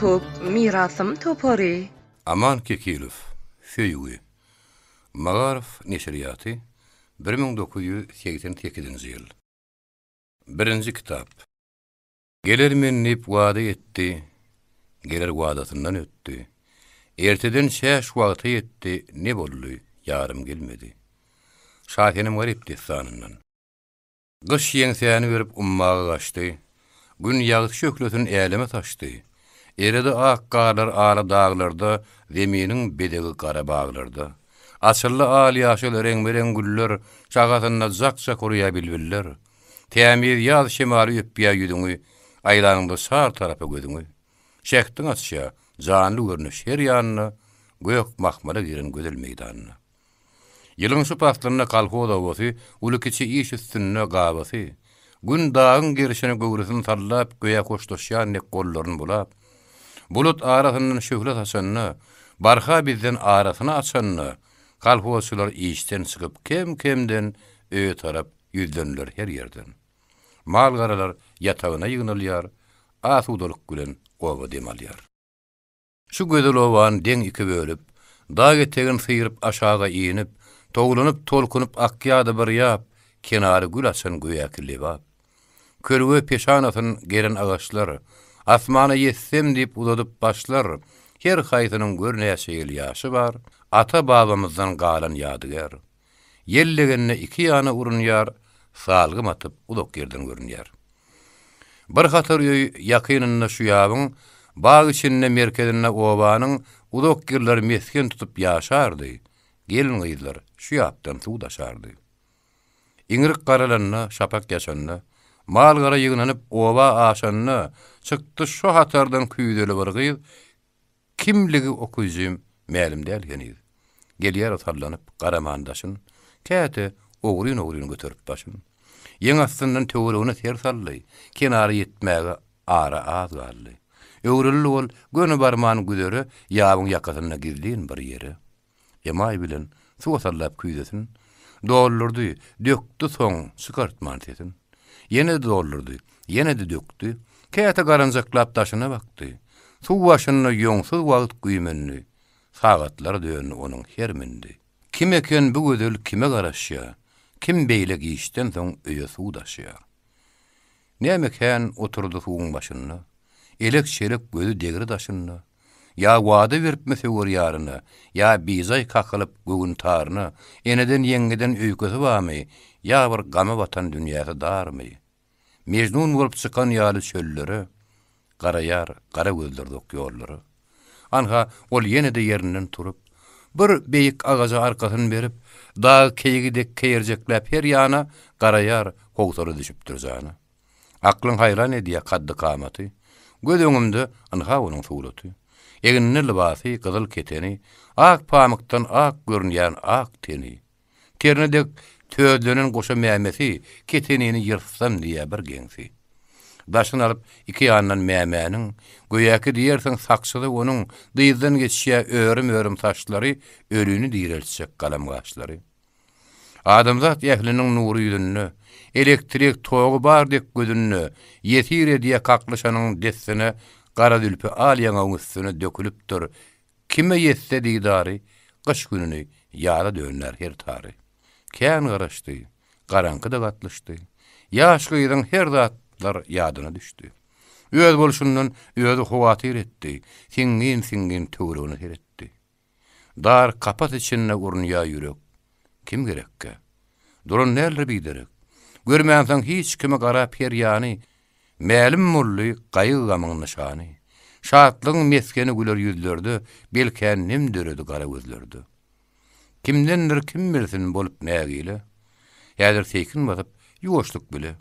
top, mirasym topary. Aman Kekilov, Föýügi. Magarif neşriýaty 1988-nji ýyl. 1-nji kitap. Geler mennip wada etdi, geler wadatyndan ötdi. Erteden şäş wagty etdi, ne boldy, ýarym gelmedi. Şahenim garip destanyndan. Gyş ýeňsäni berip ummaga gaçdy. Gün ýagyt şöklötün äleme taşdy. Erede ak garlar ara dağlarda, zeminin bedegi kara bağlarda. Asırlı al yaşıl reň güller, çagatynda zakça koruya bilbiller. Tämir ýaz şemali öpýä ýüdüňi, aýlanynda sar tarapy gödüňi. Şäkdiň açýa, janly görnüş her ýanyna, gök mahmara giren gödel meýdanyna. Ýylyň şu paslaryna kalhoda bolsy, uly kiçi iş üstüne gabasy. Gün dağın gerişini göwresini tallap, göýe koşdoşýan nek gollaryny bulap, bulut arasından şöhret açanna, barha bizden arasını açanna, kalhoçylar işten çıkıp kem-kemden öýe tarap ýüzlenler her yerden. Mal garalar ýatagyna ýygnalýar, asudalyk bilen gowa demalýar. Şu gödel owan deň iki bölüp, dağ etegen syýryp aşaga iýinip, togulanyp tolkunyp akýady bir ýap, kenary gül açan göýäki lebap. Körüge peşanatyn geren agaçlar, asmana yetsem diýip uzadyp başlar, her haýsynyň görnäşe ýyl ýaşy bar, ata babamyzdan galan ýadygar. Yellegenne iki ýana urunýar, salgym atyp ulak ýerden görünýär. Bir hatar ýöý ýakynyna şu ýabyň, bagy içinde merkezine obanyň ulak ýerler mesken tutup ýaşardy. Gelin gyzlar şu ýapdan suwdaşardy. İňrik garalanna, şapak ýaşanna, mal gara ýygnanyp oba aşanna, çykdy şu hatardan küýdeli bir gyz, kimligi okuyjym mälim däl geniz. Gelýär otarlanyp garamandaşyn, käte ogryn götürüp başyn. Ýeň astyndan töweregine ter sally, kenary ýetmäge ara az galdy. Öwrüli ol, göni barmany güderi ýabyň ýakatyna girdiň bir ýere. Ýamaý bilen suwa sallap küýdesin, dollurdy, dökdi soň çıkartman desin. Yine dollurdy, yine de döktü. Käte garanjaklap taşyna bakdy. Suw başyny ýoňsuz wagt güýmenli. Sagatlar döňü onuň hermindi. Kim eken bu gödel kime garaşýar? Kim beýle giýişden soň öýe suwdaşýar? Nämeken oturdy suwuň başyna? Elek şerek gözü degri daşyna. Ya wada beripmese wer ýaryna, ya bizay kakylyp gögün taryna, eneden ýeňeden öýkesi bamy, ya bir gama batan dünýäde darmy? Mejnun bolup çykan ýaly çöllere, garaýar, gara gözlerde okýarlary. Anha ol ýene-de ýerinden turup, bir beýik agaja arkasyny berip, dağ keýigidek keýerjekläp her ýana garaýar, howsary düşüpdir jana. Aklyň hayran edýär kaddy kamaty. Göz öňümde anha onuň suraty. Eginne libasy, gyzyl keteni, ak pamykdan ak görünýän ak teni. Ternedek tödlenen goşa mämesi, ketenini ýyrtsam diýe bir geňsi. Daşyny alyp iki ýandan mämäniň, göýäki diýersiň sakçyda onuň dyzdan geçýä örüm taşlary ölüni diýerelçek galamgaçlary. Adamzat ýehliniň nury ýüzünü, elektrik togy bardek gözünü, ýetir diýe kaklaşanyň dessine gara dülpü alýaňa üstüne dökülüpdir. Kime yetse didary, gyş gününi ýara dönler her tary. Kän garaşdy, garanky da gatlyşdy. Ýaş gyzyň her zatlar ýadyna düşdi. Öz bolşundan özü howatyr etdi. Singin töweregine heretdi. Dar kapat içinde urunýa ýürek. Kim gerekkä? Durun näle biderek? Görmänsiň hiç kime garap her ýany, mälim mully gaýy gamyň nişany. Şatlyň meskeni güler ýüzlerde, belkän nim döredi gara gözlerde. Kimdendir kim bilsin bolup nägile? Häzir sekin basyp ýuwaşlyk bile.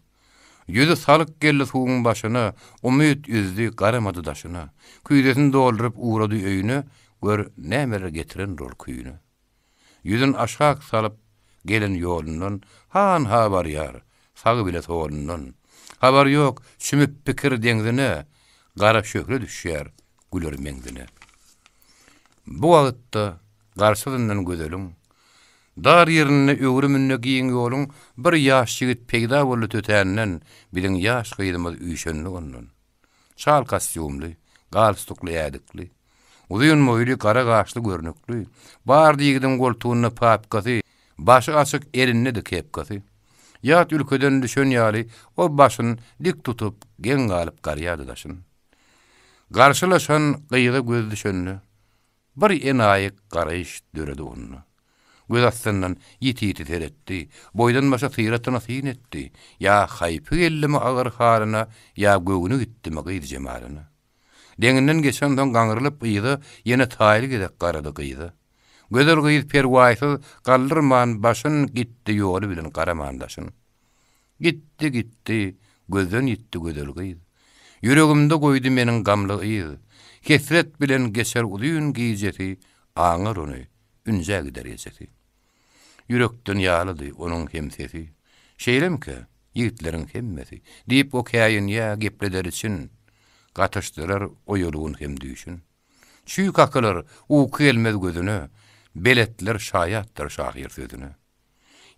Ýüzi salyk geldi suwuň başyna, umyt ýüzdi garamady daşyna. Küýdesini doldurup uğrady öýüne, gör nämeler getiren rol küýüne. Ýüzün aşak salyp gelen ýolundan han habar ýar, sagy bile soğundan. Habar ýok, şümüp pikir deňzine, gara şöhre düşýär güler meňzine. Bu wagtda garşydyndan gözelüm, dar ýerine öwrümünde giýen ýoluň bir ýaş ýigit peýda bolup tötänden bilen ýaş gyýdymyz üýşenli ondan. Şal kostyumly, galstukly ýadykly. Uzun moýly gara gaşly görnükli. Bar diýigden goltugyna papkasy, başy açyk elinde de kepkasy. Ýat ülkeden düşen ýaly o başyny dik tutup geň galyp garýady daşyn. Garşylaşan gyýda göz düşenli. Bir enaýyk garaýyş döredi onu. Göz astyndan ýiti teretdi. Boydan başa syratyna syn etdi. Ya haýpy gellimi agyr halyna, ya göwüni gitdimi gyýdy jemalyna. Deňinden geçenden gaňrylyp gyýdy, ýene taýly gedek garady gyýdy. Gözel gyýdy perwaýsy galdyrman başyn gitdi ýoly bilen garamandaşyn. Gitti, gözden ýitdi gözel gyýdy. Yüregimde goýdy meniň gamly gyýdy. Kesret bilen geçer uzun giyjeti, aňyr ony, ünje gider ýeşeti. Yürekden ýalydy onuň hemsesi. Şeýlemke, ýigitleriň hemmesi, diýip o käýin ýa gepleder için, gatyşdyrar o ýolugyň hem düşün. Şu kakalar u kelmez gözüne, beletler şaýatdyr şahyr sözüne.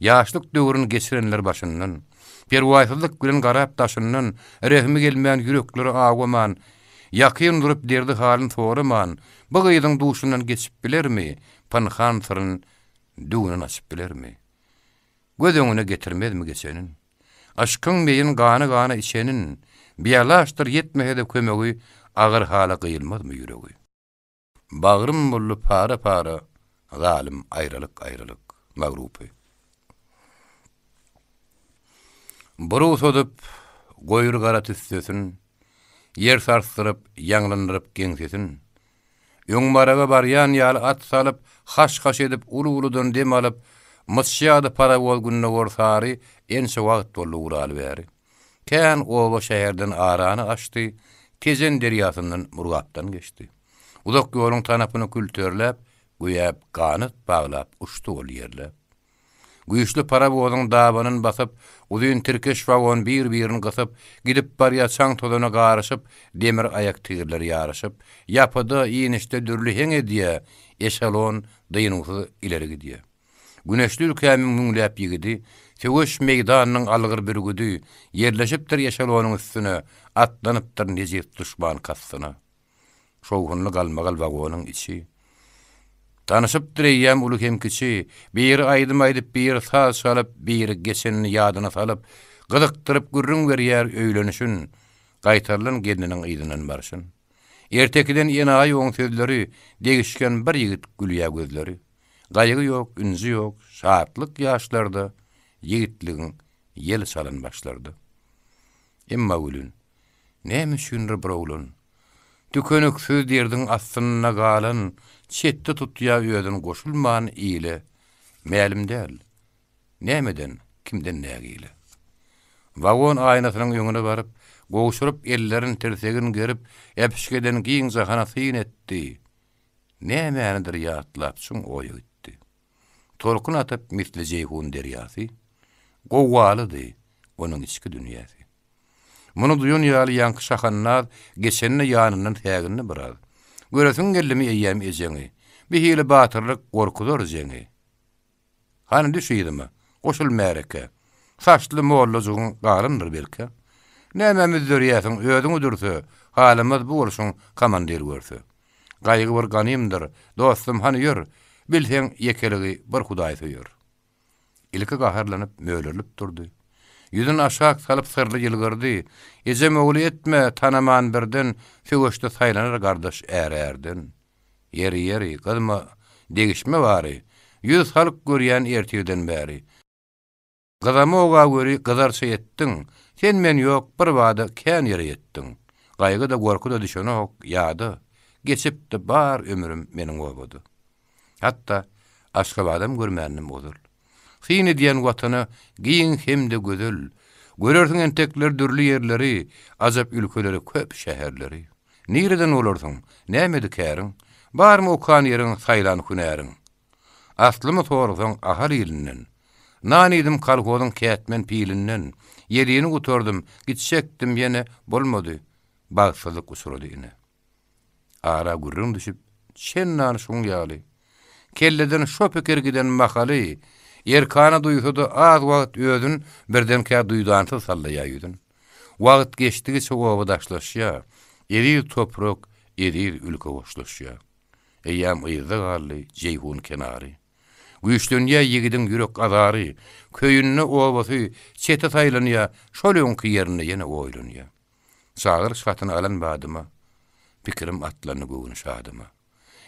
Ýaşlyk döwrüni geçirenler başyndan, perwaýsızlyk bilen garap taşyndan, rehmi gelmeýän yürekleri agwaman, ýakyn durup derdi halyn soraman, bu gyýdyň duşundan geçip bilermi, panhan sırryn düwüni açyp bilermi? Göz öňüne getirmezmi geçenin? Aşkyň meýin gany içenin, biýalaşdyr ýetmese de kömegi agyr hala gyýylmazmy ýüregi? Bagrym bolup para, zalim aýralyk, magruby. Buru sodup, goýur gara tüssesin, yer sarstyryp, ýanglandyryp geňsesin. Öňmaraga barýan ýaly at salyp, haş edip, ulu-uludan dem alyp, mysýady para bolgunna gorsary, ense wagt boldy uraly bäri. Kän oba şäherden arany açdy, tezen derýasyndan Murgatdan geçdi. Uzak ýoluň tanapyny kültürläp, güýäp, ganyt baglap, uçdy ol ýerläp. Güýçli para bozyň dabanyny basyp, uzun tirkeş wagon bir-birini gysyp, gidip barýaçaň tolana garaşyp, demir ayak tigirleri ýaraşyp, ýapydy ýynişde dürli heň edýä, eşelon dyňyňy ileri gidýär. Güneşli ülkämiň müňläp ýigidi, Söwüş meýdanynyň algyr bir güdi, yerleşipdir eşelonyň üstüne, atlanypdyr nejit düşman kassyna. Şowgunly galmagal wagonyň içi. Tanışıp direýäm uly hem kiçi, bir aýdym aýdyp bir saz salyp, bir geçenini ýadyna salyp, gyzykdyryp gürrüň berýär öýlenişin, gaýtarlan geliniň ýydynyň barşyn. Ertekiden enaý oň sözleri, degişken bir ýigit gülýä gözleri. Gaýgy ýok, ünji ýok, şatlyk ýaşlarda, ýigitligiň ýeli salan başlardy. Emma ulun, näme üçindir birawlun? Tükönüksüz derdiň astyna galan, çetde tutýa öýden goşulman ýyle, mälim däl. Nämeden, kimden nägile? Wagon aýnasynyň ýöňüne baryp, goşurup ellerin tersegini gerip, epişkeden giň zahana syn etdi. Nämänidir ýatlap şuň oýa gitdi. Tolkun atyp misli jeyhun derýasy, gowwalydy onuň içki dünýäsi. Muny duýan ýaly ýanky şahannaz geçenine ýanyndan tägini birar. Göresiň gellimi eýýäm ejeňi, bir hili batyrlyk gorkudur jeňi. Hani düşýdimi? Goşul märeke. Saçly mollajugyň garyndyr belki. Nämämiz dörýäsiň öýüň udursa, halymyz bu bolşuň komandir görse. Gaýgy bir ganymdyr, dostum hani ýör, bilseň ýekeligi bir Hudaý söýür. Ilki gaharlanyp mölerlip durdy. Yüzün aşak salıp sırlı yılgırdı. Ecem oğlu etme tanaman birden, sögüşte saylanar gardaş ererdin. Yeri, kızma degişme bari. Yüz salıp görýän ertirden bäri. Gızama oğa göri kızarsa ettin. Sen men yok bir vada kän yere ettin. Gaýgy da gorku da düşene ok ýady. Geçip de bar ömrüm meniň obady. Hatta Aşgabatam görmänim olur. Sini diýen watany giň hemde gözel. Görersiň entekler dürli ýerleri, azap ülkeleri köp şäherleri. Nireden olarsyň? Näme dikäriň? Barmy okan ýeriň saýlan hünäriň? Aslymy sorsaň ahar ýylynyň. Nanydim kalgodyň kätmen pilinden. Ýerini guturdum, gitsekdim ýene bolmady. Bagsylyk usurudy ine. Ara gurrun düşüp, şennan şuň ýaly. Kelleden şo peker giden makaly, Erkana duýsuda az wagt öýdün, birden kä duýdanty sallaýa ýüdün. Wagt geçdigi çoğu daşlaşýa, eri toprak edir ülke boşlaşýar. Eýýam ýyzda galdy Jeyhun kenary. Güýçlenýär ýigidin ýürek azary, köýünne obasy çete taýlanýar, şol öňki ýerine ýene oýlanýar. Sagyr şatyny alan badyma, pikirim atlany göwün şadyma.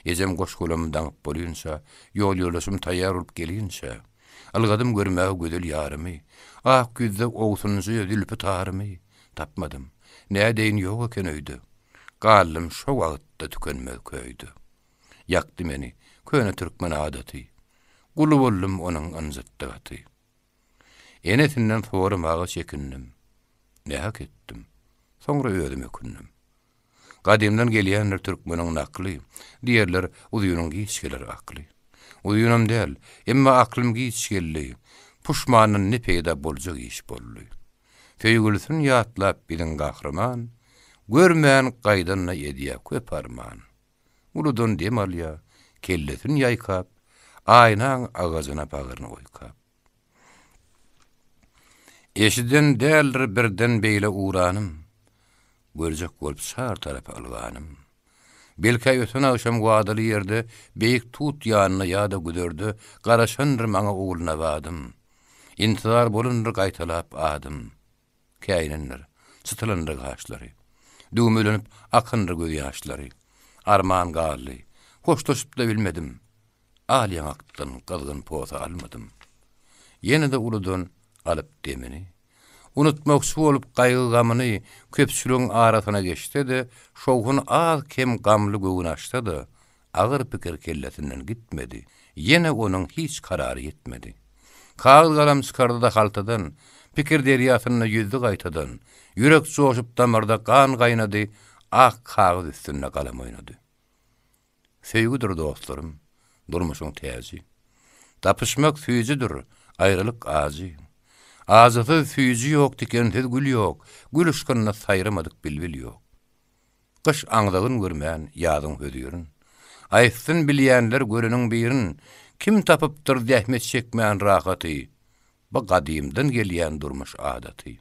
Ejem goşgulum daňyp bolýunça, ýol ýolaşym taýýar bolup gelýänçä. Algadym görmäge gödel ýarymy, ak güzde owsunyjy ýülpü tarymy tapmadym. Nädeýin ýok eken öýde. Gallym şo wagtda tükenmek köýdi. Ýakdy meni köne türkmen adaty. Gulu bollum onuň anjatdygaty. Enetinden sormaga çekindim. Ne hak etdim? Soňra öýdüm ökündim. Gadymdan gelýänler türkmeniň nakly, diýerler uzynyň giçgeleri akly. Uýunam däl, emma aklym giçgelli. Puşmanyň ne peýda boljak iş boldy. Feýgülsün ýatlap bilin gahrman, görmän gaýdanna edýär köp arman. Uludun demalya, kellesin ýaýkap, aýnaň agazyna bagyryny oýkap. Eşiden däldir birden beýle uranym, görjek bolup şar tarapy alganym. Belki ötün akşam wadaly ýerde beýik tut ýanyna ýa-da güderdi, garaşandyr maňa oğluna badym. İntizar bolundyr gaýtalap adym. Käýnenler, çıtylandyr gaşlary. Düwmelenip akyndyr göz ýaşlary. Arman gally, hoşlaşyp da bilmedim. Alýanakdan gazgyn poza almadym. Ýene de uludun alyp demini. Unutmakçy bolup gaýgy gamyny köpçüligiň arasyna geçdi de, şowhun az kem gamly göwün açdy da, agyr pikir kellesinden gitmedi. Ýene onuň hiç karary ýetmedi. Kağıt galam çykardy da haltadan, pikir derýasyna ýüzdi gaýtadan, ýürek joşup damarda kan gaýnady, ak kağıt üstüne galam oýnady. Söýgüdir dostlarym, durmuşyň täzi. Tapyşmak süýjidir, aýrylyk azy. Azyty süýji ýok diken tez gül ýok, gülüşgänne saýramadyk bilbil ýok. Gyş aňdagyn görmän ýazyň hödýürün. Aýsyn bilýänler göreniň birin, kim tapypdyr zähmet çekmän rahaty. Bu gadymdan gelýän durmuş adaty.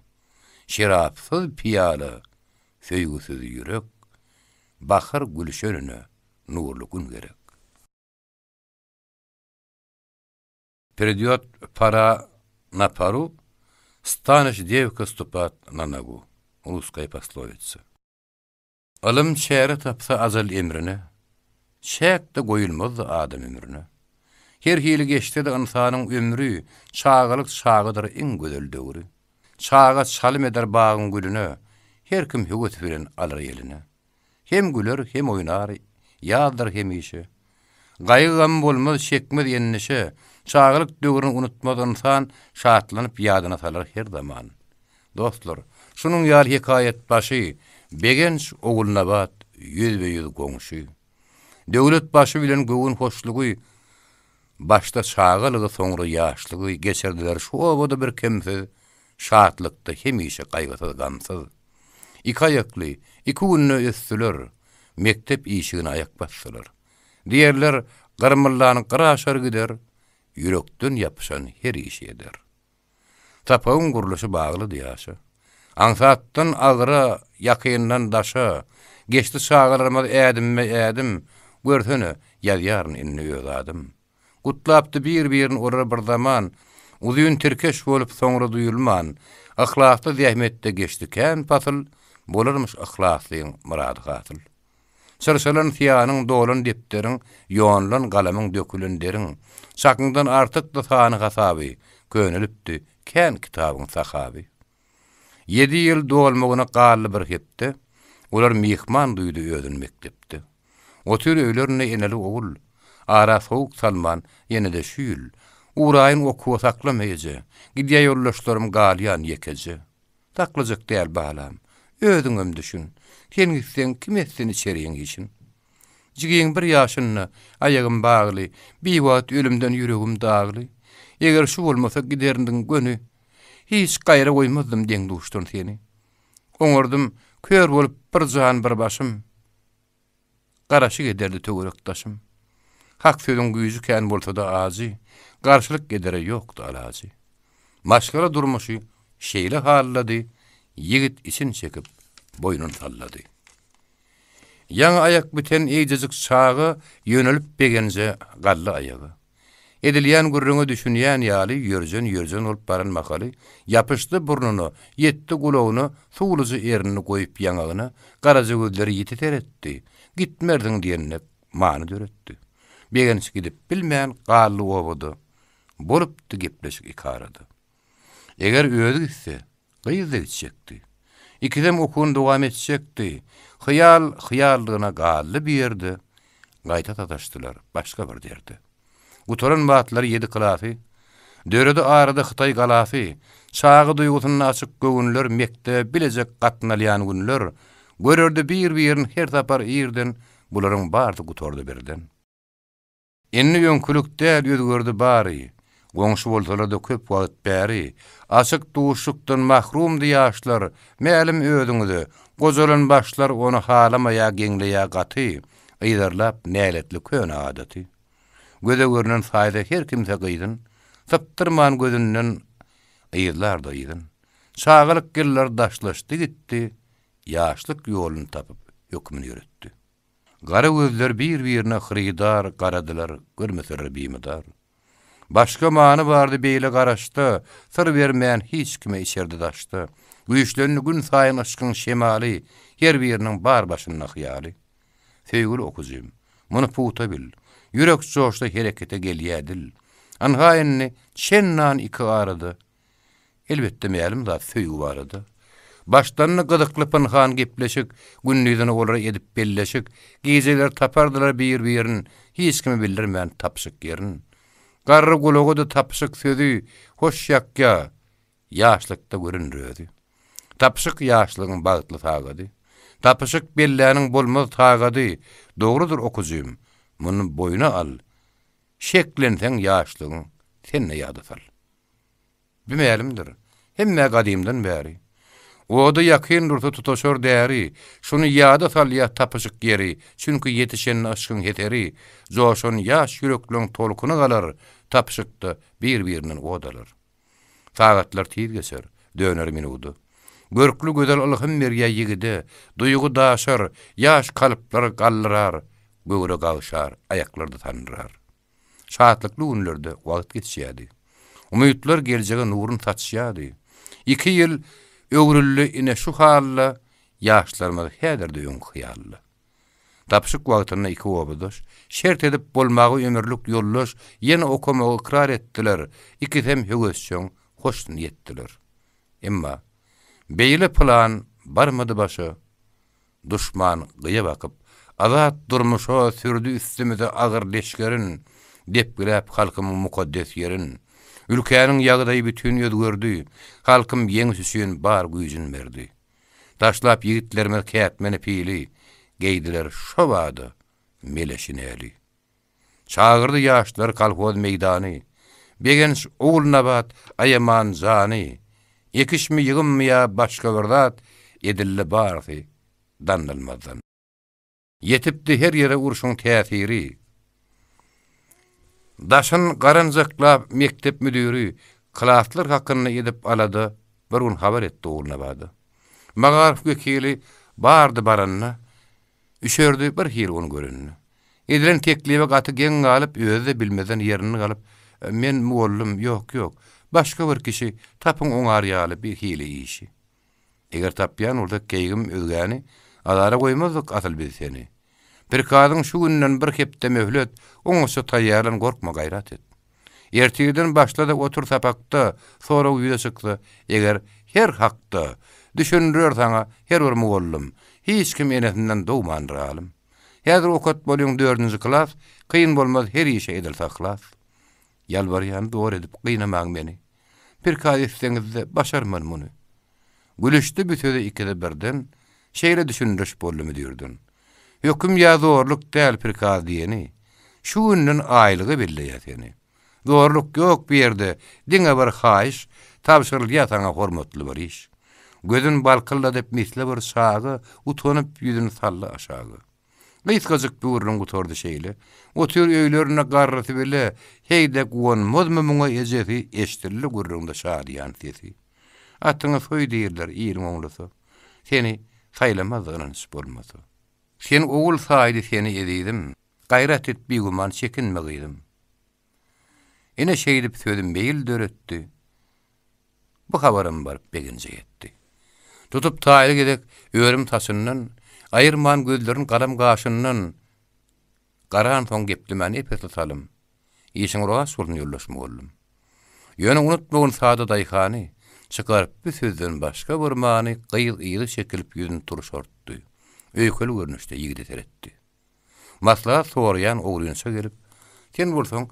Şerapsyz piýala, söýgüsiz ýürek, bahar gülüşönüne nurlu gün gerek. Перейдёт пора на пару, станешь девка ступать на ногу. Русская пословица. Alım şäre tapsa azal emrine, şäk de goýulmaz adam ömrüne. Her hili geçti de insanyň ömrü, çağalyk çağıdyr iň gözel döwri. Çağa çalym eder bagyň gülüne, her kim höwet bilen alar eline. Hem güler hem oýnar, ýadyr hem işe. Gaýgam bolmaz şekmez ýennişe, çağalyk döwrüni unutmaz insan, şatlanyp ýadyna salar her zaman. Dostlar, şunun ýaly hikayet başy, begenç oguluna bat, ýüz goňşy. Döwlet başy bilen göwün hoşlugy, başta çağalygy soňra ýaşlygy geçerdiler şu obada bir kemsiz, şatlykda hemişe gaýgysyz gamsyz. İki ayakly, iki günne üstüler, mektep işigine ayak bassalar. Diğerler garmyllanyň garaşar gider, yürekden yapışan her işi eder. Tapawun guruluşy bagly diýýär. Aňsatdan agyra, ýakyndan daşa, geçdi çağalarymyz ädim, görsene, ýazýaryn inni ýöladym. Gutlapdy bir-birini orar bir zaman, uzun terkeş bolup soňra duýulman, ahlakly zähmetde geçdiken pasyl, bolarmyş ahlaklyň murady gatyl. Sırsalan fiýanyň dolan depderiň, ýonlan galamyň dökülenderiň, çakyndan artyk da sany hasaby, könülipdi, kän kitabyň sahaby. 7 ýyl dolmagyna gally bir hepde, olar mihman duýdy özün mektepde. O tür öýlerine eneli ogul, ara soğuk salman ýene de şüýül, uraýyn okuwa saklamaýaja, gidýä ýoldaşlarym galýan ýekece. Taklajak däl balam, özüňem düşün, sen gitsen kim etsin içeriň için. Jigiň bir ýaşyny, aýagym bagly, bir wagt ölümden ýüregim dagly. Eger şu bolmasa giderdiň göni, hiç gaýra goýmazdym deň duşdun seni. Oňardym, kör bolup bir jan bir başym, garaşy gederdi töwerek taşym. Hak söýüň güýjü kän bolsa da azy, garşylyk gedere ýokdy alazy. Maşgara durmuşy şeýle hallady, ýigit için çekip boýnun sallady. Yaňy ayak biten eýjezik çagy yönelip begenje gally ayagy. Edilýän gurruňy düşünýän ýaly ýörjen olup baranmakaly, ýapyşdy burnuny, ýetdi gulagyny, suwluzy erini goýup ýaňagyna, garaja gözleri ýititer etdi. Gitmerdiň diýenine many döretdi. Begenç gidip bilmän gally obady. Bolupdy gepleşik ikarady. Eger öýüdi gitse, gyýyzy geçecekdi. İkidem okun dowam etjekdi. Hyýallygyna gally berdi. Gaýta tataşdylar, başga bir derdi. Utoran batlary 7 kylafy, dörede arada Hytaý galafy, çagy duýgusyny açyk göwnler mektep bilejek gatnalýan günler, görerdi bir-birini her tapar ýerden, bularyň bardy gutordy birden. Enni ýönkülük däl ýözgördi bary, goňşy bolsalar-da köp wagt bäri, açyk duşukdan mahrum diýaşlar, mälim ödüňizi, gozalan başlar onu halamaýa geňleýä gaty, ýydarlap näletli köne adaty. Göze görünen faýda her kimse gyýdyn, taptyrman gözünden ýylar da ýydyn. Çağılık giller daşlaşdy gitdi, ýaşlyk ýoluny tapyp hökmüni ýöretdi. Gara gözler bir-birine hyrydar garadylar, görmeseler biýmedar. Başga many bardy beýle garaşdy, syr bermän hiç kime içerdi daşdy. Güýçlerini gün saýyn aşkyň şemali, her biriniň bar başyna hyýaly. Söýgüli okuzym, muny puta bil. Yürek joşda herekete gelýädil. Anhaýynny şennan iki arady. Elbetde mälim da söýgü barady. Başlarını gıdıklıp han gepleşik, günlüýden olar edip belleşik, gizeler tapardylar bir-birini, hiç kimi bildirmän tapşyk ýerin. Garry gulagy da tapşyk sözi, hoş ýakya, ýaşlykda görünrödi. Tapşyk ýaşlygyň bagtly tagady. Tapşyk belläniň bolmaz tagady. Dogrudur okuzym. Muny boyuna al. Şeklensen ýaşlygyň senne ýada sal. Bimälimdir. Hemme gadymdan bäri. Oda ýakyn dursa tutaşar däri. Şunu ýada sal ýa tapşyk ýeri. Çünki ýetişen aşkyň heteri. Joşun ýaş ýürekliň tolkuny galar. Tapşykda bir-biriniň odalar. Sagatlar tiz geçer. Döner minudy. Görkli gözel alhym berýä ýigide. Duýgu daşar. Ýaş kalplar gallyrar. Göwre gawşar, ayaklarda tanırar. Şahatlykly günlerde wagt geçýärdi. Umytlar geljege nurun saçýardy. 2 ýyl öwrülli ine şu halla ýaşlarymyz häzirde ýön hyýally. Tapşyk wagtyna 2 obadoş, şert edip bolmagy ömürlük ýollaş, ýene okumagy ikrar etdiler. Ikisem höwesçöň hoş niýetdiler. Emma beýle plan barmady başa. Duşman gyýa bakyp azat durmuşa sürdü üstümüze ağır leşkerin, depgirep halkymyň mukaddes yerin. Ülkäniň ýagdaýy bütün ýözgördi, halkym ýeňi süsýen bar güýjün berdi. Taşlap ýigitlerime kätmeni pili, geýdiler şobady, meleşineli. Çağırdy ýaşlar kolhoz meýdany, begenç ogulnabat aýaman zany, ekişmi ýygymmy ýa başga bir zat, edilli barfy, danylmazdan. Yetipdi her yere urşun täsiri. Daşyn garanjaklap mektep müdiri klaslar hakyny edip alady, bir gün habar etdi ogulna bady. Magarif wekili bardy baranna, üşerdi bir hir onu görünni. Edilen tekliwe gaty geň galyp özü bilmeden ýerini galyp, men muallym ýok, başga bir kişi tapyň oňarýaly bir hile işi. Eger tapýan orada keýgim özgäni, alara goýmazdyk asal biz seni. Bir kadyň şu günden bir hepde möhlet, oňusy taýýarlan gorkma gaýrat et. Ertigiden başlady otur sapakda, sonra uýda çykdy. Eger her hakda düşünýär saňa her bir muallym, hiç kim enesinden dowmandyralim. Häzir okat bolýan 4-nji klas, kyn bolmaz her işe edil saklas. Ýalbarýan dogry edip gynamaň meni. Bir kady etseňizde başarman muny. Gülüşdi bütöde ikide birden, şeýle düşündüş bolýmy diýerdin. Höküm ýa zorluk däl pirkaz diýeni. Şu günden aýlygy belleýär seni. Zorluk ýok bir ýerde, diňe bir haýyş, tapşyrylýar saňa hormatly bir iş. Gözün balkylda dep misle bir şagy, utanyp ýüzüni salla aşagy. Gysgazyk bürrüň gutordy şeýle. Otur öýlerine garrasy bile, heýde gonmazmy muňa ejesi eşdirli gurrunda şadiýan sesi. Atyňy soý diýerler ýerim oňlasy. Seni saýlamazdygyny bolmasy. Sen oğul saýdy seni edidim. Gayrat et bir guman çekinmegiydim. Ene şeýdip sözüm beýil döretdi. Bu habarym baryp beginje etdi. Tutup taýyl gedek öwrüm taşyndan, aýyrman gözlerin galam gaşyndan, garan soň geplimän epet tutalım. Işiň roğa sulun ýollaşma boldum. Ýöne unutmagyň sada daýhany, çykaryp bir sözden başga bir many gyýyl şekilip ýüzüni turşartdy. Öýkel görnüşde ýigide teretdi. Maslahat sorayan oğrunsa gelip, sen bolsaň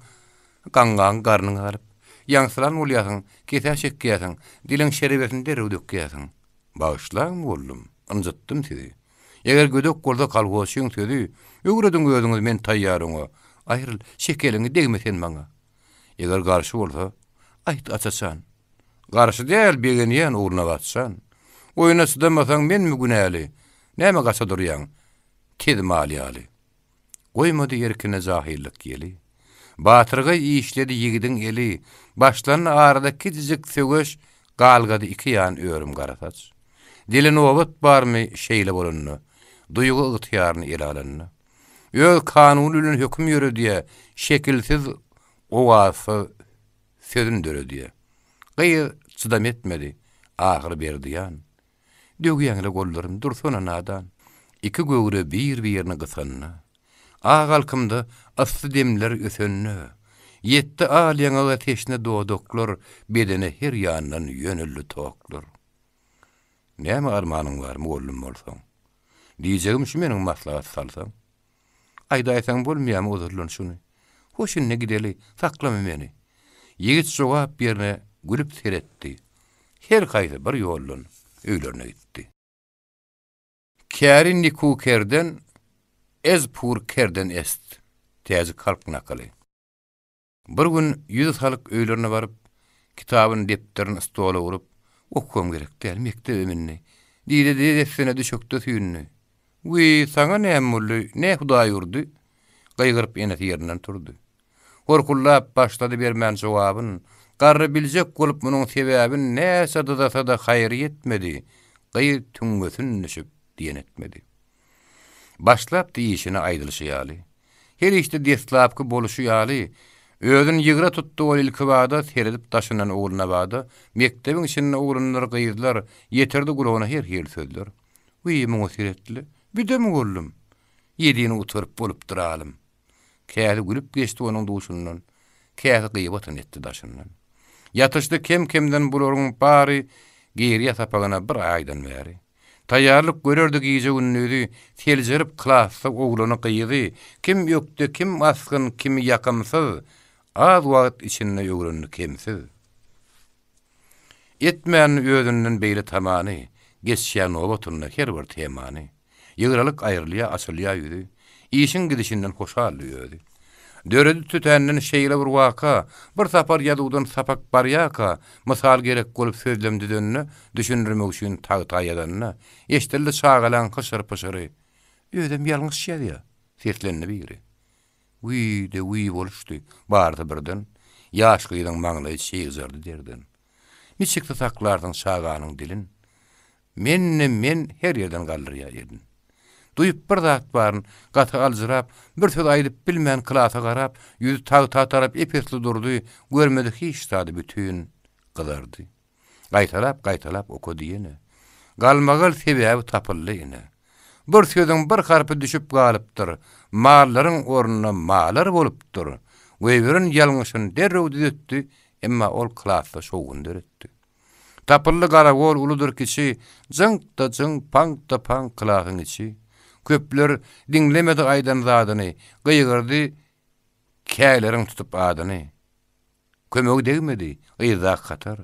gaňgan garnyň alyp, ýaňsylan bolýasyň, ketä çekýäsiň, diliň şerebetini derrew dökýäsiň. Bağışlaň boldum, anjatdym sizi. Eger gödök bolsa kalgosyň sözi, öwrediň gözüňiz men taýýaryňa, aýryl şekeliňi degmesen maňa. Eger garşy bolsa, aýt açasan. Garşy däl begenýän ugruna batsan. Oýuna sydamasaň menmi günäli? Näme gaça durýaň? Tedmali ýaly. Goýmady ýerkine zahirlik geli. Batyrga işledi ýigidiň eli, başlaryny arada kiçijik sögüş galgady iki ýan öwrüm garataç. Dilin obat barmy şeýle bolanny, duýgu ygtyýaryny ele alanny. Öz kanun bilen hökm ýörediýe, şekilsiz owasy sözün dörediýe. Gyýy çydam etmedi, ahyr berdiýän. Dögýäňle gollarym dursana nadan. Iki göwre bir-birini gysanna. Ağalkymda asly demler ösenni. Yetdi alyaňa ateşine doğdoklar, bedene her ýandan ýönelli toklar. Näme armanyň bar, mollum bolsaň? Diýjegim şu meniň maslahat salsaň. Aýda aýsaň bolmaýam ozurlan şuny. Hoşynne gideli, saklama meni. Ýigit jogap berne gülüp seretdi. Her gaýsy bir ýollan öýlerine gitdi. Kärin niku kerden ez pur kerden est. Täze kalk nakaly. Bir gün ýüz halyk öýlerine baryp, kitabyny depterini stola urup, okugam gerek däl mektebe minni. Diýdi defsene düşükde süýünni. Wy saňa näme boldy, ne Hudaý urdy? Gaýgyryp ene ýerinden turdy. Gorkullap başlady bermän jogabyn, garry biljek bolup munyň sebäbini näse da haýry ýetmedi. Gaýy tüňgösün düşüp diýen etmedi. Başlap diýişine aýdylşy ýaly. Her işte deslapky boluşy ýaly. Özün ýygra tutdy ol ilki bada seredip taşynan oğluna bada, mektebiň içinde oğlunlar gyýdylar, ýetirdi gulaguna her ýer sözler. Uy muňa seretli, bidem gollum. Ýediňi uturup bolup duralym. Käli gülüp geçdi onuň duşundan. Käli gyýbatyn etdi daşyndan. Ýatyşdy kemden bularyň bary geriýe tapagana bir aýdan bäri. Taýýarlyk görerdi giýje günnüdi, teljerip klasda oğluny gyýdy. Kim ýokdy, kim askyn, kim ýakamsyz. Az wagt içinde ýögrünni kemsiz. Etmän özünden beýle tamany, geçýän obatyny her bir temany. Ýygralyk aýrylýa, açylýa ýüdi. İşin gidişinden hoşal ýödi. Döredi tütänden şeýle bir waka, bir sapar ýadudan sapak barýaka, mysal gerek bolup sözlemdi dönni, düşündirmek üçin taýýadanna, eşdildi çagalan kysır-pysıry. Ödem ýalňyş ýa, seslenni biri. Uy boluşdy, bardy birden. Ýaş gyýdyň maňly şeýzerdi derden. Niçikde saklardyň çaganyň dilin? Men her ýerden galdyrýar edin. Duyup bir zat baryn, gaty aljyrap, bir söz aýdyp bilmän klasa garap, ýüzi tag tarap epesli durdy, görmedi hiç tadı bütün gyzardy. Gaýtalap okudy ýene. Galmagal sebäbi tapyldy ýene. Bir sözüň bir harpy düşüp galypdyr. Mallaryň ornuna mallar bolupdyr. Weýberin ýalňyşyny derrew düzeltdi, emma ol klasa şogun döretdi. Tapylly garagol uludur kişi, jyňk da pang klasyň içi. Köpler dinlemedi aýdan zadyny, gyýgyrdy, kälerin tutup adyny. Kömegi degmedi, gyýzak gatar.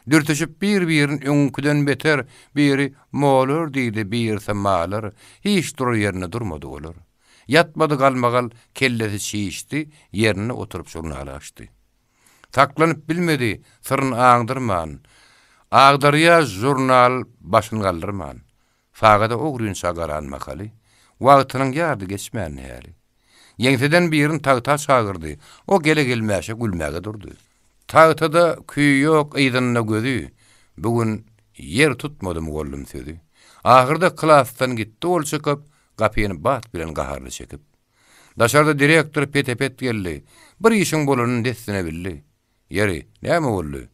Dürtüşüp bir-birini öňküden beter, biri molar diýdi, birse malar, hiç dur ýerine durmady olar. Yatmady galmagal, kellesi şiişdi, ýerine oturup jurnal açdy. Taklanyp bilmedi, syryny aňdyrman. Agdarya jurnal başyny galdyrman. Fagada ogrunça garan makaly. Wagtynyň ýardy geçmän näli. Ýeňseden birini tagta çagyrdy. O gele gelmäşe gülmäge durdy. Tagtada küýü ýok, ýygynyna gözü. Bugün yer tutmadym gollum sözi. Ahyrda klasdan gitdi ol çykyp, Gapyny bat bilen gaharly çekip. Daşarda direktor petepet geldi. Bir işin bolanyn destine bildi. Yeri, näme boldy?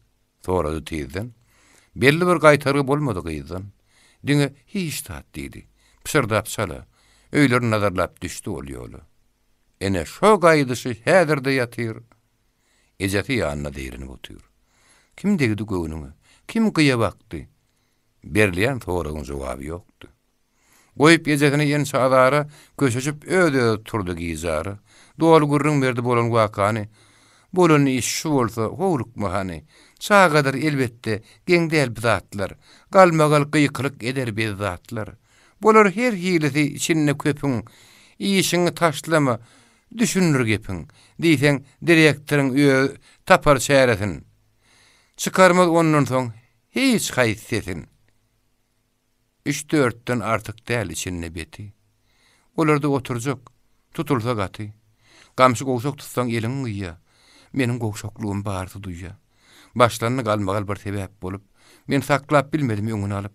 Sorady tizden. Belli bir gaýtargy bolmady gyzdan. Diňe hiç tat diýdi. Pişirdap sala. Öýlerini nazarlap düşdi ol ýoly. Ene şo gaýdyşy häzirde ýatyr. Ejeti ýanyna deýrini botyr. Kim degdi göwnüňe? Kim gyýa bakdy? Berliän soragyň jogaby ýokdy. Goýup ejetini ýen şadara köşeçip öde turdy gyzary. Dol gurrun berdi bolan wakany. Bolan iş şu bolsa howlukmy hani? Çağa kadar elbette geňdäl bizatlar, galmagal gyýklyk eder bizatlar. Bolar her hileti içinde köpüň, işiňi taşlama, düşünür gepin. Diýseň direktoriň öýe tapar şäretin. Çıkarmak ondan soň hiç haýsyetin. 3-4'ten artık däl içinde beti. Olarda oturjak, tutulsa gaty. Gamşy gowşak tutsaň eliň ýa. Meniň gowşakluğum bardy duýa. Başlarına galmagal bir sebäp bolup, men saklap bilmedim öňüne alyp.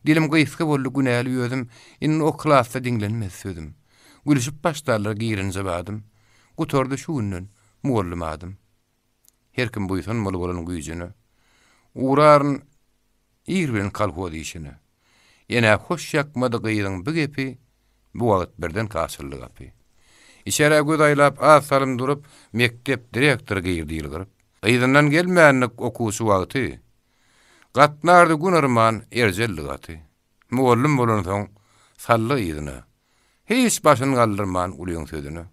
Dilim gysky boldy günäli ýözüm, indi o klasda diňlenmez sözüm. Gülüşip başlarlar giýirinje badym. Gutordy şu günden, muallimadım. Her kim buýsan mol bolan güýjüni. Uraryn ýer bilen kalhody işini. Ýene hoş ýakmady gyýdyň bu gepi, bu wagt birden kasyrly gapy. İçeri göz aýlap asarym durup, mektep direktory girdi ýylgyryp. Gyýdyndan gelmänlik okuwçy wagty. Gatnardy Gunarman erjelli gaty. Muallim bolan soň sally ýygyna. Hiç başyny galdyrman ulyň sözüni.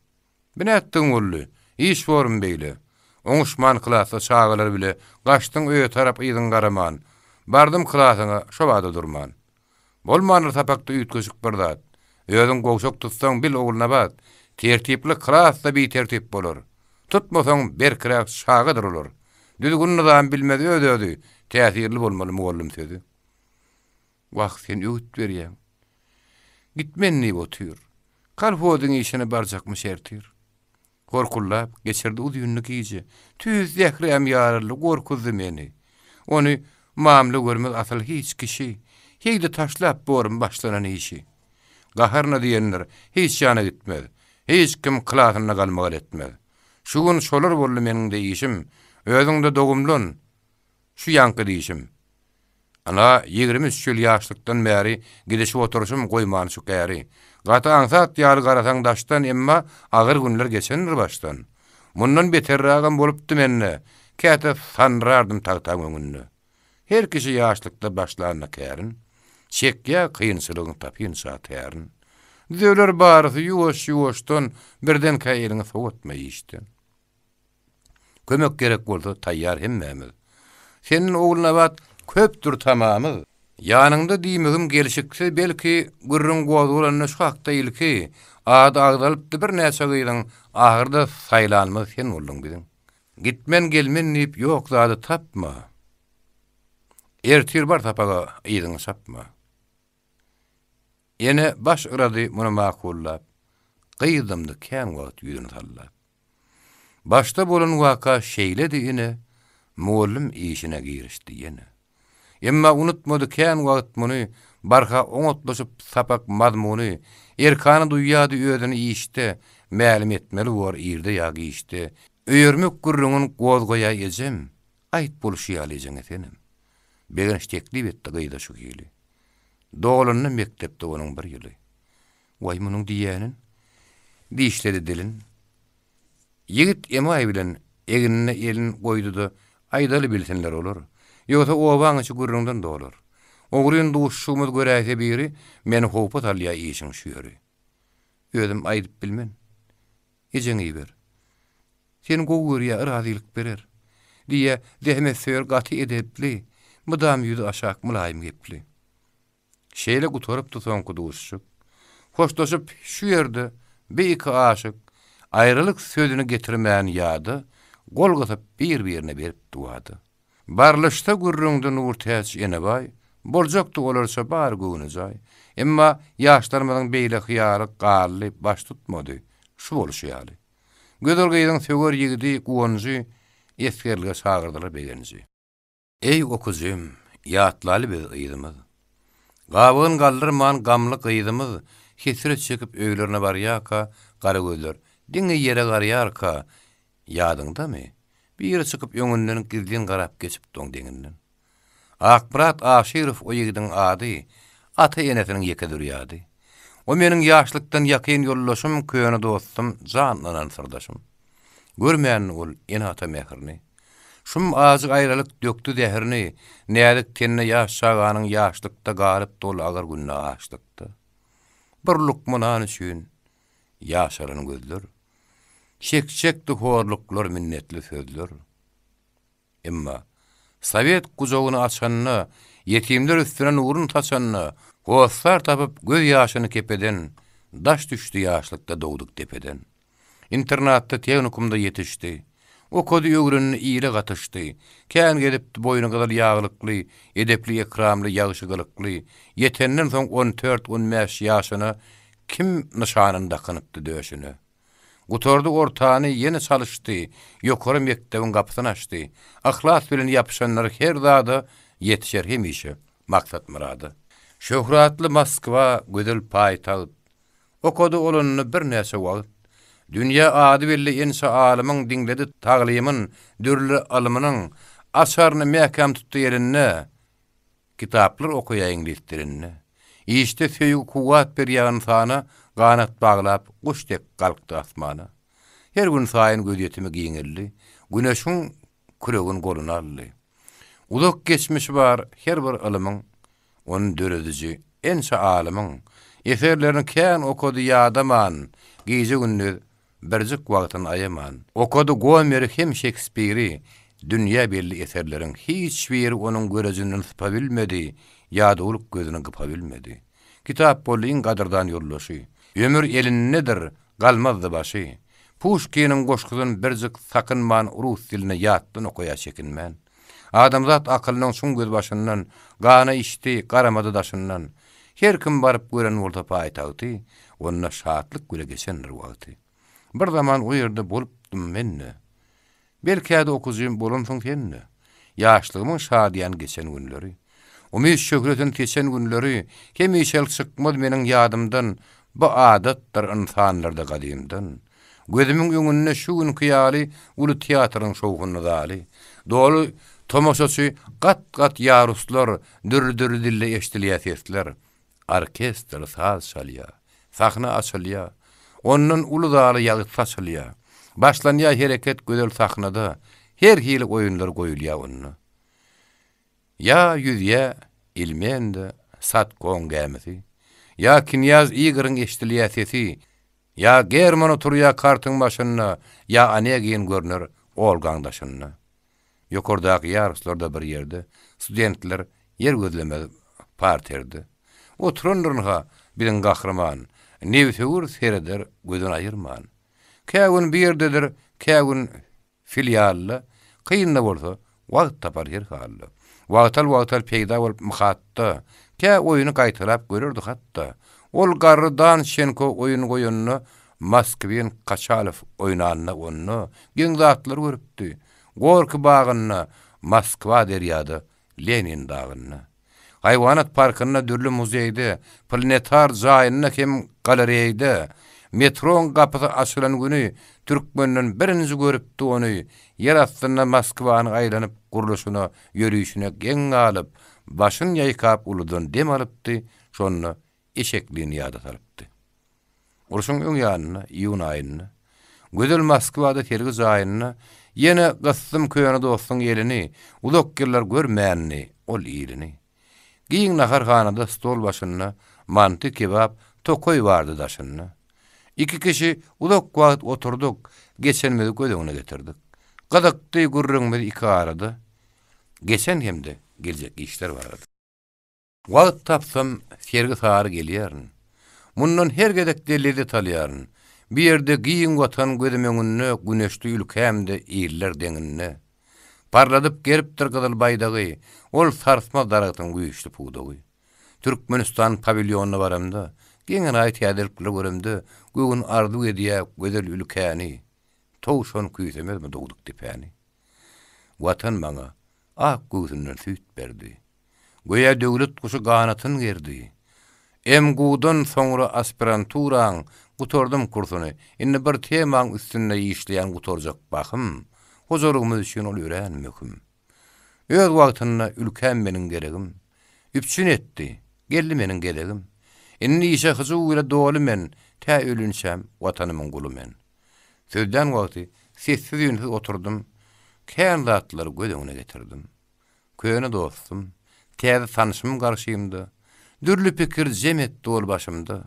Binätdiň boldy, iş forum beýle. Oňuşman klasa çağalar bile gaçdyň öýe tarap ýygyň garaman. Bardym klasyňa şo wada durman. Bolmanyr tapakda üýtgeşik bir zat. Özüň gowşak tutsaň bil ogulna bat. Tertipli klasda bir tertip bolar. Tutmasaň berkirak şaga durular. Düzgünni bilmedi ödödi. Täsirli bolmaly muallim sözü. Wagt sen öýt berýän. Gitmenni botyr. Kalhodyň işini barjakmy şertir. Korkullap geçirdi udyunlyk iýje. Tüz zährem ýarly gorkuzdy meni. Ony mamly görmek asal hiç kişi. Heydi taşlap borum başlanan işi. Gaharna diýenler hiç ýana gitmedi. Hiç kim klasyna galmagal etmedi. Şu gün şolar boldy meniň de işim. Özüňde dogumlun. Şu ýanky diýişim. Ana 23 ýyl ýaşlykdan bäri gidişip oturuşym goýman şu gäri. Gata aňsat ýaly garasaň daşdan emma agyr günler geçendir başdan. Mundan beterragam bolupdy menne. Käte sanrardym tagtaň öňünde. Her kişi ýaşlykda başlaryna kärin. Çekýä kıyınçylygyny tapýyn şatyaryn. Döwler barysy ýuwaş-ýuwaşdan birden käýeliňi sowatma ýişdi. Kömek gerek bolsa taýýar hemmämiz. Senin oğluna bat köpdür tamamı. Ýanynda diýmegim gelişikse belki gürrüň goýdulanyna şu hakda ilki ada agdalypdy bir näçe gyýdyň ahyrda saýlanmy sen boldun biziň. Gitmen gelmen diýip ýok zady tapma. Ertir bar tapaga ýydyň sapma. Ýene baş ırady muny makullap. Gyýdymdy kän wagt ýüzüni tallap. Başta bolan waka şeýledi ýene. Muallim işine girişdi ýene. Emma unutmady kän wagt muny barha oňotlaşyp sapak mazmuny erkany duýýady özüni işde mälim etmeli bar ýerde ýa işde. Öýermek gürrüňin gozgoýa ejem. Aýt boluşy ýalyjyň etenim. Begiň teklip etdi gyýda şu ýyly. Dogalyny mektepde onuň bir ýyly. Way munyň diýänin diýişleri dilin. Ýigit emay bilen eginine elin goýdudy. Aýdaly bilsenler olur. Ýogsa owaň içi gürrüňden dolar. Oguryn duşşumyz göräse biri meni howpat alýa işiň şüýeri. Özüm aýdyp bilmen. Ejeňi ber. Sen gowurya iradylyk berer. Diýe zehmet söýür gaty edepli. Mudam ýüzi aşak mulaýym gepli. Şeýle gutorup tutanky duşşuk. Hoşdoşup şu ýerde beýiki aşyk aýrylyk sözüni getirmän ýady. Gol gatyp bir-birine berip duwady. Barlyşda gürrüňden urtäç ene bay, boljakdy olarsa bar göwnüjay. Emma ýaşlarymyň beýle hyýary gally baş tutmady. Şu boluşýaly. Gödölgeýiň söwer ýigidi guwonjy eskerlige çagyrdylar begenji. Ey okuzym, ýatlaly biz ýydymyz. Gabyň galdyrman gamly gyýdymyz, Kesire çekip öýlerine barýaka, gara gözler, diňe ýere garýarka, ýadyňda mı? Bir ýere çykyp öňünden girdin garap geçip doň deňinden. Akbarat Aşyrov o ýigdiň ady, ata enesiniň ýeke dürýady. O meniň ýaşlykdan ýakyn ýollaşym, köýene dostum, janlanan sırdaşym. Görmeýän ol en ata mehrini. Şum azyk aýralyk dökdi dehirini, nädik tenne ýaşaganyň ýaşlykda galyp dol agar günne aşlykda. Bir lukman üçin ýaşaran gözler, çekçekdi horluklar minnetli sözler. Emma Sovet gujogyny açanna, yetimler üstüne nurun taçanna, hoslar tapıp göz ýaşyny kepeden, daş düşdi ýaşlykda dowduk tepeden. İnternatda tehnikumda yetişdi. Okudy öwrenini ýyle gatyşdy. Kän gelipdi boýuna kadar ýaglykly, edepli ekramly ýagşygylykly. Yetenden soň 14-15 ýaşyna kim nişanynda kanypdy döşüni. Gutordy ortany ýene çalyşdy. Ýokary mekdebiň gapysyny açdy. Ahlas bilen ýapyşanlar her zada yetişer hemişe. Maksat murady. Şöhratly Moskwa gödel paýtagy. Okudy olanyny bir näçe wagt. Dünya ady belli ensa alymyň diňledi taglymyň dürli alymynyň asaryny mäkem tutdy ýerine kitaplar okuýaýyn diýdirini. İşte söýgü kuwat berýän sana ganat baglap guşdek galkdy asmana. Her gün saýyn göz ýetimi giňildi. Güneşiň küregin goluna aldy. Ulak geçmişi bar her bir alymyň onu döredici ensa alymyň eserlerini kän okudy ýadaman gije günni birjik wagtyny aýaman. Okudy Gomer hem Shakespeare'i, dünya belli eserlerin hiç biri onun görejini tuta bilmedi, ýadylyk gözüni gypa bilmedi. Kitap bolýyn gadyrdan ýollaşy. Ömür elin nedir, galmazdy başy. Pushkin'in goşgyny birjik sakynman rus diline ýatdan okuýa çekinmän. Adamzat akylynyň şun göz başyndan, gana içdi, garamady daşyndan. Her kim baryp gören bolsa paýtagy, onda şatlyk güle geçendir wagty. Bir zaman o ýerde bolupdym menne. Belki ady okuzym bolunsyň senne. Ýaşlygymyň şadyan geçen günleri. Umys şöhretin geçen günleri hemişe çykmady meniň ýadymdan. Bu adatlar insanlarda gadymdan. Gözümiň öňünde şu gün kyýaly uly teatrın şowguny daly. Dolu tomoşaçy gat-gat ýaruslar, dür-dür dille eşdilýär sesler. Orkestr saz çalýar, sahna açylýar. Onun uly daly ýagy saçylýar. Başlanýar hereket gözel sahnada. Her hili oýunlar goýulýar onu. Ya yüzye ilmende sat gongämisi. Ya Kinyaz Igor'ın eşdilýär sesi. Ya German oturýar kartyň başyna. Ya Anegin görner olgaňdaşyna. Ýokardaky ýaryslarda bir ýerde studentler yer gözleme parterde. Oturunlarına bilen gahraman. Nevsewur sereder gözün ayırman. Kägün bir yerdedir, kägün filiallı, kıyınla bolsa, wagt tapar her hallı. Wagtal peýda bolup mykatda, kä oýuny gaýtylap görürdik hatda. Ol garrydan şenko oýun goýunyny Moskwiň Kaçalow oýnanyna onu giň zatlar görüpdi. Gorky bagyna Moskwa derýady, Lenin dagyna. Hayvanat parkyna dürli muzeýde, planetar jaýyna hem galeriýede, metron gapysy açylan güni türkmenden birinji görüpdi onu. Yer astyna Moskwany aýlanyp guruluşyna, ýörüýüşine geň alyp, başyn ýaýkap uludan dem alypdy, şonu eşekliğini ýada salypdy. Uruşyň öň ýanyna, iýun aýyna, gözel Moskwada tergi jaýyna, ýene gysdym köýene dostuň ýerini, ulak ýyllar görmänni, ol ýylini. Giň naharhanada stol başyna manty kebap, tokoy bardy daşyna. İki kişi ulak wagt oturduk, geçenmedi gödüňine getirdik. Gadakdy gurrunmedy iki arada. Geçen hemde geljek işler bardy. Wagt tapsam sergi sary gelýärn. Mundan her gedek delili talýarn. Bir ýerde giň watan gözüm öňünde güneşli ülkemde ýerler deňinne. Parladyp geripdir gyzyl baýdagy, ol sarsma daragyň güýçli puwdagy. Türkmenistan pavilyonuny baramda, giňen aýt ýadyrply görümde, göwün arzu edýär gözel ülkäni. Towşan küýsemezmi dogduk depäni. Watan maňa ak gözünden süýt berdi. Goýa döwlet kuşy ganatyn gerdi. Emgudan soňra aspiranturan gutordum kursuny. Indi bir temaň üstünde işleýän gutorjak bakym, huzurumyz üçin ol öğrenmekim. Öz wagtynda ülkem meniň geregim. Üpçün etdi, geldi meniň geregim. Indi işe hyzy ile doly men, tä ölünsem watanymyň guly men. Sözden wagty sessiz ýünsiz oturdum. Kän zatlar gözüňe getirdim. Köýne dostum, täze tanışym garşymda. Dürlü pikir jemet dol başymda.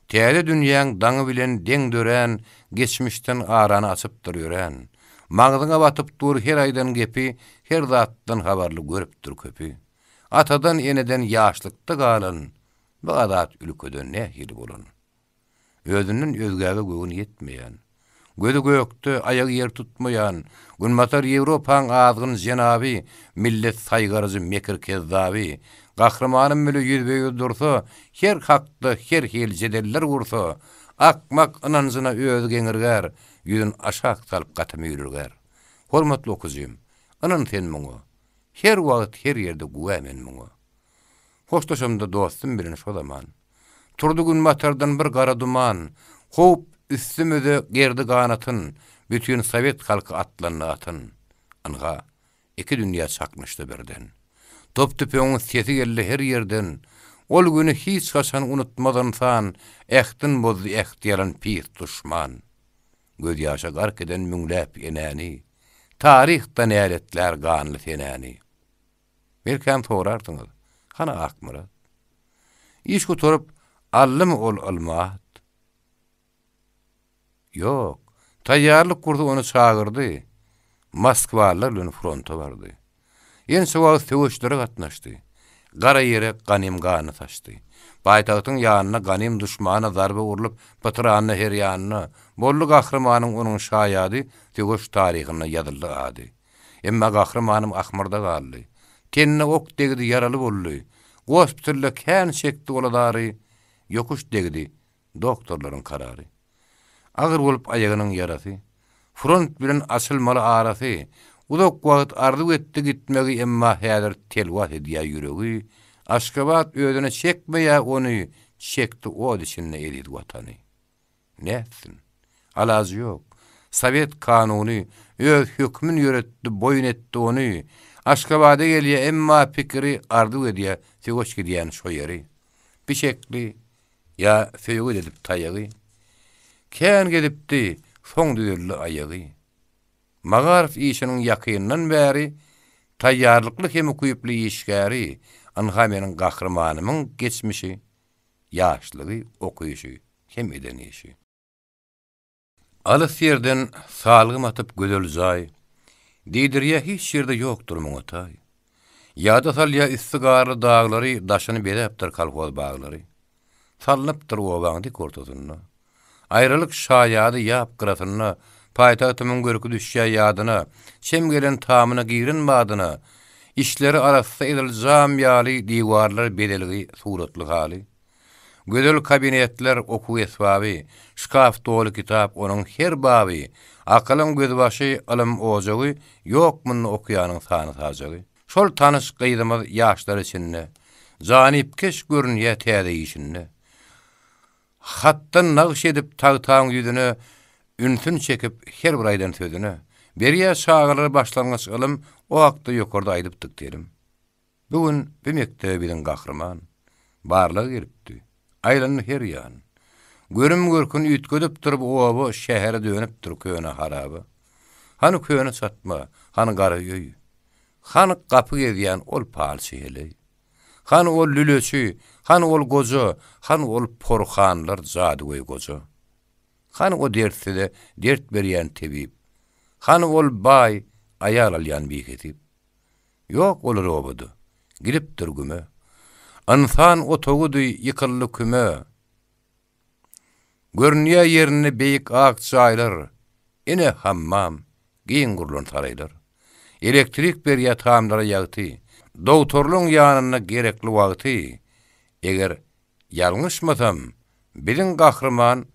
Täze dünýäň daňy bilen deň dören, geçmişden arany açyp durýan. Magzyňa batyp dur her aýdan gepi, her zatdan habarly görüp dur köpi. Atadan eneden ýaşlykda galan, bu adat ülkeden nähili bolan. Özünün özgäge göwün yetmeýän, gözü gökde aýagy ýer tutmaýan, günmatar Ýewropaň azgyn jenaby, millet saýgarjy mekir kezzaby, gahramanym bilen ýüzbeýi dursa, her hakda her hil jedeller gursa, akmak ynanjyna öz geňirger, ýüzün aşak salyp gatymy ýürürger. Hormatly okujym, anan sen muňa, her wagt her ýerde güwämen muňa. Hoşlaşamda dostum birini şolaman. Turdu günmatardan bir gara duman, hop üstümüze gerdi kanatın, bütün Sovet halkı atlanı atın. Anğa, iki dünya çakmıştı birden. Top tüpeğinin sesi geldi her yerden. Ol günü hiç kaçan unutmadan san, ehtin bozdu ehtiyaran pis düşman. Göz yaşa gark eden müngläp enäni, tarihta näletler ganly senäni. Belkem sorardyňyz, hana akmyra? İş guturup, allym ol almat? Yok, taýýarlyk kurdy onu çağırdy. Moskwalar bilen fronta bardy. Ense wagt töweşlere gatnaşdy. Gara ýere ganym gany taşdy. Baýtagtyň ýanyna ganym düşmana zarby urulup, batyryny her ýanyna, bollu gahrymanyň onuň şaýady töweş taryhyna ýazyldy ady. Emma gahrymanyň akmyrda galdy. Tenne ok degdi yaraly boldy. Gospitalla kän çekdi oladary, yokuş degdi doktorlaryň karary. Agyr bolup aýagynyň yarasy, front bilen açylmaly arasy, uzak wagt ardy etdi gitmegi emma häzir telwat edýär ýüregi, Aşgabat özüne çekmeýä ony, çekdi o dişinde eridi watany. Näsin? Alazy ýok. Sovet kanuny öz hükmün ýöretdi, boyun etdi ony. Aşgabada gelýär emma pikiri ardy edýär, töweş gidýän şo ýeri. Bişekli ya söýgü edip taýagy. Kän gelipdi, soň düzürli aýagy. Magarif işiniň ýakyndan bäri taýýarlykly hem kuýuply işgäri, anha meniň gahrymanynyň geçmişi, ýaşlygy, okuýuşy, hem edenişi. Alys ýerden salgym atyp gödel jaý, diýdirýä hiç ýerde ýokdur muňa taý. Ýa-da salýa istigarly daglary daşyny berepdir kalkoz baglary. Sallypdyr obaňdy kortozunna. Aýralyk şaýady ýap gıratyna, paýtagtymyň görki düşýär ýadyna, çem gelen tamyna girinmadyna, işleri arasynda edil jamyaly diwarlar bedeligi suratly haly. Gödel kabinetler okuw esbaby, şkaf dolu kitap onuň her baby, akylyň gözbaşy alym ojagy ýokmuny okuýanyň sany tajagy. Şol tanış gydymyz ýaşlar içinde, janipkeş görünýär täze işinde. Hattan nagş edip tag-tagyň ýüzüne ünsün çekip her bir aýdan sözüne, berýär şagyry başlangyç ilm o hakda ýokarda aýdypdyk derim. Bugün bir mektebiň gahrman barlygy giripdi. Aýlanyp her ýan. Görüm görkün üýtgedip durup oba şähere dönüp dur köýne haraby. Hany köýne satma, hany gara ýöý. Hany gapy gezýän ol palçy heli. Hany ol lülöçi, hany ol goja, hany ol porxanlar zadygoý goja. Hany o dertde dert berýän tebip. Hany ol bay aýal alýan bihetip. Ýok olar obady. Giripdir güme. Ansan o togudy ýykylly küme. Görünýär ýerini beýik ak çaýlar. Ene hammam, giň gurulun saraýlar. Elektrik berýär tamlara ýagty. Doktorluň ýanyna gerekli wagty. Eger ýalňyşmasam, biziň gahrman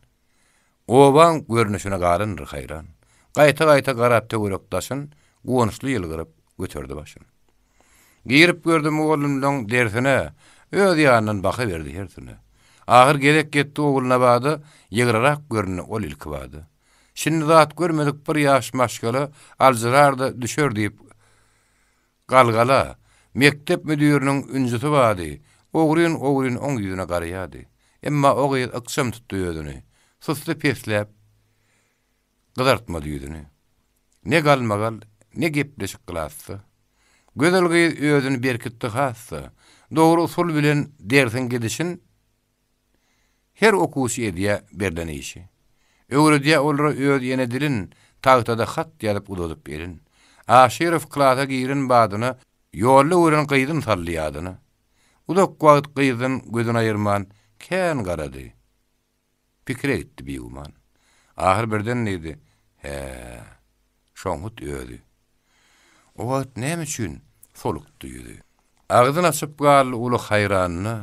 oban görnüşine garyndyr haýran. Gaýta-gaýta garap töwerekdaşyn, gowunçly ýylgyryp götürdi başyny. Girip gördüm oğlumdan dersine, öz ýanyna baky berdi hersine. Ahir gerek getdi oğluna bady, ýygrarak görünýär ol ilki bady. Şimdi zat görmedik bir ýaş maşgala alzırarda düşer diýip galgala. Mektep müdüriniň ünjüsi bady. Oguryn oň ýüzüne garaýady. Emma o gyz aksam tutdy ýödüni. Susly pesläp gyzartmady ýüzüni. Ne galmagal, ne gepleşik gylasy. Gözel gyz ýödüni berkitdi hasy. Dogry usul bilen dersiň gidişin her okuwçy edýä berlen işi. Öwrediýä olara öýd ýene dilin tagtada hat ýazyp udadyp berin. Aşyrov klasa girin badyna ýolly ören gyýdyn sallaýadyny. Udak wagt gyýdyn gözüni aýyrman kän garady. Pikire gitdi biýuman. Ahir birden neydi? Şoňhut öýdi. O wagt näme üçin solukdy ýüzü. Agzyn açyp gal uly haýranyny,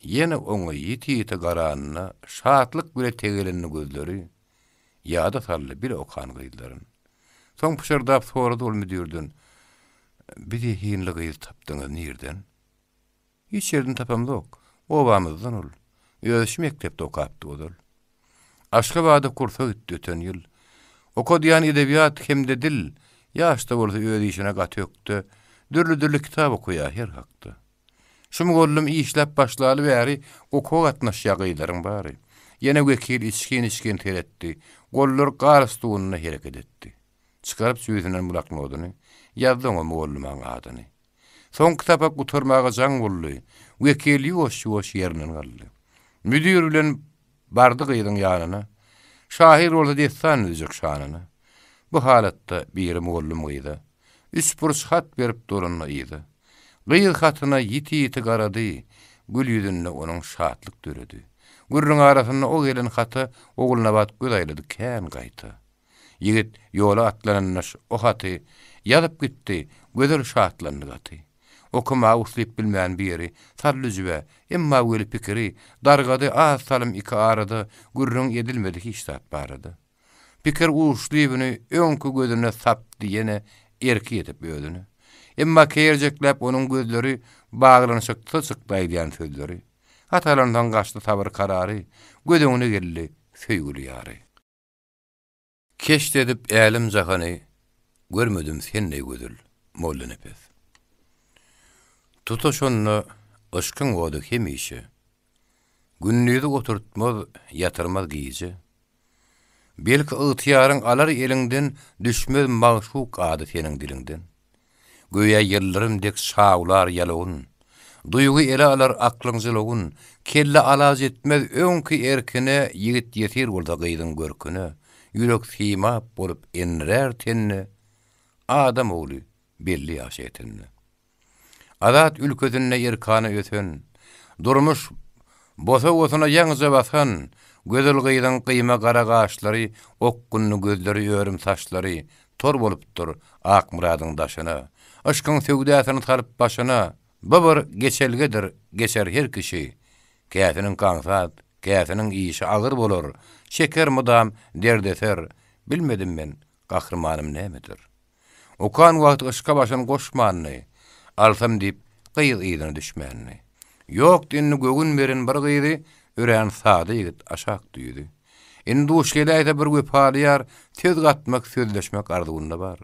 ýene oňa ýiti garanyny, şatlyk bile tegelenini gözleri, ýa-da sally bir okan gyýdlaryn. Soň pişirdap sorady ol müdürdün. Bidi hinli gyýdy tapdyňyz nirden? Hiç yerden tapamdok. Obamyzdan ol. Ýöşüm mektepde okapdy odal. Aşgabatda kursa gitdi öten ýyl. Okadýan edebiýat hemde dil, ýaşda bolsa öz işine gatökdi. Dürli kitap okuýar her hakda. Şum gollum işläp başlaly bäri okuw gatnaşýa gyýlaryň bary. Ýene wekil içkin teretdi. Gollar garstugyny hereket etdi. Çıkarıp süýünden bulakmadyny. Ýazdyň o gollumyň adyny. Soň kitapa guturmaga jaň boldy. Wekil ýoş ýerinden galdy. Müdür bilen bardy gyýdyň ýanyna. Şahir bolsa destan edijek şanyny. Bu halatda bir gollum gyýdy. Üç burç hat berip durunna ýydy. Gyýy hatyna ýiti garady. Gül ýüzünde onuň şatlyk döredi. Gürrüň arasyna o gelen haty oğluna bat gödaýlady kän gaýta. Ýigit ýola atlananyş o haty ýazyp gitdi. Gözel şatlandy gaty. Okuma uslyp bilmän biri sarlyjyba emma weli pikiri dargady az salym iki arada gürrüň edilmedik iştap barady. Pikir uşlybyny öňkü gözüne sapdy ýene erki edip öýdüni. Emma keýerjekläp onuň gözleri baglanyşyk tysykdaýdyan sözleri. Hatalarından gaçdy tabir karary, gödüňüne geldi söýgüli ýary. Keşt edip älim jahany, görmedim sende gödül, molla nepes. Tutuşonnu ışkın godu hemişe. Günnüýdi oturtmaz, yatırmaz giyici. Belki ıhtiyarın alar elinden düşmez mağşuk adı senin dilinden. Göya yıllarım dek şağular yalağın. Duygu ele alar aklın zilağın. Kelle alaz etmez önkü erkine yigit yetir olda gıydın görküne. Yürek sima bolup enrer tenne. Adam oğlu belli yaş etinne. Adat ülködünne yerkana ötön. Durmuş bosa yaňyza basan. Gözel gyýdan gyýma gara gaşlary, okkunny gözleri örüm saçlary tor bolupdyr ak muradyň daşyna. Aşkyň söwdasyny taryp başyna. Babar geçelgedir, geçer her kişi. Käsiniň kaňsat, käsiniň işi agyr bolar. Şeker mudam derdeser. Bilmedim men, gahrmanym nämedir. Okan wagt ışka başyny goşmanyny alsam diýip gyýdyna düşmänni. Ýok dinni gögün beren bir gyýdy. Ören sady ýigit aşak duýdy. Endi uşgeläýde bir göpalyar, tez gatmak, sözleşmek arzuwynda bar.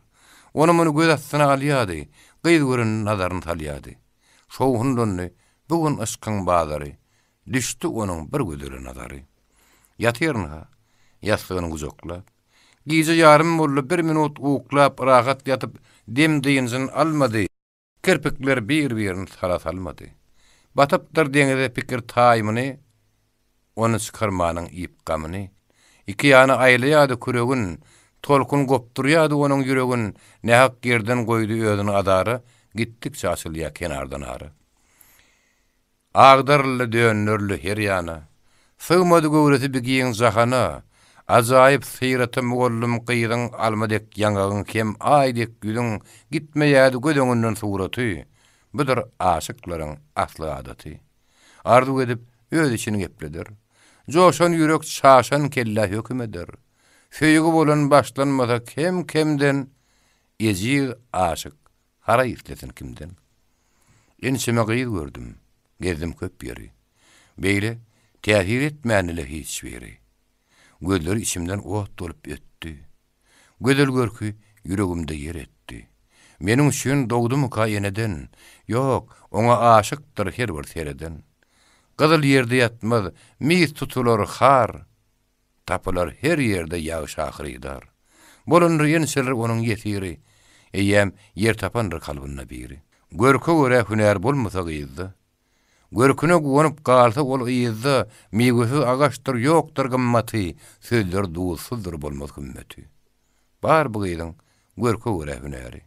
Onu muny göz astyna alýady, gyýdy görün nazaryny salýady. Şoňhundan bugun aşkyň bazary düşdi onuň bir gözüne nazary. Ýatyrna, ýastygyny gujoklap, giýje ýarym boldy bir minut uklap rahat ýatyp dem diýinsin almady. Kirpikler bir-birini salmady. Batypdyr deňize pikir taýmyny onu çıkarmanın iyip gamını. İki yana aýlaýady küregin, tolkun gopturýady onuň ýüregin, nähak yerden goýdy özüni adary, gitdikçe açylýar kenardan ary. Agdarly dönürli her ýana, sığmady göwresi bigiň jahana, ajaýyp syratym gollum gyýdyň almadek ýangagyň kem aýdek güýdüň gitmeýädi gödüňinden suraty. Budur aşyklaryň asly adaty. Arzu edip öz içini gepledir. Joşan ýürek şaşan kella hökümeder. Söýügi bolan başlanmasa kemden ezi aşyk hara islesin kimden. Ençeme gyýy gördüm. Gezdim köp ýeri. Beýle Täsir etmänile hiç biri. Gözleri içimden ot dolup öttü. Gözel görkü yüregimde yer etdi. Menin üçün doğdum ka yeneden. Yok, ona aşıktır her bir sereden. Kızıl yerde yatmaz, mis tutulur har. Tapılar her yerde yağış ahırıydar. Bolunur yenseler onun yetiri. Eyyem yer tapandır kalbına biri. Görkü göre hüner bulmasa gıyızdı. Görküne guonup qalsa ol iyizdi. Migüsü ağaçtır yoktur gımmatı. Sözler duğulsuzdur bolmaz hümmeti. Bar bu gıydın görkü göre hüneri.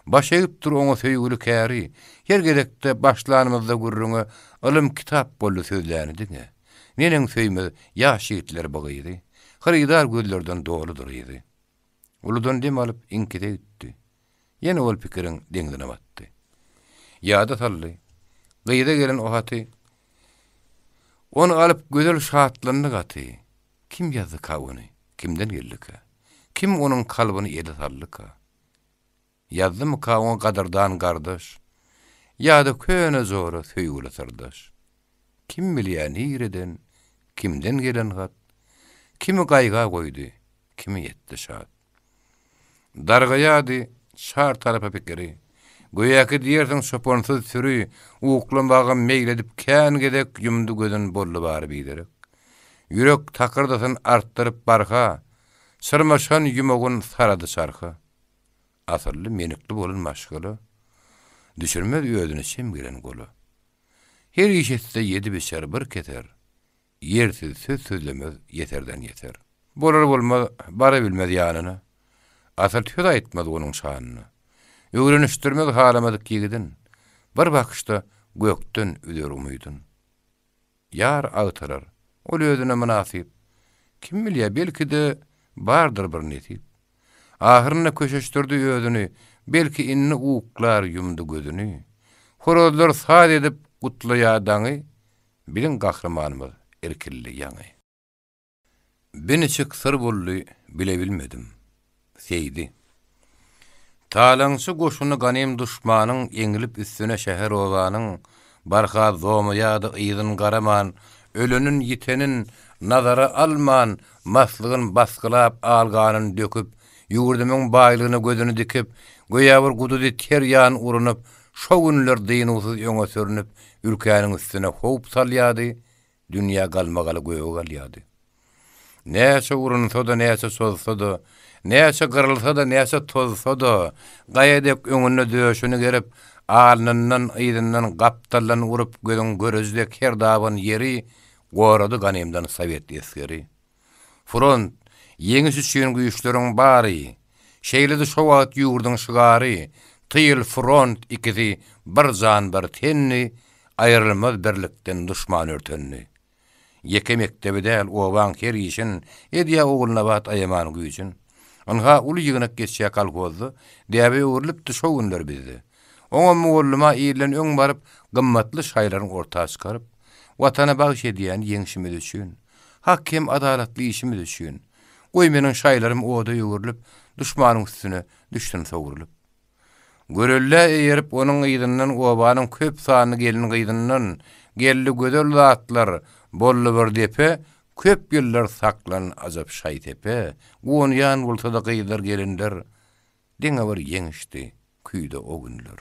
Başayıptır ona söýgülü käri. Her gerekde başlanymyzda gurruňa ilm kitap boldy sözläni diňe. Neniň söýmez ýaş ýigitler bagydy. Hyrydar gözlerden doludur ýydy. Uludan dem alyp inkide gitdi. Ýene ol pikiriň deňdine batdy. Ýada saldy. Gyýda gelen o haty onu alyp gözel şahatlanyny gaty. Kim ýazdy kawuny? Kimden geldi? Kim onuň kalbyny ýelde saldy? Yazdım ka on kadardan gardaş. Ýa-da köne zora söýgüli sırdaş. Kim bilýär nireden, kimden gelen hat? Kimi gaýga goýdy, kimi ýetdi şat. Dargaýady şar tarapa pikiri. Goýaky diýersiň şoponsuz sürü, uklamaga meýledip kän gedek ýumdy gözün bolly bary bilerek. Ýürek takırdasyn artdyryp barha, sırmaşan ýumagyň sarady şarha. Asırlı menikli bolun maşgılı, düşürmez ödünü çemgiren golu. Her işette yedi beşer bir keter, yersiz söz sözlemez yeterden yeter. Bolar bolmaz, bara bilmez yanını, asıl tüda etmez onun şanını. Öğreniştirmez halamadık yigidin, bir bakışta gökten üder umuydun. Yar ağıtarar, ol ödüne münasip, kim bilýär belki de bardır bir netip. Ahyrına köşeştirdi ödünü, belki inni uuklar yumdu gözünü. Horozlar saat edip kutlaýadaňy, bilin gahrymanymyz erkilli ýaňy. Beni çık sır bolly, bile bilmedim. Seydi. Talaňçy goşuny ganem düşmanyň eňilip üstüne şäher olanyň, barha zomy ýa-da ýyzyn garaman, ölünün yitenin nazara alman, maslygyn baskylap alganyny döküp, ýurdumyň baýlygyna gözüni dikip, goýa bir gududy ter ýan urunup, şo günler dynusuz ýöňe sürünüp, ülkäniň üstüne howp salýady, dünýä galmagaly göýe galýady. Näçe urunsa da, näçe sozsa da, näçe gyrylsa da, näçe tozsa da, gaýadek öňüne döşüni gerip, alnyndan, ýyzyndan gapdalan urup gözüň görüzdek her daban ýeri, gorady ganemdan Sowet eskeri. Front Yeňiş üçin güýçleriň bary, şeýledi şo wagt ýurduň şygary, tyýyl front ikisi bir jan bir tenni, aýrylmaz birlikden duşman örtenni. Ýeke mektebe däl owaň her işin, edýä ogulna bat aýaman güýçin. Onha uly ýygynak geçýär kalkozdy, däbe öwrülip şo günler bizdi. Oňa mugulluma ýylan öň baryp, gymmatly şaýlaryň ortaga çykaryp, watana bagyş edýän ýeňşimiz üçin, hakem adalatly işimiz üçin, oý meniň şaýlarym oda ýöwürlüp, düşmanyň üstüne düşdüm sowurulup. Görelle eýerip onuň ýygynyň obanyň köp sany gelin gyýdyndan, gelli gözel zatlar, bolly bir depe, köp ýyllar saklan azap şaý tepe, gon ýan bolsa da gyýdar gelinler, diňe bir ýeňişdi, küýde o günler.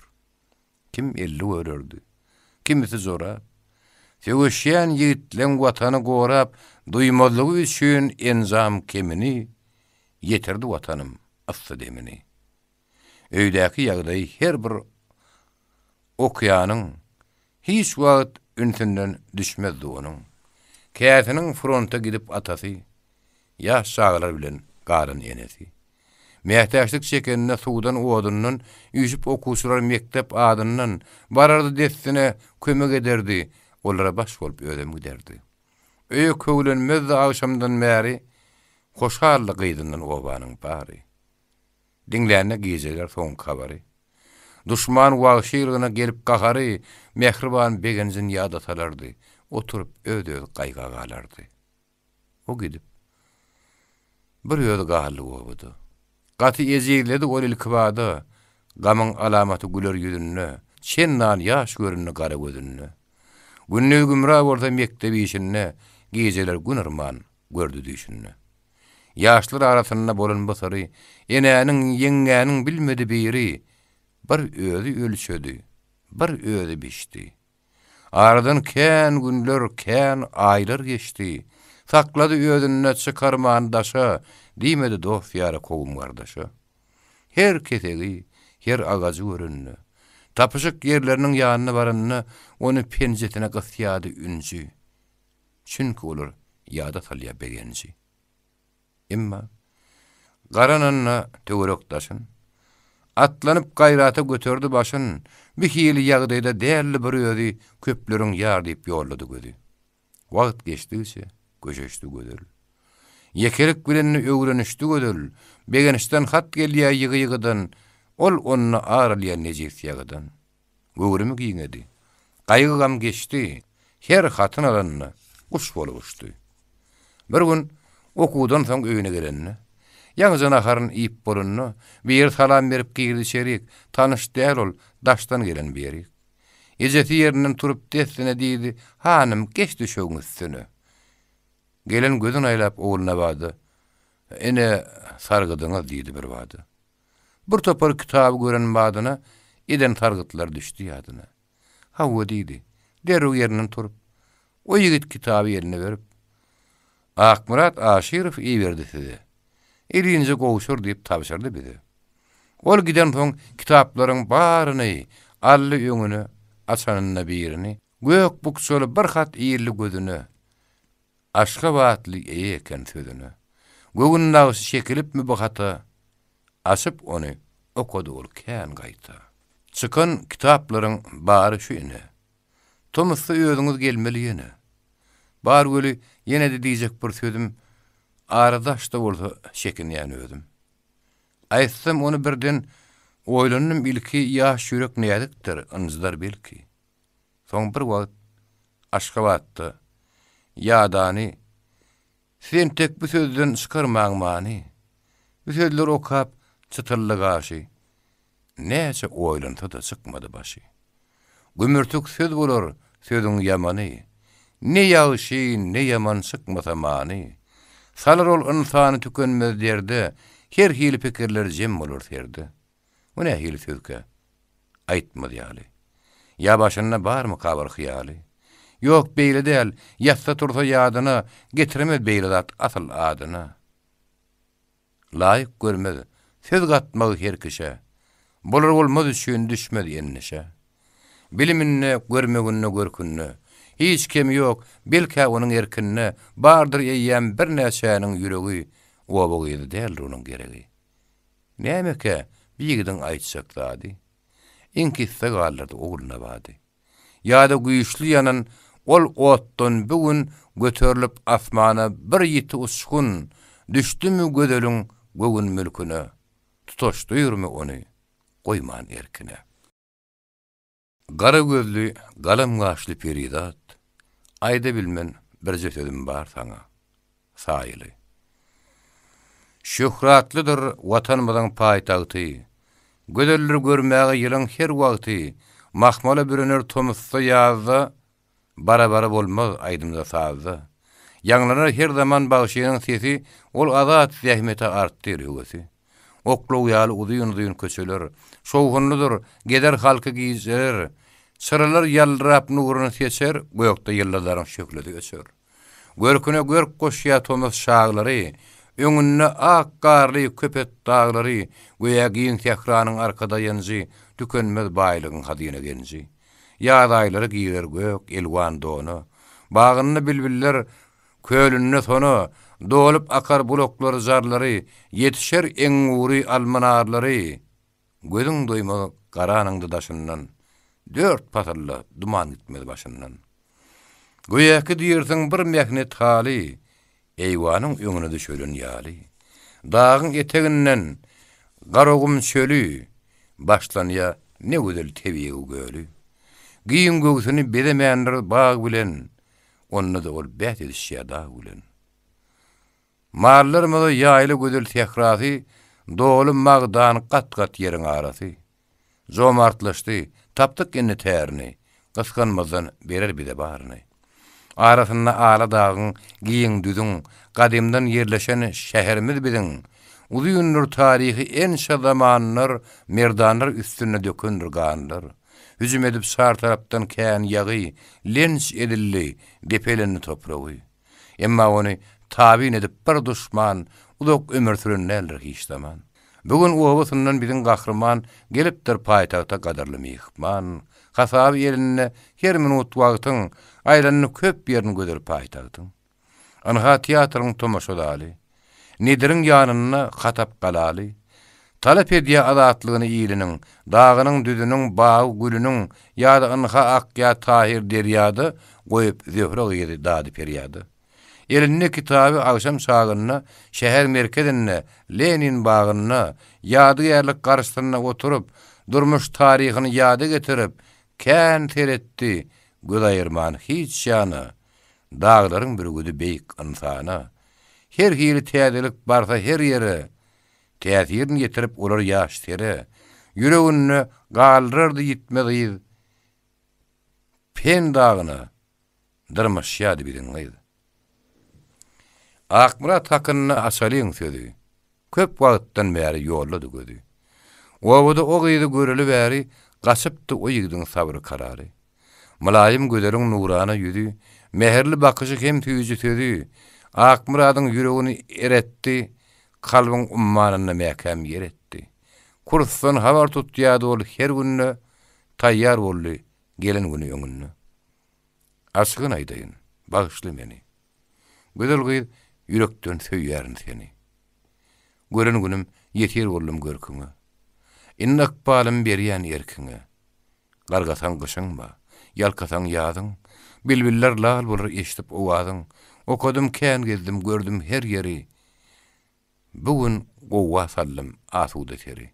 Kim elli görerdi, kimisi zora, Söwüşýän ýigitleň watany gorap, duýmazlygy üçin enzam kemini, ýetirdi watanym asly demini. Öýdäki ýagdaý her bir okýanyň hiç wagt ünsünden düşmezdi onuň. Käsiniň fronta gidip atasy, ýaş şaglar bilen garyn enesi. Mähtäçlik çekenine suwdan odundan ýüşüp okuwçylar mektep adyndan barardy destine kömek ederdi. Olara baş bolup ödem giderdi. Öýe köwlenmez agşamdan bäri hoşallyk gyýdyndan obanyň bary. Diňläne gijeler soň kabary. Duşman wagşylygyna gelip gahary, mehriban begenjin ýada salardy. Oturup öde gaýga galardy. O gidip bir ýöde galy boldy. Gaty ezigledi ol ilkibada, gamyň alamaty güler ýüzüne, şennan ýaş görünne gara gözüne. Günnü gümra bolsa mektebi işinne geceler günürman gördü düşünne. Yaşlar arasynda bolan basary, enäniň ýeňäniň bilmedi biri, bir özü ölçödi, bir özü biçdi. Aradan kän günler, kän aýlar geçdi. Saklady özüne çykarman daşa, diýmedi dost ýara kowum gardaşa. Her ketegi, her agajy görünne. Tapyşyk yerleriniň ýanyna baranyna, onu penjetine gysýady ünji. Çünki olar ýada salýa begenji. Emma garananna töwerek daşyn atlanyp gaýrata götürdi başyn, bir hili ýagdaýda däli bir özi köpleriň ýar diýip ýollady gözi. Wagt geçdigçe göjeşdi gödül. Yekerik bilenni öwrenişdi gödül. Begenişden hat gelýär ýygy-ýygydan, ol onna aralýan nejis ýagydan. Göwrümi giňedi. Gaýgy gam geçdi. Her hatyn alanna uş bolup uçdy. Bir gün okudan soň öýüne gelenni, ýaňy naharyn iýip bolunny, bir salam berip girdi içerik, tanyş däl ol, daşdan gelen biri. Ejeti ýerinden turup desine diýdi, "Hanym, geç düşeňiz üstüne." Gelen gözün aýlap oğluna bady. "Ene sargydyňyz" diýdi bir bady. Bir topar kitaby gören badyna, eden targytlar düşdi ýadyna. "Hawa" diýdi. Derrüw ýerinden turup, o ýigit kitaby ýerine berip, "Akmurat Aşyrow iýberdi size. Elinje gowşur" diýip tapşyrdy bize. Ol giden soň kitaplaryň baryny, ally öňüne açanyna birini, gök bukçaly bir hat ýerli gözüne, Aşgabatly eken sözüne. Gögün nagsy şekilipmi bu hata? Açyp onu okudy ol kän gaýta. Çykan kitaplaryň bary şu ene. Tomusy özüňiz gelmeli ýene. Bar göli ýene de diýjek bir sözüm, aradaşda bolsa şekinýän özüm. Aýtsam onu birden oýlanym ilki ýaş ýürek nädikdir, anjylar belki. Soň bir wagt Aşgabatda ýadany, sen tek bu sözden çykarmaň many. Bu sözler okap çıtyrlyk aşy. Näçe oýlanta da çykmady başy. Gümürtük söz bolar, sözüň ýamany. Ne ýaşy, ne ýaman çykmasa many. Salar ol insany tükenmez derde, her hili pikirler jem bolar serde. Bu ne hili sözke? Aýtmady ýaly. Ya başyna barmy kabar hyýaly? Yok beýle däl, ýatsa tursa ýadyna, getiremez beýle zat asyl adyna. Laýyk görmez, söz gatmagy her kişe. Bolar bolmaz üçin düşmez ennişe. Biliminne, görmeginne görkünne. Hiç kim yok, belki onuň erkinne, bardyr eýýän bir näçäniň ýüregi, obagydy däl onuň geregi. Nämeke biýigden aýtsak zady. Inkisse gallarda oğluna bady. Ýa-da güýçli ýanan ol otdan bugün göterilip asmana bir ýiti uçkun, düşdümi gödeliň gögün mülküne, tutaşdyrmy onu, goýman erkine. Gara gözlü, galam gaşly peridat, aýda bilmen bir sözüm bar saňa, saýly. Şöhratlydyr watanymyzyň paýtagty, gödeller görmäge ýylyň her wagty, mahmala bürüner tomusda ýazda, bara bolmaz aýdymda sazda. Ýanglanar her zaman bagşynyň sesi, ol azat zähmete artdyr ýögesi. Okluw ýaly uzyň köçeler, şowgunlydyr, geder halky giýjer, sıralar ýalrap nuruny seçer, göýekde ýyldızlaryň şökledi geçer. Görküne görk goşýa tomus şaglary, öňünde ak garly köpet daglary, göýägiň tehranyň arkada ýanjy, tükenmez baýlygyň hadyna genji. Ýadaýlary giýer gök, elwan donu, bagyny bilbiller, kölünne sonu, dolup akar buloklar zarlary, yetişer eňuri almanarlary. Gözüň doýma garanyňdy daşyndan, dört patyrly duman gitmedi başyndan. Göýäki diýersiň bir mehnet hali, eýwanyň öňüne düşölen ýaly. Dagyň eteginden garogum çölü, başlanýa ne gödel tebiýe gölü. Giýin göwsüni bedemeýänler bag bilen, onna da ol bäht edişýär dag bilen. Marlarymyza ýaýly gödel tehrasy, dolu magdan gat-gat ýeriň arasy. Zomartlaşdy, tapdyk enne tärini, Gysganmazdan berer bide barny. Arasynda ala dağın, giyin düdüň, gadymdan yerleşen şäherimiz bilen uzun tarihi en zamanlar merdanlar üstüne dökündür ganlar. Hücum edip sar tarapdan kän ýagy, lens edilli depelenni topragy. Emma onu tabin edip bir düşman uzak ömür sürünler hiçdaman. Bugün uwabasyndan biziň gahrman gelipdir paýtagta gadarly mihman. Hasab ýerine her minut wagtyň aýlanyp köp ýerini göderip paýtagdyň. Anha teatryň tomaşadaly. Nediriň ýanyna hatap galaly. Talap edýä azatlygyny ýylanyň, dagynyň düdüniň, bagy gülüniň ýa-da anha akya tahir derýady goýup zöhre ýedi dady perýady. Eline kitabı akşam sagyna şäher merkezine, Lenin bagyna, ýadygerlik garşysyna oturup, durmuş taryhyny ýady getirip, kän teretdi, gözaýyrman hiç ýany. Dağlaryň bir güdi beýik insana. Her hili täzelik barsa her ýere, täsirini getirip olar ýaş tere. Yüregini galdyrdy ýitmedi. Pen dagyna dyrmaşýady bilen gaýdy. Akmurat hakkynda asalyň sözi. Köp wagtdan bäri ýollady gözi. Owada o gyzy göreli bäri gaçypdy o ýigdiň sabry karary. Mulayim gözleriň nurana ýüzi, meherli bakyjy hem tüýüji sözi. Akmuradyň ýüregini eretdi, kalbyň ummanyna mäkäm ýeretdi. Kursdan habar tutýady ol her günne taýýar boldy gelen güni öňünde. Aşkyn aýdaýyn, bagyşly meni. Gözel gyz yürekden söýýärin seni. Gören günüm ýeter boldum görküňe. Innak balym berýän erkiňe. Gargasan gyşyňma, ýalkasan ýadyň, bilbiller lal bolur eşdip owadyň. Okudum kän gezdim, gördüm her ýeri. Bugün gowa sallym asuda teri.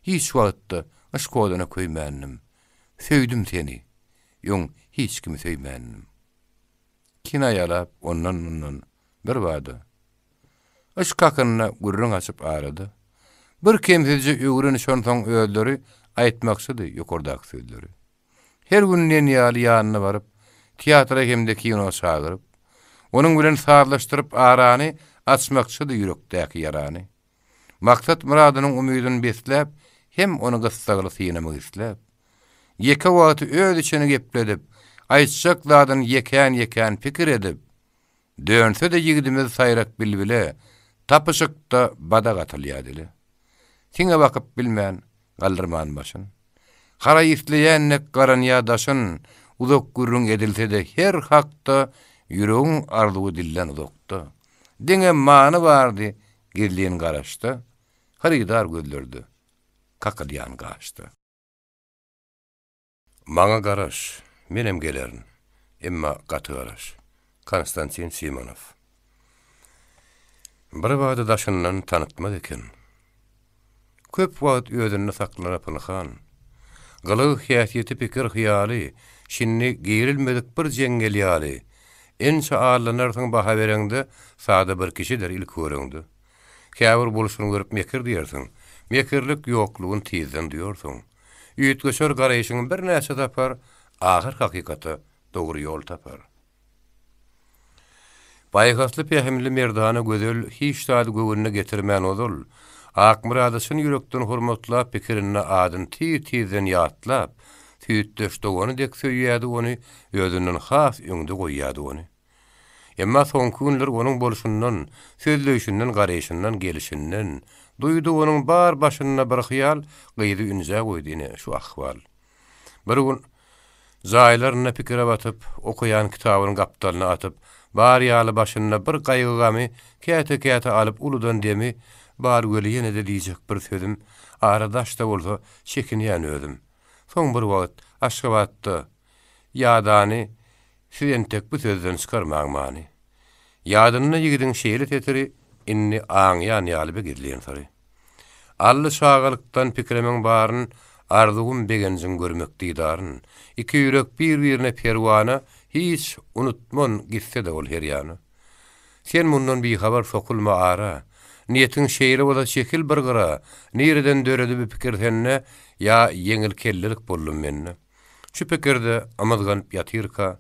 Hiç wagtda aşkodana köýmändim. Söýdüm seni. Ýoň hiç kimi söýmändim. Kina ýalap ondan bir wada. Aş kakyna gurrun açyp arady. Bir kemsizji öwreni şonsoň öldüri aýtmakçydy ýokardaky sözleri. Her günden ýaly ýanyna baryp, teatra hemde kino çagyryp, onuň bilen saarlaşdyryp arany açmakçydy ýürekdäki ýarany. Maksat muradynyň umydyny besläp, hem onu gyssagyly synamak isläp, ýeke wagty öz içine gepledip, aýtjak zadyň ýekän pikir edip, dönse de ýigdimiz saýrak bilbile, tapyşykda bada gatylýadyly. Siňe bakyp bilmän galdyrman başyn. Hara ýitleýännek garanýa daşyn, uzak gürrüň edilse de her hakda ýüregiň arzuwy dillen uzakda. Diňe many bardy, girliň garaşdy, haridar gözlerdi, kakadyan gaçdy. Maňa garaş, menem gelerin, emma gaty garaş. Konstantin Simonov. Bir wagty daşyndan tanıtmaz eken. Köp wagt özüni saklanyp ynhan. Galyk häsiýeti pikir hyýaly, şinni girilmedik bir jengel ýaly. Ençe ağırlanarsan baha berende sada bir kişidir ilk göründü. Käbir boluşunu görüp mekir diýersiň. Mekirlik ýoklugyny tizden diýorsiň. Üýtgeşer garaýşyň bir näçe tapar, ahyr hakykaty dogry ýol tapar. Baýgasly pehimli merdana gözel hiç taýdy göwünne getirmän ozul. Akmuradysyň yürekden hormatlap pikirini adyn tizden ýatlap, tüýtdeş dogany dek söýýärdi ony, özünden has öňde goýýardy ony. Emma soňky günler onuň boluşundan, sözleýişinden, garaýşyndan, gelişinden, duýdy onuň bar başyna bir hyýal, gyýdy ünje goýdyny şu ahwal. Bir gün zaýlaryna pikire batyp, okuyan kitabyny gapdalyna atyp, bar ýaly başyna bir gaýgy gamy käte alyp uludan demi, bar göli ýene de diýjek bir sözüm, aradaşda bolsa çekinýän özüm. Soň bir wagt Aşgabatda ýadany süýentek bu sözden çykarmaň many. Ýadyna ýigdiň şeýle tetiri inni aňýan ýaly begirleýän sary. Ally şagalykdan pikiremeň baryn, arzugum begenjin görmek diýdaryn. Iki ýürek bir-birine perwana hiç unutman gitse de ol her ýany. Sen mundan bir habar sokulma ara. Niýetiň şeýle bola şekil bir gyra. Nireden döredi bir pikir senne ýa ýeňil kellilik boldum menne. Şu pekerde amazganyp ýatyrka,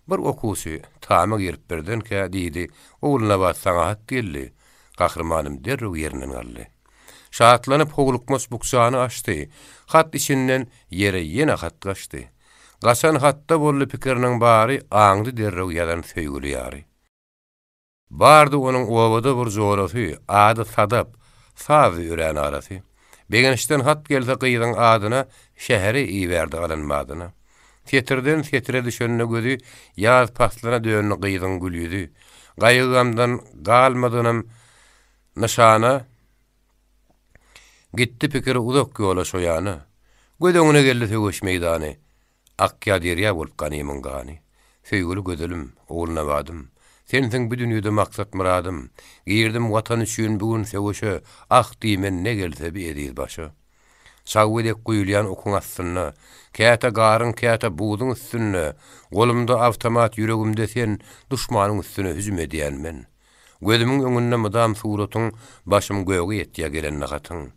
bir okusy tama girip berdenkä diýdi, "Ogluna bat saňa hat geldi." Gahramanym derrew ýerinden galdy. Şahatlanyp howlukmas buksany açdy. Hat içinden ýere ýene hat gaçdy. Gasan hatta bolly pikiriniň bary aňdy derrew ýadan söýgüli ýary. Bardy onuň owada bir zorasy, ady sadap, sazy ýören arasy. Begenişden hat gelse gyýdyň adyna şäheri iýberdi alanmadyna. Tetirden tetire düşenine gözü ýaz paslaryna dönüp gyýdyň gülýüdi. Gaýygamdan galmadynam nişana gitti pikiri uzak ýola şoýany. Gödüňine geldi söwüş meýdany. Akya derýa bolup ganymyň gany. Söýgüli gödelim, ogluna badym. Seniň bu dünýede maksat muradym. Girdim watan üçin bugün söwüşe, ak diýmen ne gelse bir edil başa. Şawwedek guýulýan okun astyna, käte garyn käte buýdyň üstüne, golumda awtomat ýüregimde sen duşmanyň üstüne hüjüm edýän men. Gözümiň öňünde mydam suratyň başym göwge etdiýä gelen nagatyň.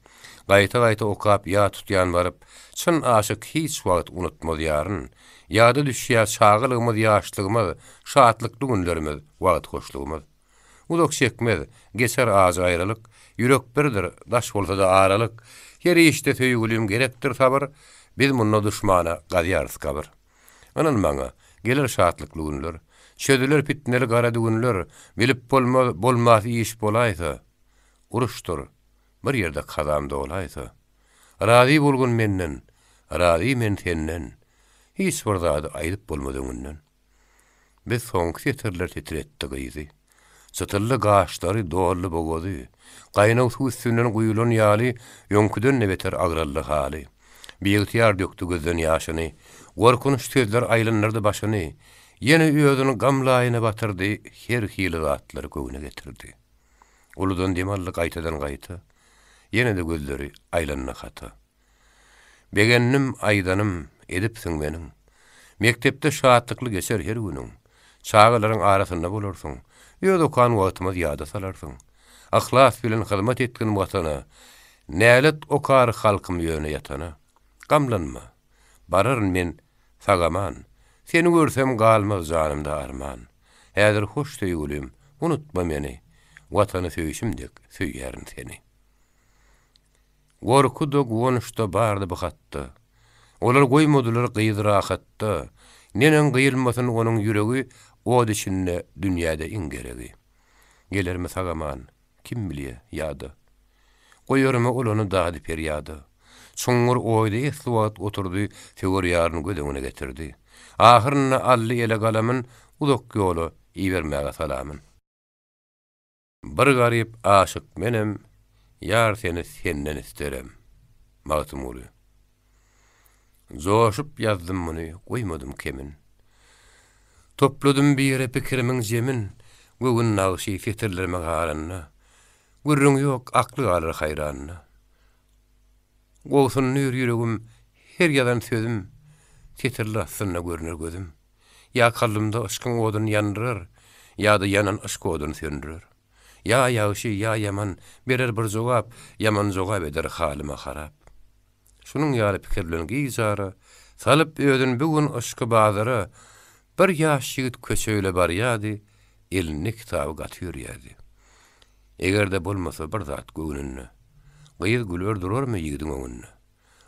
Gaýta-gaýta okap ýa tutýan baryp, çyn aşyk hiç wagt unutmady ýaryn. Ýada düşýär çağılygymyz, ýaşlygymyz, şatlykly günlerimiz, wagt hoşlugymyz. Uzak çekmez, geçer ağaç aýralyk, ýürek birdir, daş bolsa da aralyk. Ýeri işte söýgülim gerekdir sabır, biz munna duşmana gaýýarys kabyr. Anan maňa gelir şatlykly günler, çödüler pitneli gara günler, bilip bolmaz iş bolaýsa, uruşdur. Bir ýerde kazamda olaýsa, razy bolgun menden, razy men senden, hiç bir zady aýdyp bolmadygyňdan. Biz soňky setirler titretdi gyzy. Satırlı gaşları doğallı bogozy. Gaýnaw suw üstünden guýulan ýaly, ýönküden nebeter agrally hali. Biýgitýar dökdi gözden ýaşyny, gorkunç sözler aýlanlardy başyny. Ýene öýüdüň gamlaýyna batyrdy, her hili zatlary göwüne getirdi. Uludan demally gaýtadan gaýta, ýene de gözleri aýlanna hata. Begennim aýdanım edipsiň meniň. Mektepde şahatlykly geçer her günüň. Çağalaryň arasynda bolarsyň. Ýöne kan wagtymyz ýada salarsyň. Ahlas bilen hyzmat etgen watana, nälet okar halkym ýöne ýatana. Gamlanma. Bararyn men sagaman. Seni görsem galmaz janymda arman. Häzir hoş söýgülim, unutma meni. Watany söýüşimdek söýýärin seni. Gorku da guwanyşda bardy bu hatda. Olar goýmadylar gyýdyra hatda. Nenen gyýylmasyn onuň ýüregi o dişinde dünýäde iň geregi. Gelermi sagaman, kim bilýär ýa-da. Goýarmy olany dady perýada. Soňur oýda eswat oturdy, töwer ýaryny gödüňine getirdi. Ahyrynda ally ele galamyn uzak ýoly iýermäge salamyn. Bir garyp aşyk menem, ýar seni senden isterem. Magtymly. Zoşup ýazdym muny, goýmadym kemin. Topladym bir ýere pikirimiň jemin, göwün nagşy fetirlerime garanyna. Gürrüň ýok, akly galar haýranyna. Gowsun nür ýüregim, her ýadan sözüm, fetirli asyna görünür gözüm. Ýa kallymda aşkyň odun ýandyrar, ýa-da yanan aşk odun söndürür. Ya ýagşy, ya yaman, berer bir jogap, yaman jogap eder halyma harap. Şunun ýaly pikirlerini gyýjara, salyp öýdün bugün aşky bazara, bir ýaş ýigit köçeýle barýady, elini kitaby gatýarýady. Egerde bolmasa bir zat göwnünde, gyýyl güler durarmy ýigdiň öňünde?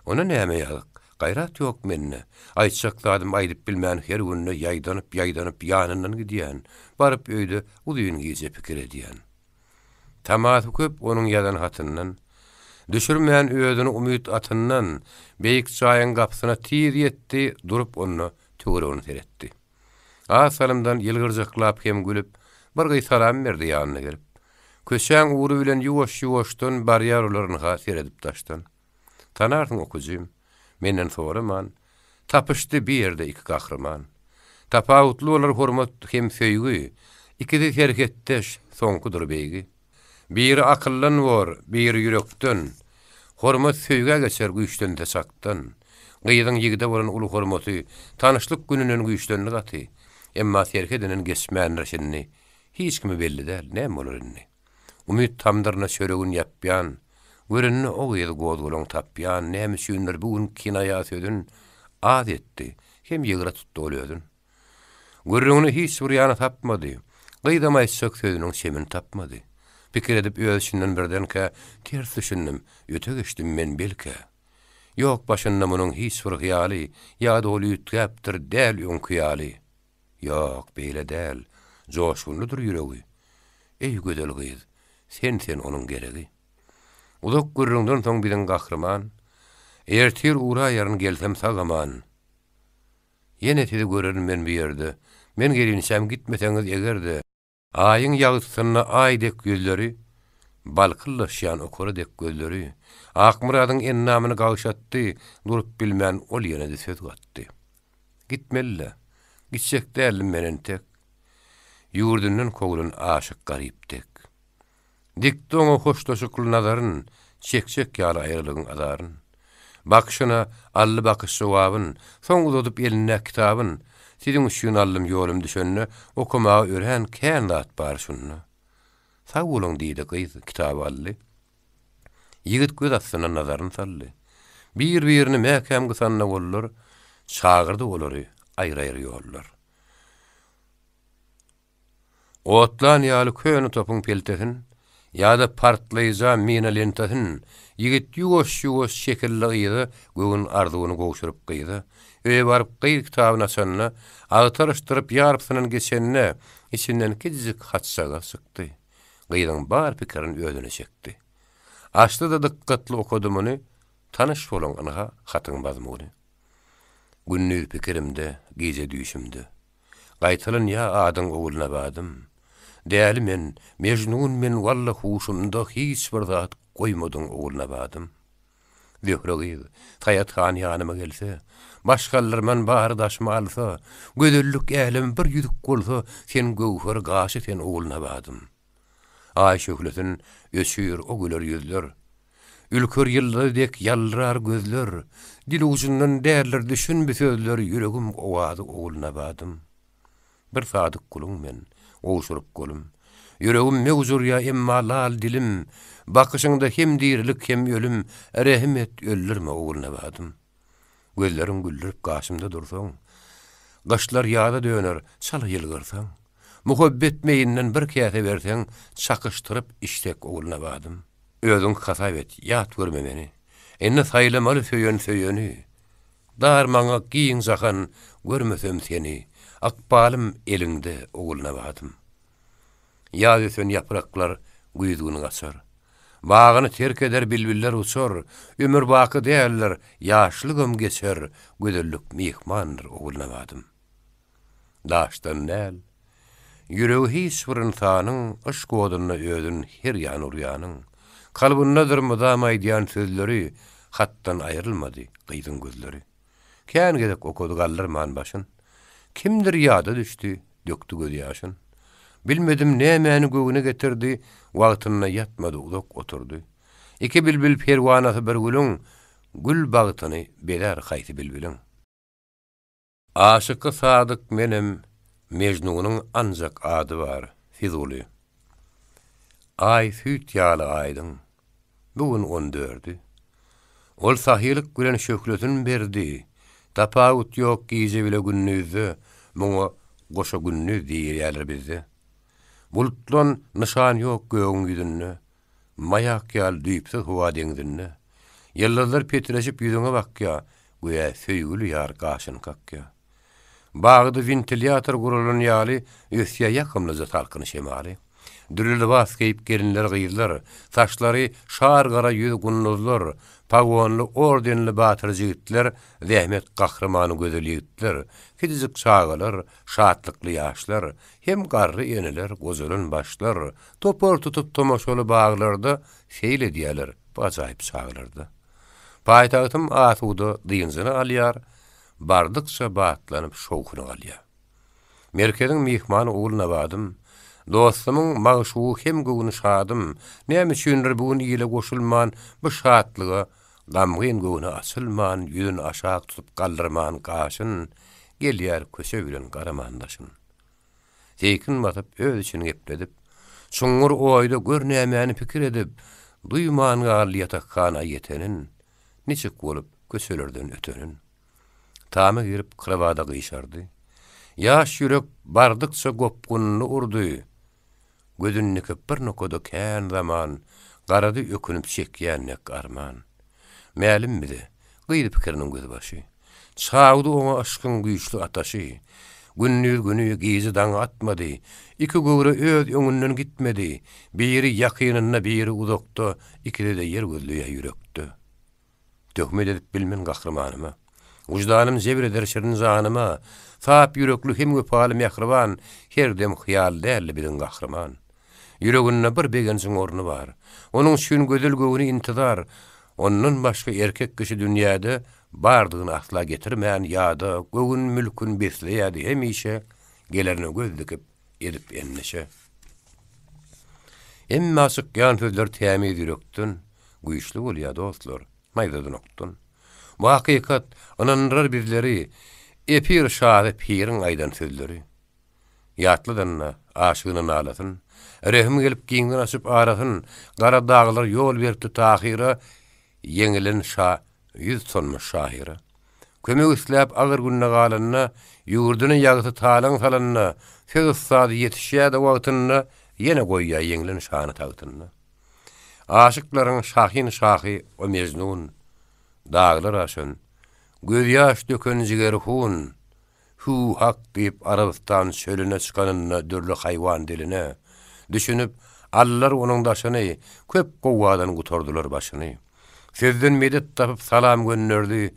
Ona näme ýalyk? Gaýrat ýok menne. Aýtjak zadym aýdyp bilmän her günde ýaýdanyp ýanyndan gidýän, baryp öýde ulyň giýje pikir edýän. Tamat köp onuň ýadan hatyndan, düşürmeýän öýdüni umyt atyndan, beýik çaýyň gapsyna tiz ýetdi, durup onu töweregini seretdi. Asalymdan ýylgyrjaklap hem gülüp, bir gyý salam berdi ýanyna gelip. Köşäň uğru bilen ýuwaş-ýuwaşdan barýar olaryny seredip taşdan. Tanarsyň okujym, menden soraman, tapışdy bir ýerde iki gahrman. Tapawutly olar hormat hem söýgü, ikisi herketdeş, soňkudur beýgi. Biri akyllan bor, biri ýürekden. Hormat söýgä geçer güýçden tesakdan. Gyýdyň ýigide bolan uly hormaty, tanyşlyk gününden güýçden gaty. Emma serkedenen geçmän reşinni hiç kimi belli däl, näme bolar inni. Umyt tamdyrna çöregin ýapýan, görünni o gyýdy gowdulaň tapýan, näme şüýünler bugün kinaya söýdün, ad etdi. hem ýygyra tutdy bolýardyn. Gürrüňini hiç bir ýana tapmady. Gıydamay sökdüğünün şemini tapmadı. Pikir edip özünden birdenke ters düşündüm, öte geçtim men belke. Yok başında bunun hiç bir hıyali, ya da olu ütgäptir däl ön kıyali. Yok beýle däl, joşgunludur yüreği. Ey gödel gyz, sen onun geregi. Uluk gürrüňden soň biziň gahrman, ertir ura yarın gelsem sagaman. Yine tedi görürüm men bir yerde, men gelinsem gitmeseňiz egerde. Ayın yağıtsyna aýdek gözleri, balkyllaşýan okuradek gözleri, Akmuradyň ennamyny gawşatdy, durup bilmän ol ýene-de söz gatdy. Gitmelle, gitsek dälim menen tek, ýurdundan kogulun aşyk garyptek. Dikdi oňa hoşdoşukly nazaryn, çekçek ýaly aýrylygyň azaryn. Bakşyna ally bakış jogabyn, soň uzadyp eline kitabyn, Sidiň üçin allym ýolum düşenne, okumagy ören kän zat bar şunny. Sag boluň diýdi gyz kitap aldy. Ýigit göz astyna nazaryn saldy. Bir-birini mäkem gysanna bollar, çağırdy olary, aýry-aýry ýollar. Otlan ýaly köni topuň peltesin, ýa-da partlaýja mina lentasin, ýigit ýugoş şekilli gyzy, göwün arzuwyny gowşuryp gyzy. Öýe baryp gyz kitabyna açanna, agtarışdyryp ýarpsynyň geçenne, içinden kiçik hatsaga sykdy. Gyzyň bar pikirini özüne çekdi. Açdy da dikkatli okudumyny, tanış bolanyňa hatyň bazmuny. Günnüz pikirimde, gije düşümde. Gaýtylyn ýa adyň oguluna badym. Däli men, mejnun men walla huşumda hiç bir zat goýmadyň oguluna badym. Zöhregiz, taýathan ýanyma gelse, başgalar men bardaşmy alsa, gödellük älim bir ýüdük bolsa, sen gowhar gaşy sen oguluna badym. Ay şöhletin ösür o güler yüzler. Ülkür yıllardek yalrar gözler. Dil ucundan derler düşün bir sözler. Yüregim ovadı oğuluna badym. Bir sadık kulun men, oğuşurup kolum. Yüregim mevzur ya emma lal dilim. Bakışında hem dirilik hem ölüm. Rehmet öllürme oğuluna badym. Gözlerim güldürüp karşımda dursan. Gaşlar yağda döner, salı yılgırsan. Muhabbet meyinden bir käse berseň, çakıştırıp iştek oguluna badym. Özüň hasap et, ýat görme meni. Enne saýlamaly söýön-söýöni. Darmaňa giýiň zahan, görmesem seni. Akbalym elinde oguluna badym. Ýaz esen ýapraklar güýdüni açar. Bagyny terk eder bilbiller uçar. Ömür baky däller, ýaşlygym geçer. Gödellük mihmandyr oguluna badym. Daşdan näl? Yüreği hiç bir insanyň aşk oduny özün her ýan urýanyň. Kalbyndadyr mudamay diýen sözleri, hatdan aýrylmady gyzyň gözleri. Kän gerek okudy gallarman başyn. Kimdir ýada düşdi, dökdi göz ýaşyn. Bilmedim nämäni göwüne getirdi, wagtyna ýatmady uzak oturdy. Iki bilbil perwanasy bir gülüň, gül bagtyny beler haýsy bilbiliň. Aşyky sadyk menem, Mejnunyň ancak ady bar, Fizuli. Ay süýt ýaly aýdyň. Bugün 14. Ol sahylyk gülen şöhletin berdi. Tapawut ýok gije bile günnüzde, muňa goşa günnüz diýerler bizde. Bulutlan nişan ýok göğüň ýüzünde. Mayak ýal düýpsiz howa deňdinde. Ýyldızlar petreşip ýüzüne bakýa, goýa söýgüli ýar gaşyny kakýa. Bagdy ventilator gurulan ýaly ösýä ýakymlyza talkyny şemali. Dürüldi bas geyip gerinler gyýylar, saçlary şar gara ýüz gunnuzlar, pagonly ordenli batyr jigitler, zähmet gahrymany gözel ýigitler, kiçik çağalar, şatlykly ýaşlar, hem garry eneler, gozulun başlar, topor tutup tomoşaly baglarda seýle diýerler, bajaýyp çağlardy. Paýtagtym asuda dyňzyny alýar, bardykça batlanyp şowkuny alýar. Merkeziň mihmany oguluna badym. Dostumyň magşugy hem göwüni şadym. Näme üçindir bugün ýyle goşulman bu şatlyga, gamgyn göwüni açylman, ýüzüni aşak tutup galdyrman gaşyn, gelýär köşe bilen garamandaşyn. Tekin batyp öz için gepledip, şoňur oýda gör nämäni pikir edip, duýman gal ýatakkana ýetenin, niçik bolup köşelerden ötenin. tama girip kıravada gıyşardy. Yaş yürek bardykça gopgunny urdy. Gözünni bir nokoda kän zaman garady ökünüp çekýännek arman. Mälim bide, gıydy pikiriniň gözü başy. Çağdy oňa aşkyň güýçli ataşy. Günnü gizi daň atmady. Iki gowra öz öňünden gitmedi. Biri ýakynyna, biri uzakda, ikide de yer gözlüýär yürekde. Töhmet edip bilmen gahrymanyma. Wujdanym jebir eder şerin zanyma. Sap yürekli hem göpaly mehribан, her dem hyýal däl bilen gahryman. Yüreginde bir begensiň orny bar. Onuň şün gözel göwüni intizar. Ondan başga erkek kişi dünýäde bardygyny asla getirmeýän ýa-da göwün mülkün besleýärdi hemişe gelerine göz dikip edip enneşe. Emma aşykýan sözler tämi yürekden güýçli bolýar dostlar. Maýdadan oktun. Bu hakykat anandyrar bizleri epir şahı pirin aydan sözleri. Ýatlydanna aşygyny alasyn, rehmi gelip giňden aşyp arasyn, gara dağlar ýol berdi tahyra, yeňilen yüz sonmuş şahira. Kömek isläp agyr günne galanna, ýurduny ýagyty talan salanna, söz sady ýetişýärde wagtyna ýene goýýar yeňilen şany tagtyna. Aşyklaryň şahin şahy o Mejnun, dağlar aşyn, göz ýaş döken jigeri hun, hu hak diýip Arabistan çölüne çykanyna dürli haýwan diline, düşünüp allar onuň daşyny köp gowwadan gutardylar başyny. Sözden medet tapıp salam gönderdi.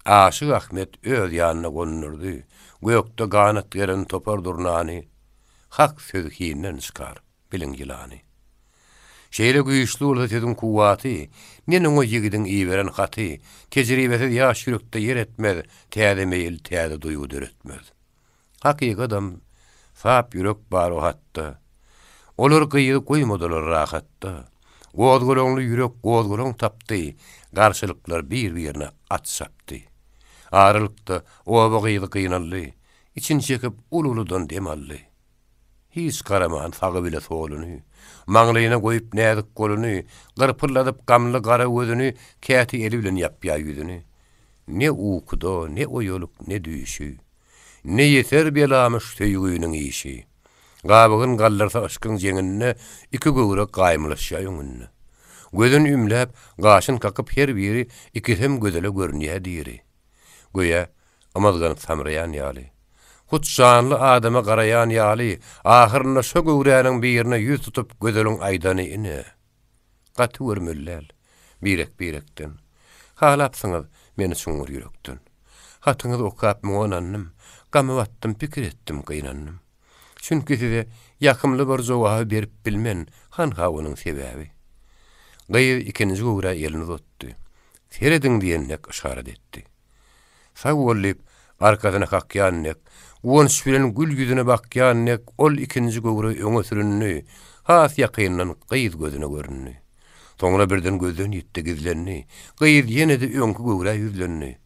Aşyk Ahmet öz ýanyna gönderdi. Gökde ganat gelen topar durnany. Hak söz hiyinden çykar, bilin ýylany. Şeýle güýçli bolsa sözüň kuwaty, nene o ýigidin iýberen haty, tejribesi ýaş yürekde yer etmez, täze meýil, täze duýgu döretmez. Hakyky adam sap ýürek bar o hatda. Olar gyýyp goýmadylar rahatda. Gozgulonly ýürek gozgulon tapdy, garşylyklar bir-birine at sapdy. Arylykda oba gyýdy gynaldy, için çekip ululudan dem aldy. Hiç garaman sagy bile soluny, maňlygyna goýup näzik goluny, gyrpyrladyp gamly gara gözüni käti eli bilen ýapýar ýüzüni. Ne ukuda, ne oýoluk, ne düýşi. Ne yeter belamyş söýgüýüniň işi. Gabygyn gallarsa aşkyň jeňinde iki gowra gaýmylaşýar ýöňünde. Gözün ümläp, gaşyn kakyp her biri ikisem gözele görünýär diýeri. Goýa amazgan samraýan ýaly. Hut şanly adama garaýan ýaly, ahyrynda şo gowranyň birine ýüz tutup gözeliň aýdany ine. Gaty görmellär, birek-birekden. Halapsyňyz meni şuňur ýürekden. Hatyňyz okap monannym, gamy wattym pikir etdim gynannym. Çünki size yakımlı bir zovağı berip bilmen han havynyň sebäbi. Gaýy ikinji gowra elini uzatdy. Seredin diýennek işaret etdi. Sawollyp arkasyna hakýannek, wons bilen gül ýüzüne bakýannek ol ikinji gowra öňe sürünni, has ýakyndan gyýyz gözüne görünni. Soňra birden gözden ýetdi gizlenni. Gyýyz ýene de öňkü gowra ýüzlenni.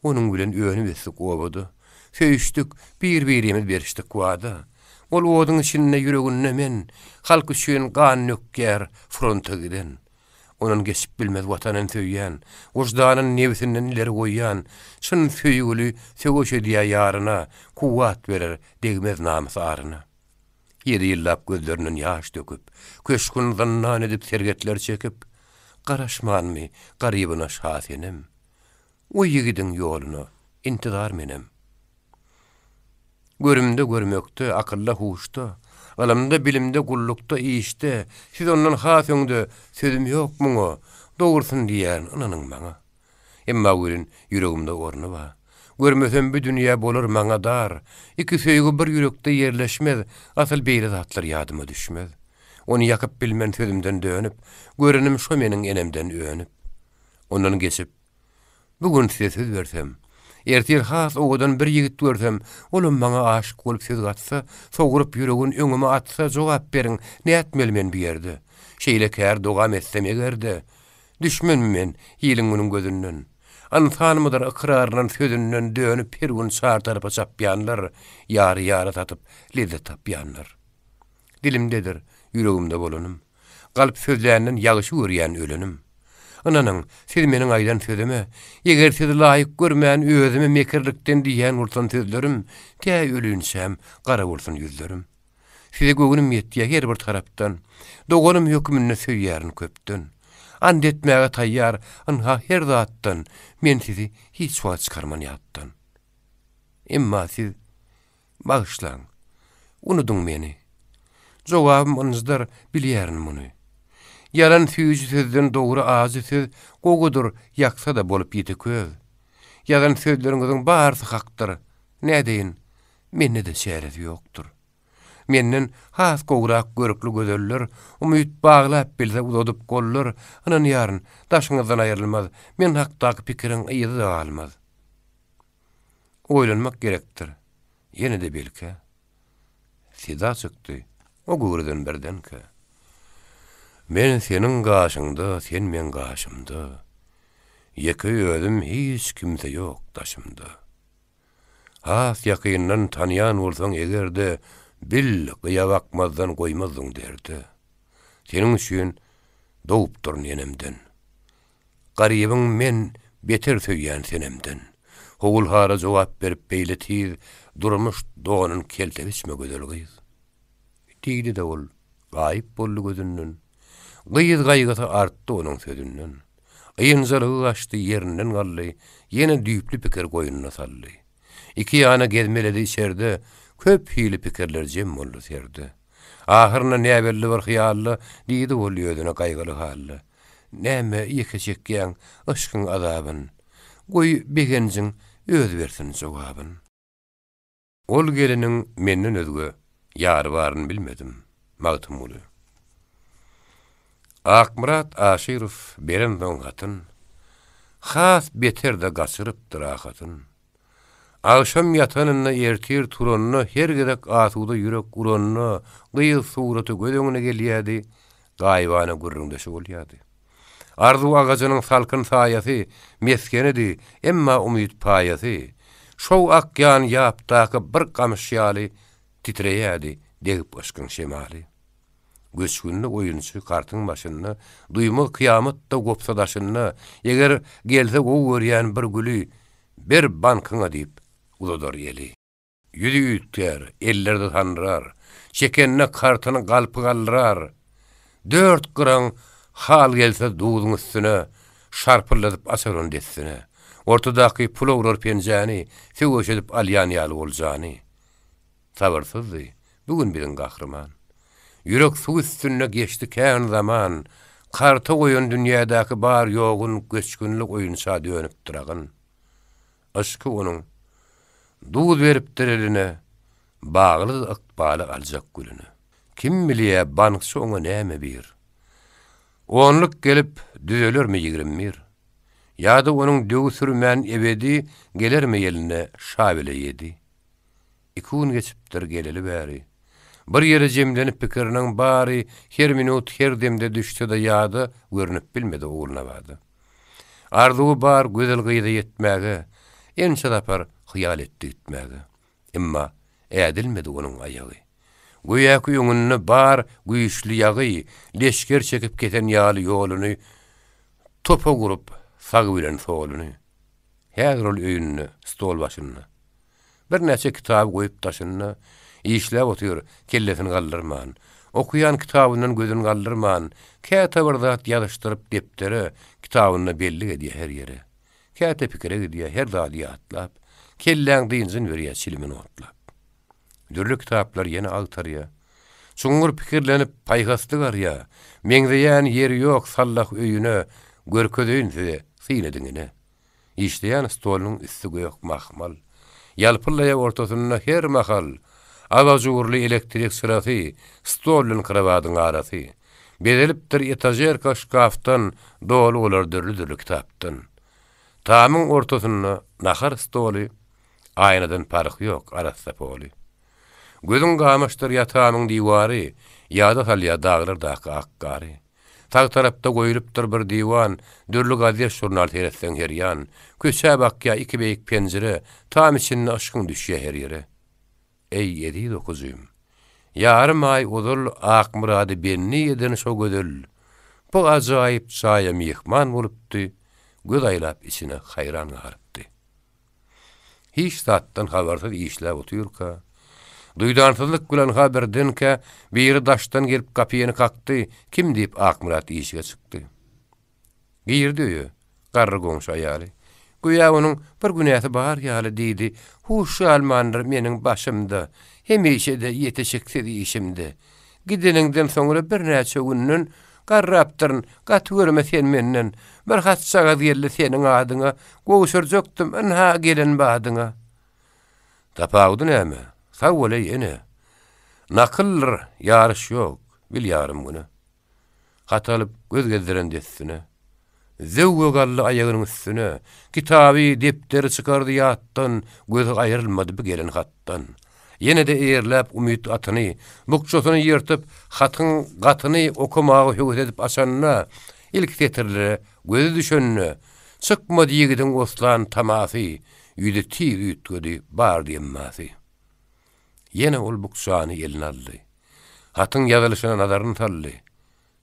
Onuň bilen öňü besik gowady. Söýüşdik, bir-birimiz berişdik wada. Ol oduň içinde yüreginde men, halk üçün gan nökker fronta giden. Onun geçip bilmez vatanın söýýän, wujdanın nebisinden ileri goýýan, şun söýgüli söýüşe diýär ýaryna, kuwat berer degmez namysy aryna. 7 ýyllap gözlerinden ýaş döküp, köşkünden nan edip sergetler çekip, garaşmanmy garybyna şasenem. O ýigidin ýoluna intizar menem. Görümde görmekde, akılla huşta, alamda bilimde, gullukta, işte, siz ondan hasöňde sözüm ýok muňa, dogursun diýän ananyň maňa. Emma görün yüregimde orny bar. Görmesem bir dünýä bolar maňa dar. Iki söýgü bir yürekde ýerleşmez, asal beýle zatlar ýadyma düşmez. Onu ýakyp bilmen sözümden dönüp, görenim şo meniň enemden öňüp. Ondan geçip, bugün size söz bersem, ertir has oğudan bir ýigit görsem, olum maňa aşyk bolup söz gatsa, sogurup yüregin öňüme atsa jogap beriň, ne etmeli men bu ýerde? Şeýle kär dogam etsem egerde, düşmenmi men ýylyň gözünden. Ansanmydyr ikraryndan sözünden dönüp her gün şar tarapa çapýanlar, ýary satyp lezzet tapýanlar. Dilimdedir, yüregimde bolanım. Galp sözlerinden ýagyşy görýän ölenim. Ananyň, siz meniň aýdan sözüme, eger sizi laýyk görmän özüme mekirlikden diýen ursan sözlerim, tä ölünsem, gara ursun yüzlerim. Size gögünüm ýetdiýär her bir tarapdan, doganym hökmünde söýýärin köpden. And etmäge taýýar, anha her zatdan, men sizi hiç wagt çykarman ýatdan. Emma siz bağışlaň, unuduň meni. Jogabym onyzdar bilýärin muny. Yalan süýjü sözden dogry azy söz gogudur ýaksa da bolup ýeti köz. Yalan sözleriňiziň barsy hakdyr. Nädeýin? Mende de şerefi ýokdur. Menden has gograk görükli gözeller, umyt baglap bilse uzadyp gollar, anan ýaryn daşyňyzdan aýrylmaz. Men hakdaky pikiriň ýyzy almaz. Oýlanmak gerekdir. Ýene de belki. Sida çykdy. O gurdan berdenke. Men senin gaşyňda, sen men gaşymda. Ýeke özüm hiç kimse ýok daşymda. Has ýakyndan tanýan bolsaň egerde bil gyýa bakmazdan goýmazdyň derdi. Senin üçin dowup durun enemden. Garybyň men beter söýýän senemden. Howul hara jogap berip beýle tiz durmuş doğanın keltegisme gödel gyýz. Tiýdi de ol gaýyp boldy gözünden. Gyýyz gaýgata artdy onuň sözünden. Ýynjalygy açdy ýerinden galdy, ýene düýpli pikir goýunyna saldy. Iki ýana gezmeledi içerde, köp hili pikirler jem boldy serde. Ahyrna näbelli bir hyýally diýdi ol ýödüne gaýgyly hally. Näme ýekejekýän aşkyň azabyn. Goý begenjiň öz bersin jogabyn. Ol geliniň menden özge ýary baryn bilmedim. Magtym boly. Akmurat Aşyrow beren soň hatyn. Has beter de gaçyrypdyr ahatyn. Akşam ýatanyna ertir turanyna her gerek atuda ýürek uranyna gyýy suraty gödüňine gelýärdi. Gaýbana gurrundaşy bolýardy. Arzu agajynyň salkyn saýasy meskenedi, emma umyt paýasy. Şow akýan ýapdaky bir gamyş ýaly titreýärdi, degip başkyň şemali. Göçgünli oýunçy kartyň başyna, duýma kıyamatda gopsa daşyna, eger gelse o görýän bir güli, bir bankyňa diýip uzadar ýeli. Ýüzi ütler, ellerde tanrar, çekenne kartyny galpy galdyrar. 4 gıran hal gelse duýduň üstüne, şarpyladyp asaron dessine. Ortadaky pulowlar penjani, söwüş edip alýan ýaly boljany. Sabyrsyzdy, bugün bilen gahrman. Yürek su üstüne geçti kän zaman, karta goýan dünýädäki bar ýogun göçkünlik oýunça dönüp duragyn. Aşky onuň duýd beripdir eline, bagly ykbaly aljak gülüni. Kim bilýär bankçy oňa näme bir? Onluk gelip düzelermi 20 ýa-da onuň döwü sürmän ebedi gelermi eline şabile ýedi. 2 gün geçipdir geleli bäri. Bir ýere jemlenip pikiriniň bary her minut her demde düşse de ýa-da görnüp bilmedi ogulna bady. Arzuwy bar gözel gyýda ýetmäge, ençe dapar hyýal etdi gitmäge. Emma ädilmedi onuň aýagy. Goýaky ýöňünde bar güýçli ýagy, leşker çekip keten ýaly ýoluny topa gurup sagy bilen soluny. Häzir ol öýünni stol başynda. Bir näçe kitap goýup taşyna, işläp otyr, kellesini galdyrman. Okuyan kitabynyň gözüni galdyrman. Käte bir zat ýazyşdyryp depdere, kitabyny belli edýär her ýere. Käte pikire edýär her zat ýatlap, kelläň diýinjin berýär çilimin otlap. Dürlü kitaplar ýene agtarýar. Şuňur pikirlenip paýgaslyk arýar. Meňzeýän ýeri ýok sallah öýüne, görkedeýin size syýnediňine. Işleýän stolunyň üstü goýak mahmal. Ýalpylaýa ortasynda her mahal, abajurly elektrik syrasy, stolun krawadyň arasy. Bedelipdir etajerka şkaftan dolu olar dürlü kitapdan. Tamyň ortasynda nahar stoli, aýnadan parky ýok, arasy poli. Gözüň gamaşdyr ýatağymyň diwary, ýa-da halya daglar daky akkary. Tag tarapda goýulypdyr bir diwan, dürlü gazet jurnal teretsen her ýan. Köçä bakýa 2 beýik penjere, tam içinde aşkyň düşýär her ýere. Ey 7-9'yum. Yarım ay uzul Akmurady benni eden şo gödül. Bu ajaýyp saýa mihman bolupdy, göz aýlap içine hayran galypdy. Hiç zatdan habarsyz işläp oturýarka, duýdansyzlyk bilen haberdenke biri daşdan gelip kapyny kakdy, kim diýip Akmurat işige çykdy. Girdi, garry goňşy aýaly. Güýä onuň bir günäsi bar ýaly diýdi. Huş almandyr meniň başymda, hemişe de ýeteşiksiz işimde. Gideniňden soňra bir näçe günnün garrapdyryn, gat görme sen menden. Bir hat sagat geldi seniň adyňa, goşurjakdym inha gelen badyňa. Tapawdy näme? Sag bolay ene. Nakyllyr, ýarış ýok, bil ýarym güne. Hatalyp göz gezdiren dessine. Zewwe gally aýagynyň üstüne, kitaby, depderi çykardy ýatdan, gözi aýrylmady bu gelen hatdan. Yine de eýerläp umyt atyny, bukçosyny ýertip, hatyň gatyny okumagy höwet edip açanyna, ilk tetirlere gözi düşenne, çykmady ýigidiň oslan tamasy, ýüde tir ýetgedi bar diýenmäsi. Yine ol bukçany eline aldy. Hatyň ýazylyşyna nazaryny saldy.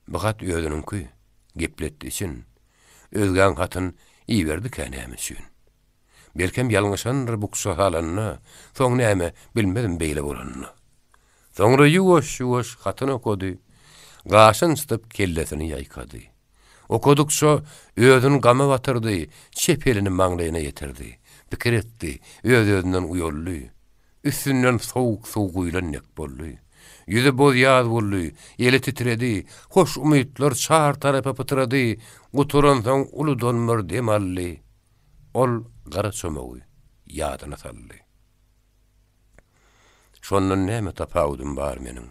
Bu hat özüniňki, gepletdi için. Özgän hatyn iýerdi känem üçin. Belkem ýalňyşandyr bukça halanyna, soň näme bilmedim beýle bolanyny. Soňra ýuwaş hatyn okady. Gaşyn styp kellesini ýaýkady. Okudukça özüni gama batyrdy, çepelini maňlaýyna ýetirdi. Pikir etdi, öz-özünden uyolly. Üstünden soğuk uylanyak bolly. Yüzü boz ýaz bolly, eli titredi, hoş umytlar çar tarapa pytrady, guturan soň ulu donmur demally. Ol gara çömegi ýadyna saldy. Şondan näme tapawdym bar meniň.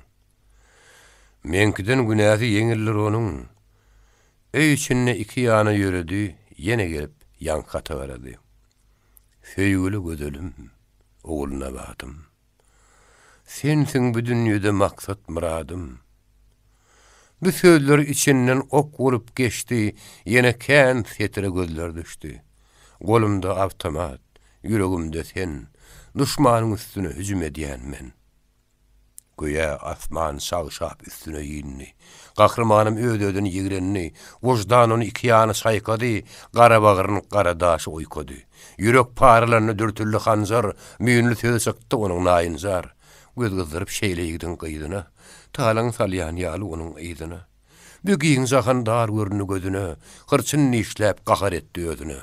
Menkiden günäsi ýeňildir onuň. Öý içinde iki ýana ýöredi, ýene gelip ýan hata barady. Söýgüli gözelim, oğluna badym. Sensiň bu dünýede maksat muradym. Bu sözler içinden ok bolup geçti, ýene kän setire gözler düşdi. Golumda awtomat, ýüregimde sen, düşmanyň üstüne hüjüm edýän men. Güýä asman şagşap üstüne ýinni. Gahramanym öz-özüni ýigrenni, wujdan iki ýany saýkady, gara bagyryny gara daşy oýkady. Ýürek paralaryny dürtülli hanjar, müýünli söze çykdy onuň naýynjar. Göz gyzdyryp şeýleýigdiň gyýdyna, talaň salýan ýaly onuň eýdine. Bügiň jahan dar görünü gözüne, hırçyn işläp gahar etdi özüne.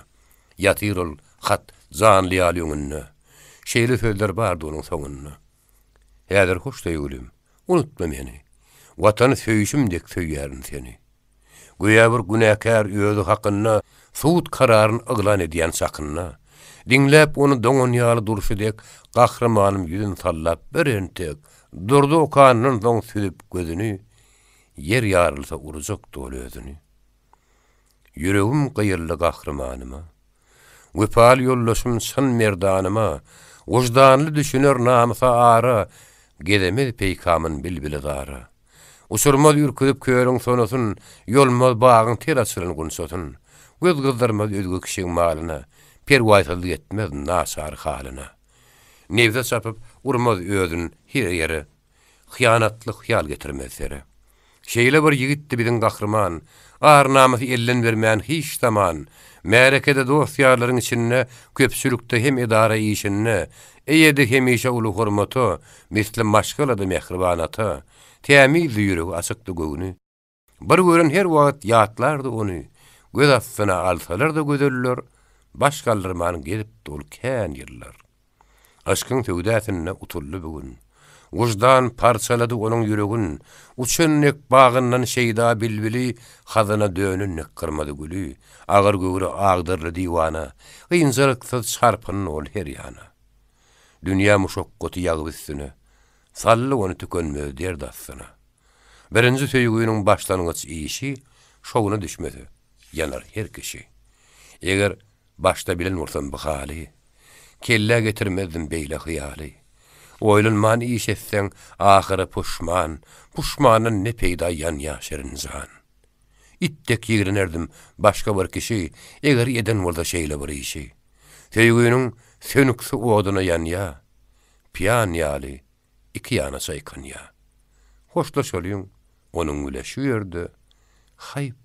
Ýatyr ol hat zanly ýaly öňünde. Şeýle sözler bardy onuň soňunda. Häzir hoş diýelim, unutma meni. Watany söýüşimdek söýýärin seni. Güýä bir günäkär özü hakyna suud kararyn yglan edýän sakynna. Dinläp onu doňun ýaly durşydek gahramanym ýüzüni sallap bir entek durdy okanyň soň südüp gözüni. Yer ýarylsa urujak doly özüni. Ýüregim gyýyrly gahremanyma. Wepal ýollaşym şan merdanyma. Wujdanly düşüner namsa ara. Gedemez peýkamyn bilbili dara. Uçurmaz ýürküdip köýüň sonasyn, ýolmaz bagyň terasyn gunsatyn. Göz gyzdyrmaz özgü kişiň malyna, perwaýsızlyk etmez nasar halyna. Nevze çapyp urmaz özün her ýere, hyýanatly hyýal getirmez sere. Şeýle bir ýigitdi biziň gahrman, ar namasy elden bermän hiç zaman, märekede dost ýarlaryň içinde, köpçülükde hem edara işinde, eýede hemişe uly hormaty, misli maşgalady mehribanaty, tämiz ýüregi açykdy göwüni. Bir gören her wagt ýatlardy ony, göz astyna alsalar da gözeller, başgaldyrmanyň gelip dol kän ýerler. Aşkyň töwdäsine utully bugün. Wujdan parçalady onuň ýüregin, uçunnek bagyndan şeýda bilbili, hazyna dönünnek kırmady gülü, agyr göwre agdyrly diwana, gynjyryksyz çarpyny ol her ýana. Dünýä muşokkoty ýagyp üstüne, sally ony tükenmez derdi astyna. Birinji söýgüniň başlangyç işi şowuna düşmedi, yanar her kişi. Eger başta bilen bolsam bu haly, kelle getirmezdim beýle hyýaly. Oýlanman iş etseň, ahyry puşmanyň ne peýda ýan ýaşyryň zan. Ittek ýigrenerdim başga bir kişi, eger eden bolsa şeýle bir işi. Söýgüniň sönükse oduna ýanýa, piýan ýaly, iki ýana saýkan ýa. Hoşlaşalyň, onuň güleşi ýerde, haýp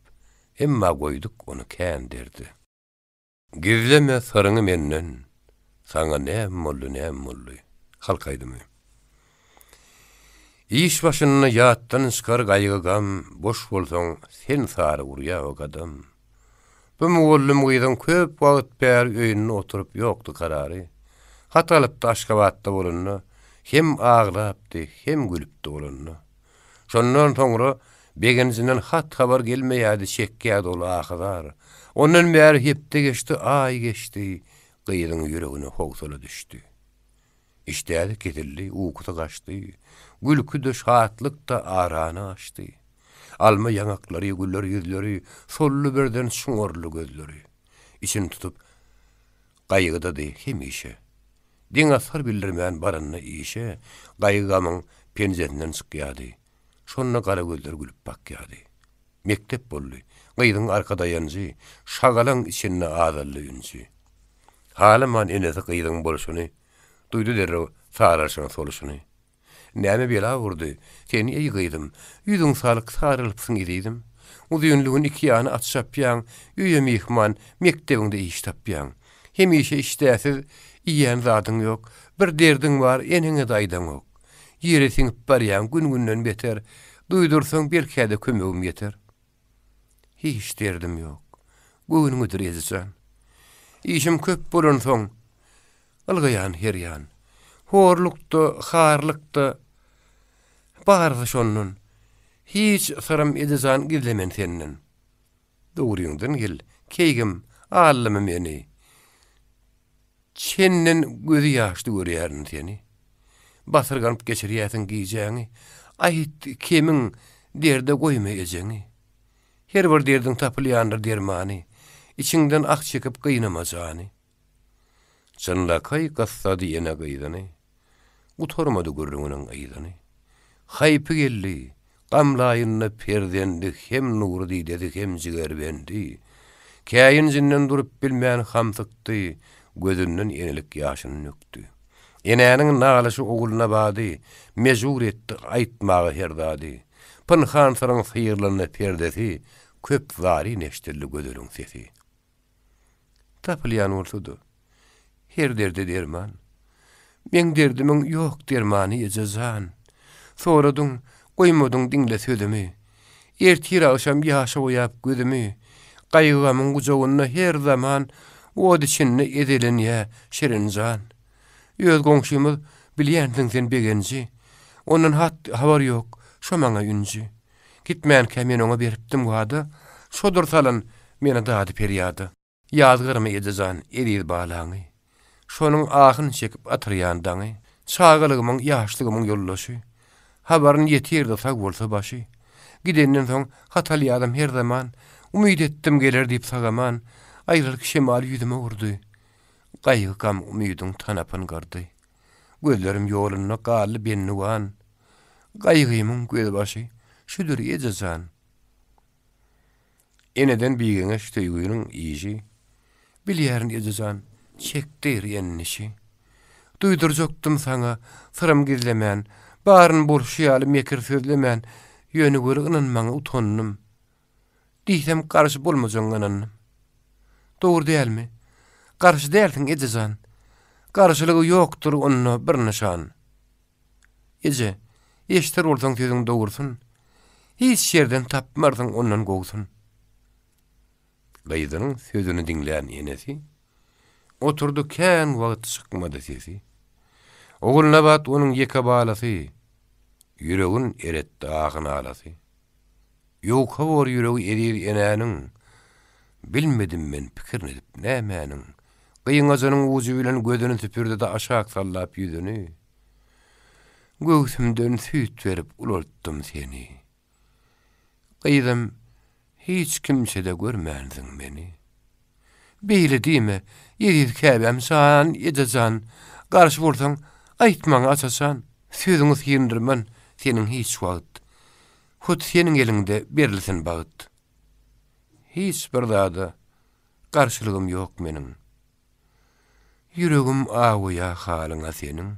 Emma goýduk onu kän derdi. Gizleme sarıňy menden, saňa näme boldy. Halkaýdymy. İş başyny ýatdan çykar gaýgygam, boş bolsaň sen sary urýa o adam. Bu muallym gyýdan köp wagt bär öýünde oturup ýokdy karary. Hatalyp Aşgabatda bolanny, hem ağlapdy, hem gülüpdi bolanny. Şondan soňra begenzinden hat habar gelmeýärdi, çekkä dolu ahydar. Ondan bäri hepde geçti, ay geçti, gyýdyň ýüregine howsala düşdi. İşdädi ketildi, uýkuda gaçdy. Gülkü de şatlyk da arana açdy. Alma ýanaklary, güller ýüzleri, sollu birden şuňarly gözleri. İçin tutup gaýgydady hemişe. Diň asar bildirmän baranyny işe, gaýgamyň penjerinden çykýardy. Şonna gara gözler gülüp bakýardy. Mektep boldy. Gyýdyň arkada ýanjy, şagalaň içinde azally ünji. Halaman enesi gyýdyň bolşuny duydu derre saraşyň soluşuny. Näme bela urdy? Seni ýygydım. Ýüzüň salyk sarılıpsyň edidim. Uzyňlygyň iki ýany atşapýan, ýüýe mehman, mekdebiňde iş tapýan. Hemişe işdäsiz, iýen zadyň ýok. Bir derdiň bar, eniňe daýdan ýok. Ýere siňip barýan gün-günden beter, duýdursaň belkäde kömegim ýeter. Hiç derdim ýok. Göwnüňi direzsen. İşim köp bolan soň, algaýan her ýan. Horlukda, harlykda, bardy şonun. Hiç sarym edizan gizlemen senden. Dogryňdan gel, keýgim, allamy meni. Çenden gözü ýaşdy görýärni seni. Basyrganyp geçirýäsiň giýjeňi, aýt kemiň derde goýmaýajaňy. Her bir derdiň tapylýandyr dermany, içiňden ak çekip gynamajany. Çynlakay gassady ýene gyýdany. Utormady görüňiniň aýdany. Haýpy geldi, gamlaýyny perdendi, hem nury diýdi, hem jigerbendi. Käýin jinden durup bilmän hamsykdy, gözünden enilik ýaşyny nökdi. Enäniň nagalyşy oguluna bady, mejbur etdi aýtmagy herdady. Pynhan saryň syýrlaryny perdesi, köp zary neştirli gözüň sesi. Tapylýan bolsudy. Her derde derman. Men derdimiň ýok dermany ejazan. Soradyň, goýmadyň diňle sözümi. Ertir akşam ýaşa oýap gözümi. Gaýgamyň gujagyna her zaman od içinde edelenýä şirinjan. Öz goňşymyz bilýändiň sen begenji. Onuň habar ýok, şo maňa ünji. Gitmän kämen oňa beripdim wada. Şodur salan meni dady perýady. Ýazgyrmy ejazan erir balany. Şonuň ahyn çekip atyrýandaňy. Çağalygymyň, ýaşlygymyň ýollaşy. Habaryn ýetirdi sag bolsa başy. Gidenden soň hatalýadym her zaman. Umyt etdim geler diýip sagaman. Aýrylyk şemal ýüzüme urdy. Gaýgykam umydyň tanapyn gardy. Gözlerim ýolunyna galy benni wan. Gaýgymyň göz başy şudur ejazan. Eneden biýeňe şeýgynyň ýyjy. Bilýärin ejazan, çekdir ýennişi. Duýdurjakdym saňa, sırym gizlemän, baryn bolşýaly mekir sözlemän, ýöne göre ynanmaňa utandym. Diýsem garşy bolmajagyň ynandım. Dogry dälmi? Garşy dälsiň ejazan. Garşylygy ýokdur onuň bir nişan. Eje, eşdir bolsaň sözüň dogursun. Hiç şerden tapmardyň ondan gowsun. Gaýdynyň sözüni diňlän enesi oturdu, kän wagt çykmady sesi. Ogulna bat onuň ýeke balasy. Ýüregin eretdi agyny alasy. Ýok hawar ýüregi erir enäniň. Bilmedim men pikirini edip nämäniň. Gyýňazynyň uzy bilen gözüni tüpürdi de aşak sallap ýüzüni. Göğsümden süýt berip ulartdym seni. Gyýdym, hiç kimsede görmändiň meni. Beýle diýme, ýerir käbem san, ejazan, garşy bolsaň, aýtmaň açasan, sözüňi syýndyrman, seniň hiç wagt. Hut seniň elinde berilsin bagyt. Hiç bir zada garşylygym ýok meniň. Ýüregim aýya halyňa seniň.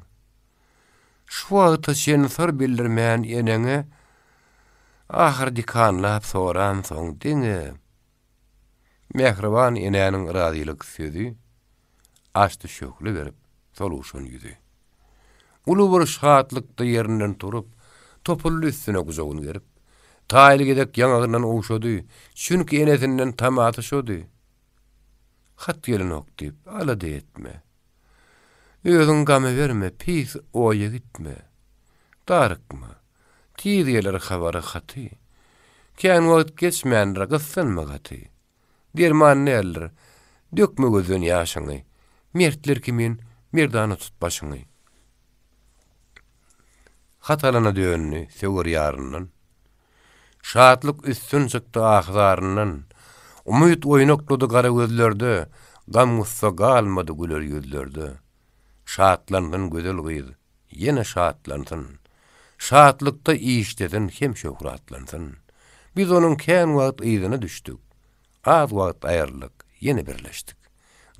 Şu wagtda sen sor bildirmän eneňe, ahir dikanlap soran soň diňe. Mehriban enäniň razylyk sözi açdy şökli berip soluşan ýüzi. Ulu bir şahatlykda ýerinden turup, topully üstüne guzagyny gerip, taýly gedek ýanagyndan owşady, çünki enesinden tam atyşody. Hat gelin ok diýip, ala diýetme. Özüň gamy berme, pis oýa gitme. Darykma. Tiz gelir habary haty. Kän wagt geçmändir gyssanma gaty. Derman näler? Dökme gözün ýaşyny. Mertler kimin merdany tutbaşyny. Hatalana döönni söwür ýaryndan. Şatlyk üstün çykdy agzaryndan. Umyt oýnaklady gara gözlerde, gam gussa galmady güler ýüzlerde. Şatlandyn gözel gyz, ýene şatlandyn. Şatlykda işledin hem şöhratlandyn. Biz onuň kän wagt ýygyna düşdik. Az wagt aýrlyk, ýene birleşdik.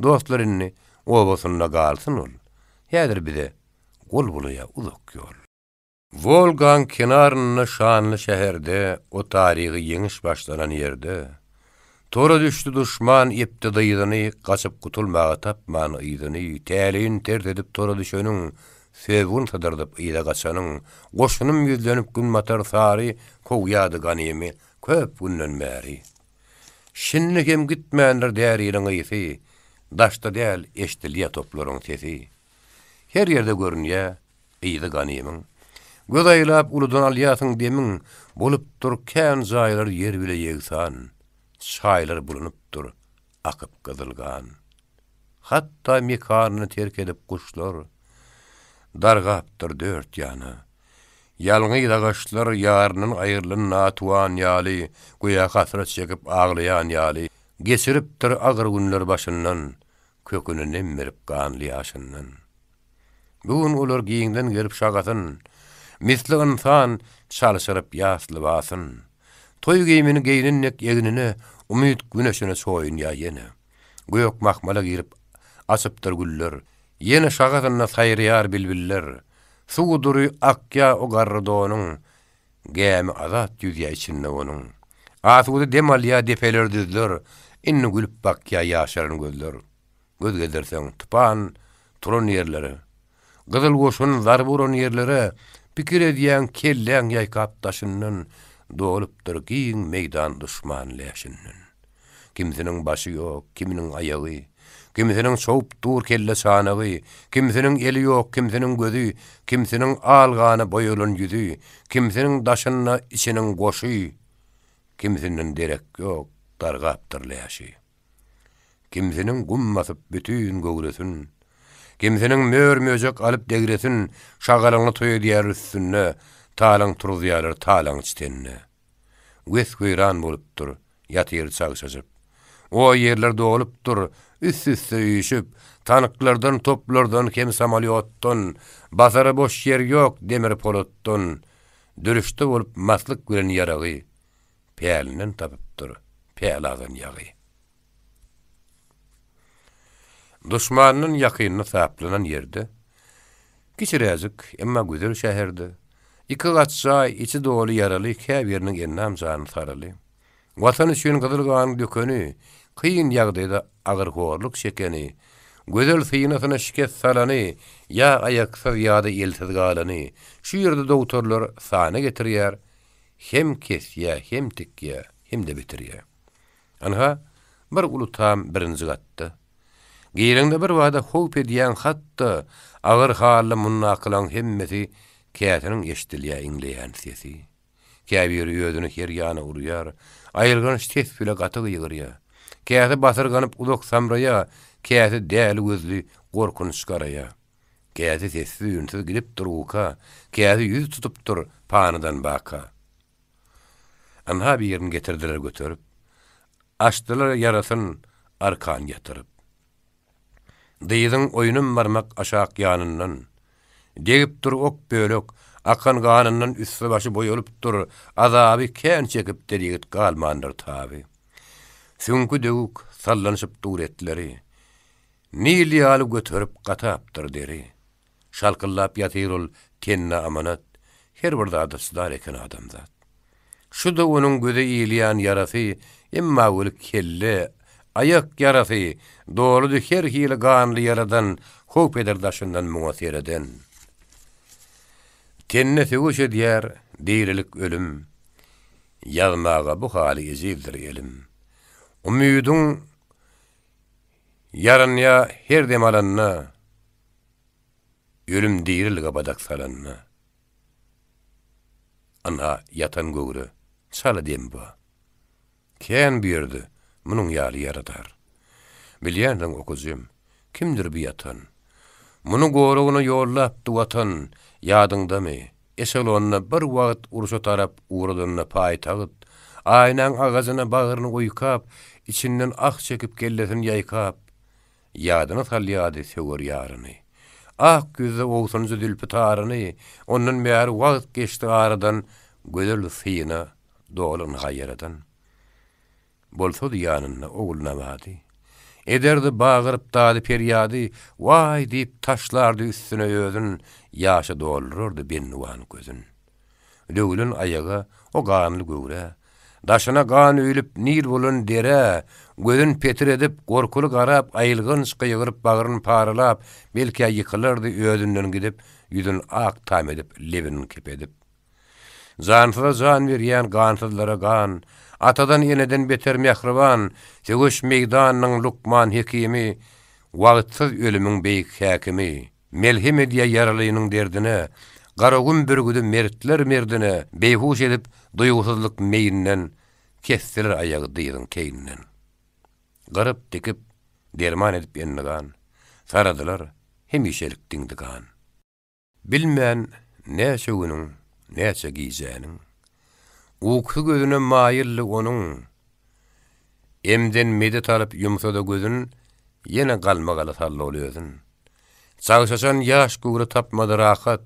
Dostlaryny obasynda galsyn ol. Häzir bize gol bulaýa uzak ýol. Volgan kenaryna şanly şäherde, o taryhy ýeňiş başlanan ýerde, tora düşdi duşman iptidaýyny gaçyp gutulmaga tapman ýygyny, täliň tert edip tora düşeniň sevgün tadardyp ýyda gaçanyň, goşunum ýüzlenip gün matar sary, kowýady ganymy, köp günden bäri. Şinni hem gitmändir däriýiň ýyfy, daşda däl eşdilýär toplaryň sesi. Her ýerde görünýär ýyda ganymyň. Göz aýlap uludan alýasyň demiň, bolupdyr kän jaýlar ýer bile ýegsan, şaýlar bulunupdyr akyp gyzylgan. Hatda mekanyny terk edip kuşlar dargapdyr dört ýana. Ýalňy dagaşlar ýarynyň aýrlyny natuan ýaly, goýa hasrat çekip aglaýan ýaly, geçiripdir agyr günler başyndan, köküni nemmerip ganly ýaşyndan. Bugun olar giýiňden gelip şagatyn, misli insan çalşyryp ýasly basyn. Toy giyimini geyninnek ýegnine, umyt güneşine soýun ýa ýene. Göýök mahmala girip açypdyr güller, ýene şagatyna saýrýar bilbiller. Suwdury akya o garrydonyň, gämi azat ýüzýä içinde onuň. Asudy demalýa depeler düzler, inni gülüp bakýa ýaşaryn gözler. Göz gezerseň tupan, turan ýerleri, gyzyl goşun zar buran ýerlere, pikir edýän kelläň ýaýkap taşyndan, dolupdyr giň meýdan duşman leşinden. Kimsiniň başy ýok, kiminiň aýagy, kimsiniň şowup dur kelle sanagy, kimsiniň eli ýok, kimsiniň gözü, kimsiniň algany boýulan ýüzü, kimsiniň daşyna içiniň goşy, kimsiniň derek ýok, dargapdyr leşi. Kimsiniň gummasyp bütün göwresin, kimsiniň mör-möjek alyp degresin, şagalaňy toýdýar üstünde, talaň turýarlar talaň içtenne. Wes goýran bolupdyr, ýatyr çagşaşyp. O ýerler dolupdyr, üst-üste ýüşüp, tanyklardan, toplardan, kem samalyotdan, bazara boş ýer ýok, demir polotdan, dürüşde bolup maslyk gören ýaragy, pälinden tapypdyr, päladan ýagy. Duşmanyň ýakynyna saplanan ýerde, kiçiräjik, emma güzel şäherde, iki gaçsa içi dolu yaraly käbiriniň ennam jany saraly. Watan üçin gyzylgan dökeni, kıyın ýagdaýda agyr horluk çekeni, gözel syýnasyna şikest salany, ýa aýaksız ýa-da elsiz galany, şu ýerde dogtorlar sana getirýär, hem kesýär, hem tikýär, hem de bitirýär. Anha bir ulutam birinji gatda. Giýerinde bir wada howp edýän hatda agyr hally munnakylan hemmesi käsiniň eşdilýär inleýän sesi. Käbir ýödüni her ýana urýar, aýyrgan ses bile gaty ýygyrýar. Käsi basyrganyp uzak samraya, käsi däli gözli gorkunç garaya. Käsi sessiz ýünsiz gidip duruka, käsi ýüz tutupdyr panydan baka. Anha bir ýerini getirdiler götürüp, açdylar yarasyn arkan ýatyryp. Dyýdyň oýunum barmak aşak ýanyndan, degip dur ok bölek, akan ganyndan üstü başı boýulypdyr, azaby kän çekip derýet galmandyr taby. Süňkü döwük sallanyşyp dur etleri, nil ýaly götürüp gatapdyr deri. Şalkyllap ýatyrol tenne amanat, her bir zada sudar eken adamzat. Şu da onuň göze ýylýän yarasy, emma öli kelle, ayak yarasy, doludy her hili ganly yaradan, hop eder daşyndan muňa sereden. Tenne söwüş edýär, dirilik ölüm, ýazmaga bu hali ezildir elim. Umydyň yaranya her dem alanna, ölüm dirilige badak salanna. Ana yatan göwre, sala dem bu. Kän birdi, munuň ýaly yaradar. Bilýändiň okuzym, kimdir bu yatan? Munu goragyna ýollapdy watan, ýadyňdamy? Eselonna bir wagt uruşa tarap uğradyna paýtagyt, aýnaň agazyna bagyryny uýkap, içinden ak çekip kellesin ýaýkap, ýadyna salýady söwer ýaryny. Ak gözde oğsuncu dülpü tarını, onun bäri wagt geçti aradan, gözel syna dolun gaýaradan. Bolsady ýanyna oğulnamady. Ederdi bağırıp daly perýady, vay diýip taşlardy üstüne özün, ýaşa doldururdy bennuwan gözün. Löwlün ayaga o ganly göwre, daşyna gan öýlüp nir bolan dere, gözün petir edip gorkulu garap, aýylgyn çykyryp bagyryny paralap, belki ýykylyrdy özünden gidip, ýüzün ak tam edip, lebini kepedip. Zansyza zan berýän gansızlara gan, atadan eneden beter mehriban, söwüş meýdanyň Lukman hekimi, wagtsyz ölümüň beýik häkimi, melhem edýär yaralynyň derdine, garagün bürgüdi mertler merdine, beýhuş edip duýgusuzlyk meýinden, kestiler ayagy dyýdyň keýinden. Garıp dikip, derman edip ennigan, saradylar, hemişelik diňdigan. Bilmän näçe günüň, näçe giýjäniň, uky gözüne maýylly onuň, emden medet alyp ýumsada gözün, ýene galmagaly sallawly özün. Çagşaşan ýaş göwre tapmady rahat,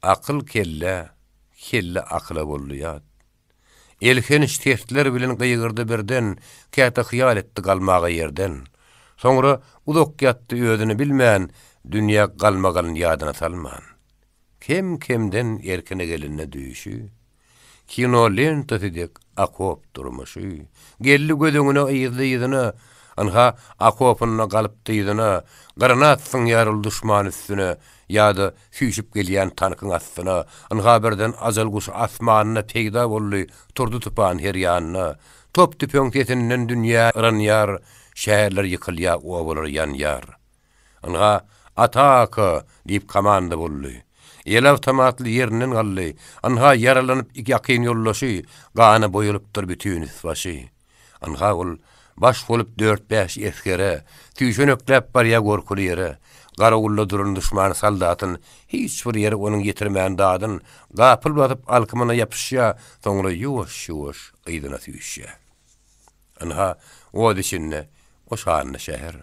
akyl kelle, kelle akla bolýar. Elheniş tehtler bilen gyýgyrdy birden, käte hyýal etdi galmaga ýerden. Soňra uzak ýatdy özüni bilmän, dünýä galmagan ýadyna salman. Kim kimden erkine gelinne düýüşü, kino lentasidik akop durmuşy, gelli gözüňe ýyzdy-ýyzyna, anha akopyna galyp dyýdyna, granatsyň ýarul düşman üstüne, ýa-da süýşip gelýän tankyň astyna, anha birden azal guş asmanyna peýda boldy, turdy tupan her ýanyna, top tüpüň tetinden dünýä ýar, şäherler ýykylýar, owalar ýanýar. Anha ataka diýip komanda boldy. El avtomatly ýerinden galdy, anha yaralanyp iki ýakyn ýollaşy, gana boýulypdyr bütün isbaşy. Anha ol baş bolup 4-5 eskere, tüýşönöklep barýa gorkuly ýere, garagulla duran düşman saldatyn hiç bir ýere onuň getirmän dadyn, gapyl batyp alkymyna ýapyşýa, soňra ýuwaş-ýuwaş ýydyna tüýşýä. Anha o düşünne, o şahany şäher.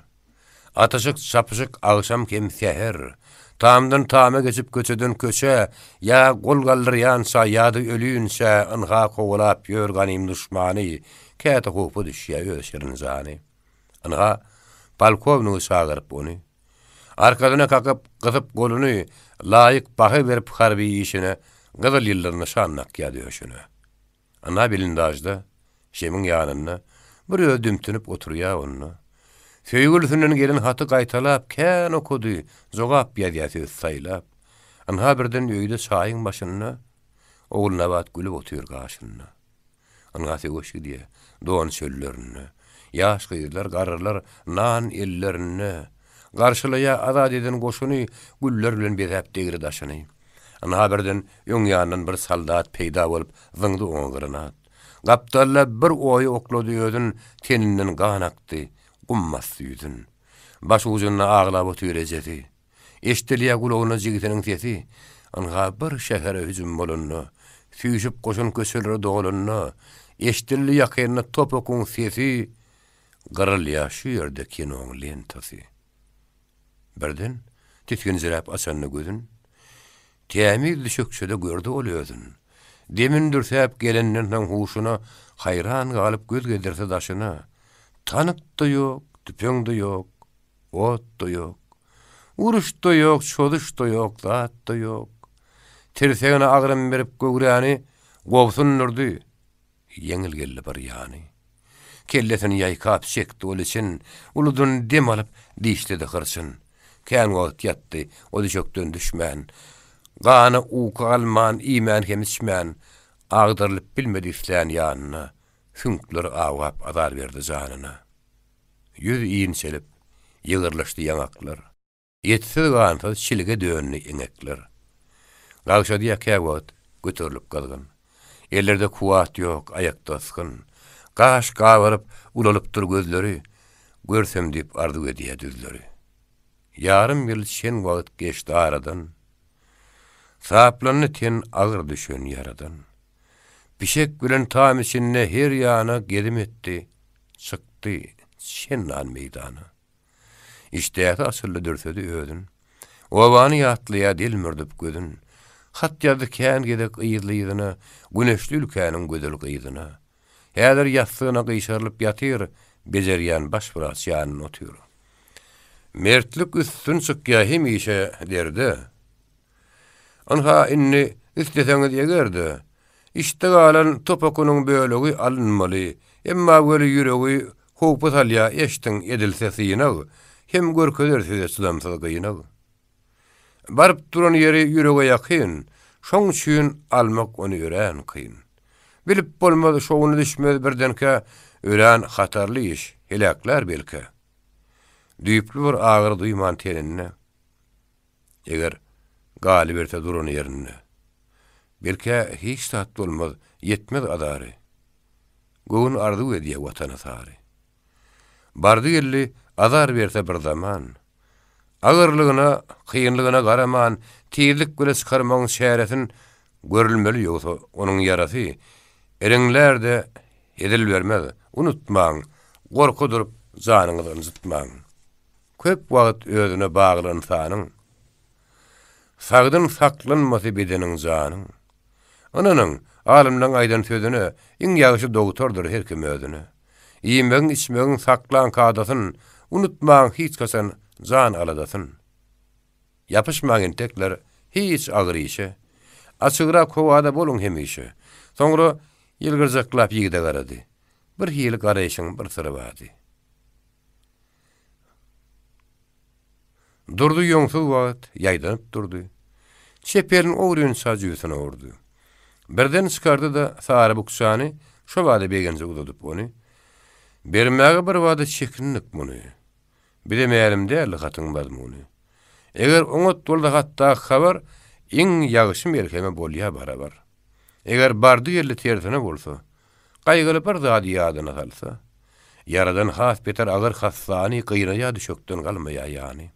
Ataşyk çapyşyk agşam kem seher, tamdan tama geçip köçeden köçe, ya gol galdyrýansa ýa-da ölüýünse, anha kowlap ýörganym düşmany, käte hopu düşýär öşerin zany. Anha polkovnik çagyryp ony, arkadyna kakyp gyzyp goluny, laýyk bahy berip harby işine, gyzyl ýyllaryna şannak ýa döşüne. Anha bilindajda, şemiň ýanyna, bir ödümtünüp oturýar onu. Söýgülsünden gelen haty gaýtalap, kän okudy, jogap ýazýasy saýlap. Anha birden öýde çaýyň başyna, oğluna bat gülüp otyr gaşyna. Anha söýüşi diýe, doğan çöllerini, ýaş gyýlar, garrylar, nan ellerini, garşylaýa azad eden goşuny, güller bilen bezäp degri daşyny. Anha birden öň ýanyndan bir saldat peýda bolup, zyňdy oňgyryna. Gapdalla bir oýy oklady özün, teninden gan akdy. Ummas ýüzün, baş ucuna aglap oturejedi. Eşdilýä gulagyna jigitiniň sesi, anha bir şähere hüjüm bolundy. Süýşip goşun köçelere dolandy. Eşdilli ýakyna topakyň sesi, garylýa şu ýerde kinoň lentasy. Birden titkinjirap açanny gözün, tämir düşükçede gördi ol özün. Demin dürsäp gelenden huşuna hayran galyp göz gedirse daşyna. Tanık da yok, tüpüň da yok, ot da yok, uruş da yok, çoduş da yok, zat da yok. Tirsegine agrym berip gögräni, gowsun nurdy, yeňil geldi bir ýany. kellesini ýaýkap çekdi ol için, uludun dem alıp diýişledi hırsyn. Kän wagt ýatdy, o çökdün düşmän. Gany uka alman, iman hemismän, agdyrlyp bilmedi isläň ýanyna, süňkleri awap azar berdi janyna. Yüz iýin selip, ýygyrlaşdy ýaňaklar. Ýetsiz ganysyz çilige dönni iňekler. Gagşady ýakawat, göterilip galgyn. Ellerde kuwat ýok, aýakda askyn. Gaş gawaryp, ulalypdyr gözleri, görsem diýip ardy edýär düzleri. Yarım ýyl şen wagt geçdi aradan. Saplanyny ten agyr düşen yaradan. Pişek bilen tam içinde her ýana gedim etdi. Çykdy şenlan meydana. İşte asırlı dürsedi ödün. Ovany ýatlyya dil mürdüp gödün. Hat ýazdy kän gedek ýyzlygyna, güneşli ülkäniň gödel gyýdyna. Häzir ýassyna gyşarylyp ýatyr, bejerýän baş biraz ýanyna otyr. Mertlik üstün çykýa hemişe derdi. Anha inni isteseňiz ýegerdi. İşte galan topakunyň bölegi alınmaly. Emma böyle ýüregi howpy salya eştiň edilse syňag, hem görkeler söze çydamsaz gyňag. Barıp duran ýeri ýürege ýakyn, şoň üçin almak ony ören kyn. Bilip bolmady şoňuny düşmez birdenke ören hatarly iş, helaklar belki. Düýpli bir agyr duýman tenine. Eger galyp erte duran ýerine. Belki hiç tat bolmaz, yetmez adary. Goň ardy edýär watana sary. Bardy gelli azar berse bir zaman. Agyrlygyna, kıyınlygyna garaman, tizlik göle çykarmagyň şäheretin görülmeli ýoksa onuň ýarasy ereňlerde edil bermez. Unutmaň, gorku durup janyňyzdan zıtmaň. Köp wagt özüne baglan sanyň. Sagdyn saklanmasy bedeniň janyň. Onanyň alimden aýdan sözüne iň ýagşy doktordur her kim özüne. Iýmegiň içmegiň saklan kadasyn unutmaň hiç kasan jan aladasyn. Yapışmagyň tekler hiç agyr işe. Açygyra kowada boluň hemişe. Soňra ýylgyrjaklap ýigide garady. Bir hili garaýşyň bir syry bardy. Durdu ýoňsuz wagt, ýaýdanyp durdy. Çeperin oğruyun sacıysına ordu. Birden çıkardı da sağrı bukşany, şo vada begenze udadıp onu. Bermäge bir vada çekinlik bunu. Bilemeýälim däl hatyň bazmuny. Eger oňat bolda hatda habar, iň ýagşy merkeme bolýa barabar. Eger bardy ýerli tersine bolsa, gaýgyly bir zat ýadyna salsa, yaradan has beter agyr hassany gynaýa düşükden galmaýa ýany.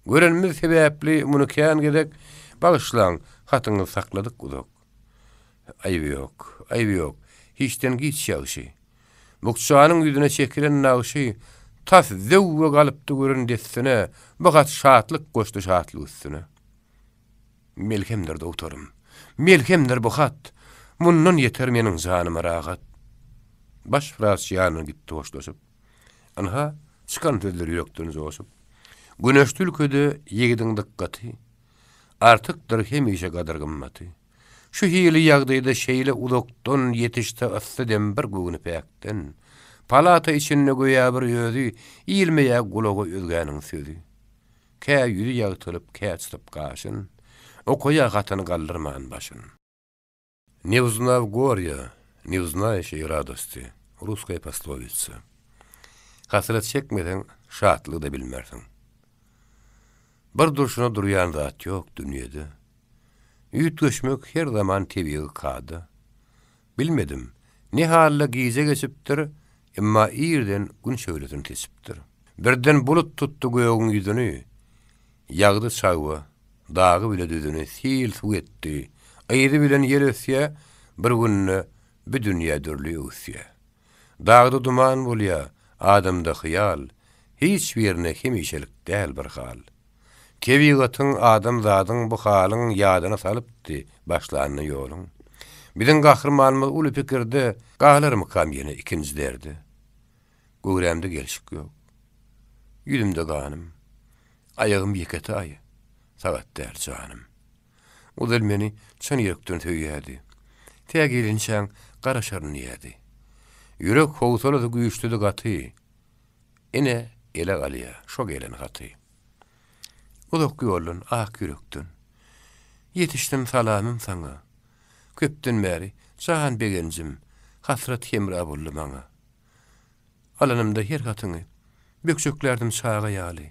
Görenmiz sebäpli muny kän gedek bagyşlaň hatyňy sakladyk uzak. Aýby ýok, hiçden giç ýagşy. Mukçanyň ýüzüne çekilen nagşy tas zewwe galypdy görün desine, bagat şatlyk goşdy şatlyk üstüne. Melkemdir doktorum. Melkemdir bu hat. Mundan yeter meniň janyma rahat. Baş fras ýanyna gitdi hoşlaşyp. Anha çykan sözleri ýokdun joşup. Güneşli ülkede ýegidiň dikkaty artykdyr hemişe gadar gymmaty. Şu hili ýagdaýda şeýle uzakdan ýetişdi asdem bir göwüni päkden. Palata içinde goýa bir ýözi, ilmeýä gulagy özgäniň sözi. Kä ýüri ýagtylyp, kä çytyp gaşyn. Okoýa gatyny galdyrman başyn. Не узнав горя, не узнаешь и радости. Русская пословица. Hasret çekmeden şatlygy da bilmersiň. Bir durşuna durýan zat ýok dünýede. Üýt göçmek her zaman tebii kady. Bilmedim, ne halle gize geçipdir, emma ýerden gün şöhretini tesipdir. Birden bulut tuttu göýüň ýüzüni, ýagdy çawa, dagy bile düzüni sil suw etdi. Aýdy bilen ýer ösýä, bir günne bir dünýä dürli ösýä. Dagdy duman bolýa, adamda hyýal, hiç birine hemişelik däl bir hal. Kebigatyň adam zadyň bu halyň ýadyna salypdy başlanyny ýoluň. Biziň gahrmanymyz uly pikirde galarmy kam ýene ikinji derdi. Göwremde gelşik ýok. Ýüzümde ganym. Aýagym ýekete aý. Sagat däl janym. Udal meni çan ýökden töýýärdi. Tägelinçäň garaşarny ýerdi. Yürek howsaladı güýçlüdi gaty. Ine ele galya, şo gelen gaty. Uluk ýolun ak yürekden. Yetişdim salamym sana. Köpden bäri jahan begenjim, hasrat hemra boldy maňa. Alanymda her gatyňy, bökçeklerdim sağa ýaly.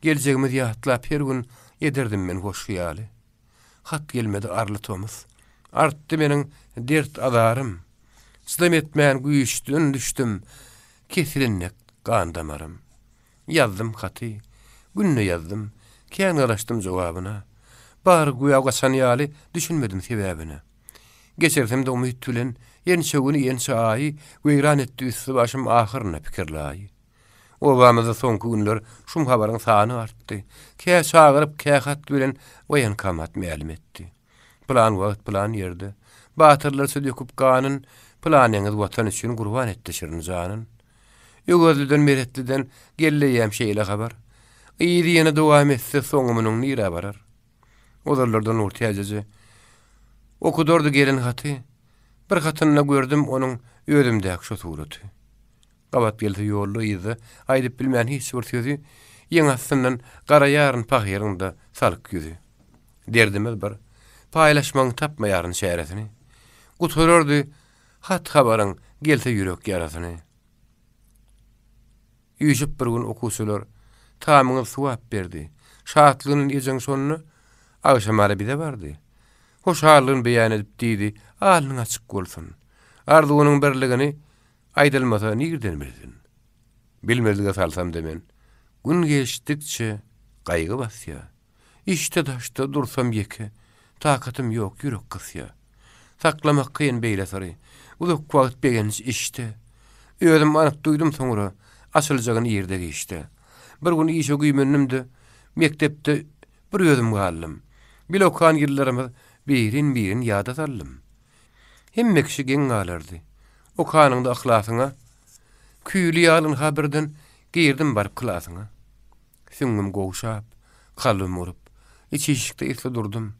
Geljegimiz ýatlap her gün ederdim men hoş ýaly. Hat gelmedi arly tomuz. Artdy meniň dert adarym. Sydam etmän güýçden düşdüm. Kesilinnek gan damarym. Yazdım haty. Günne yazdım. Kän garaşdym jogabyna. Bar güýa gaçan ýaly düşünmedim sebäbini. Geçerdim de umyt bilen ýençe güni ýençe aý weýran etdi üstü başym ahyryna pikirläýi. Obamyza soňky günler şum habaryň sany artdy. Kä çagyryp kä hat bilen oýan kamat mälim etdi. Plan wagt plan ýerde. Batyrlar södükup ganyn planyňyz watan üçin gurban etdi şirin janyn. Ýögözlüden meretliden gelleýäm şeýle habar. Ýydy ýene dowam etse soňumyň nira barar. Olarlardan ortaýajaja. Okudordu gelen haty. Bir hatynyna gördüm onuň ödümdäki şo suraty. Gabat geldi ýolly ýyzy, aýdyp bilmän hiç bir sözi ýeňasyndan gara ýaryn pak ýerinde salyk ýüzi. Derdimiz bir paýlaşmaň tapmaýaryn şäheretini. Gutururdy hat habaryň gelse ýürek ýarasyny. Ýüjüp bir gün okusylar tamyňy suwap berdi. Şatlygynyň ejeň sonuna agşamary bide bardy. Hoşarlygyny beýan edip diýdi, alnyň açyk bolsun. Arzuwynyň birligini aýdylmasa nirden bilsin. Bilmezlige salsam demen. Gün geçdikçe gaýgy basýa. İşte daşda dursam ýeke. Takatym ýok, ýürek gysýa. Saklamak kyn beýle Uzak wagt begenç işte. Özüm anyk duýdum soňra açyljagyny ýerde geçdi. Bir gün işe güýmenimde mektepde bir özüm galdym. Bilokan ýyllarymyz birin ýada saldym. Hemme kişi geň galardy. O kanyňda ahlasyňa küýli ýalyn haberden girdim baryp klasyňa. Süňüm gowşap, kalbym urup, içişikde ýetip durdum.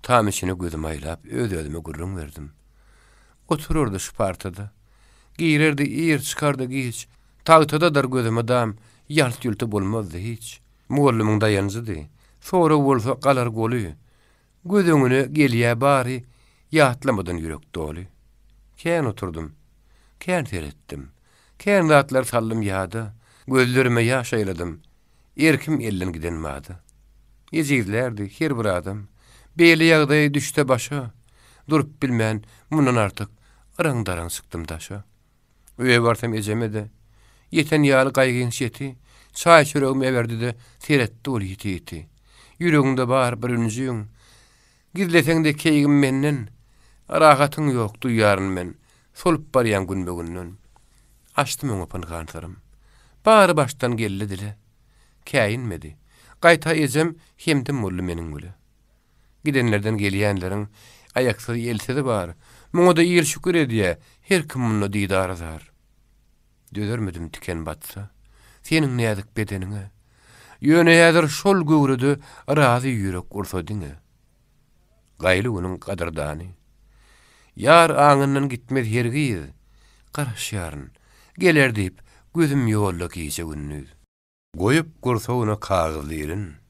Tam içine gözüm aýlap, öz-özüme gurrun verdim. Otururdy şu partada. Giýerdi, ýer çykardy giç. Tagtada dar gözüme dam, ýalt ýulty bolmazdy hiç. Muallimim dayanjydy. Sonra bolsa galar goly. Gözüňe gelýär bary, ýatlamadan ýürek doly. Kän oturdum. Kän teretdim. Kän zatlar sallym ýada. Gözlerime ýaş aýladym. Erkim elden giden mady. Ýezillerdi her bir adam. Beýle ýagdaý düşde başa. Durup bilmän, mundan artyk araň-daraň çykdym daşa. Öýe barsam ejemede. Ýeten ýaly gaýgyn şeti, çaý çöregime berdi-de teretdi ol ýeti. Ýüregiňde bar bir ünjüň. Gizleseňde keýgim menden, rahatyň ýok duýaryn men. Solup barýan gün bugünden. Açdym oňa pynhantarym. Bary başdan geldi dile. Käýinmedi. Gaýta ejem hemdim boldy meniň gülü. Gidenlerden gelýänleriň aýaksy ýelsidi bar. Muňa da ýer şükür edýär. Her kim muny diýdar azar. Dödermedim tiken batsa. Seniň näzik bedeniňe. Ýöne ýadyr şol göwrüdi razy ýürek ursadyňa. Gaýly güniň gadardany. Yar aňyndan gitmez hergiz. Garaşýaryn. Geler diýip gözüm ýolda giýse günnüz. Goýup gursawyna kagyzlyrin.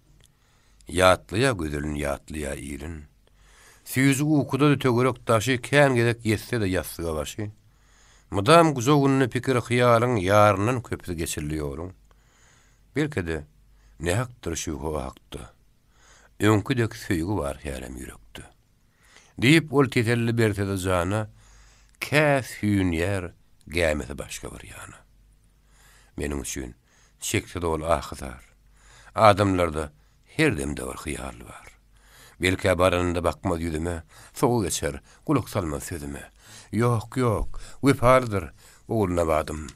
Ýatlya gözülün ýatlya ýyrin. Süýüzi ukuda da tögerek taşy kän gerek ýetse de ýassyga başy. Mudam guzogyny pikir hyýalyň ýaryndan köpüsi geçirilýoruň. Belkide ne hakdyr şu hakdy. Öňküdek süýgü bar hälem ýürekde. Diýip ol tetelli bertede jana käs hüýnýär gämesi başga bir ýana. Meniň üçin çekdi ol ahzar. Adamlarda her demde bir hyýal bar. Belki baranda bakmaz ýüzüme, soğuk geçer, kulak salmaz sözüme. Ýok, wepardyr, oğluna badym.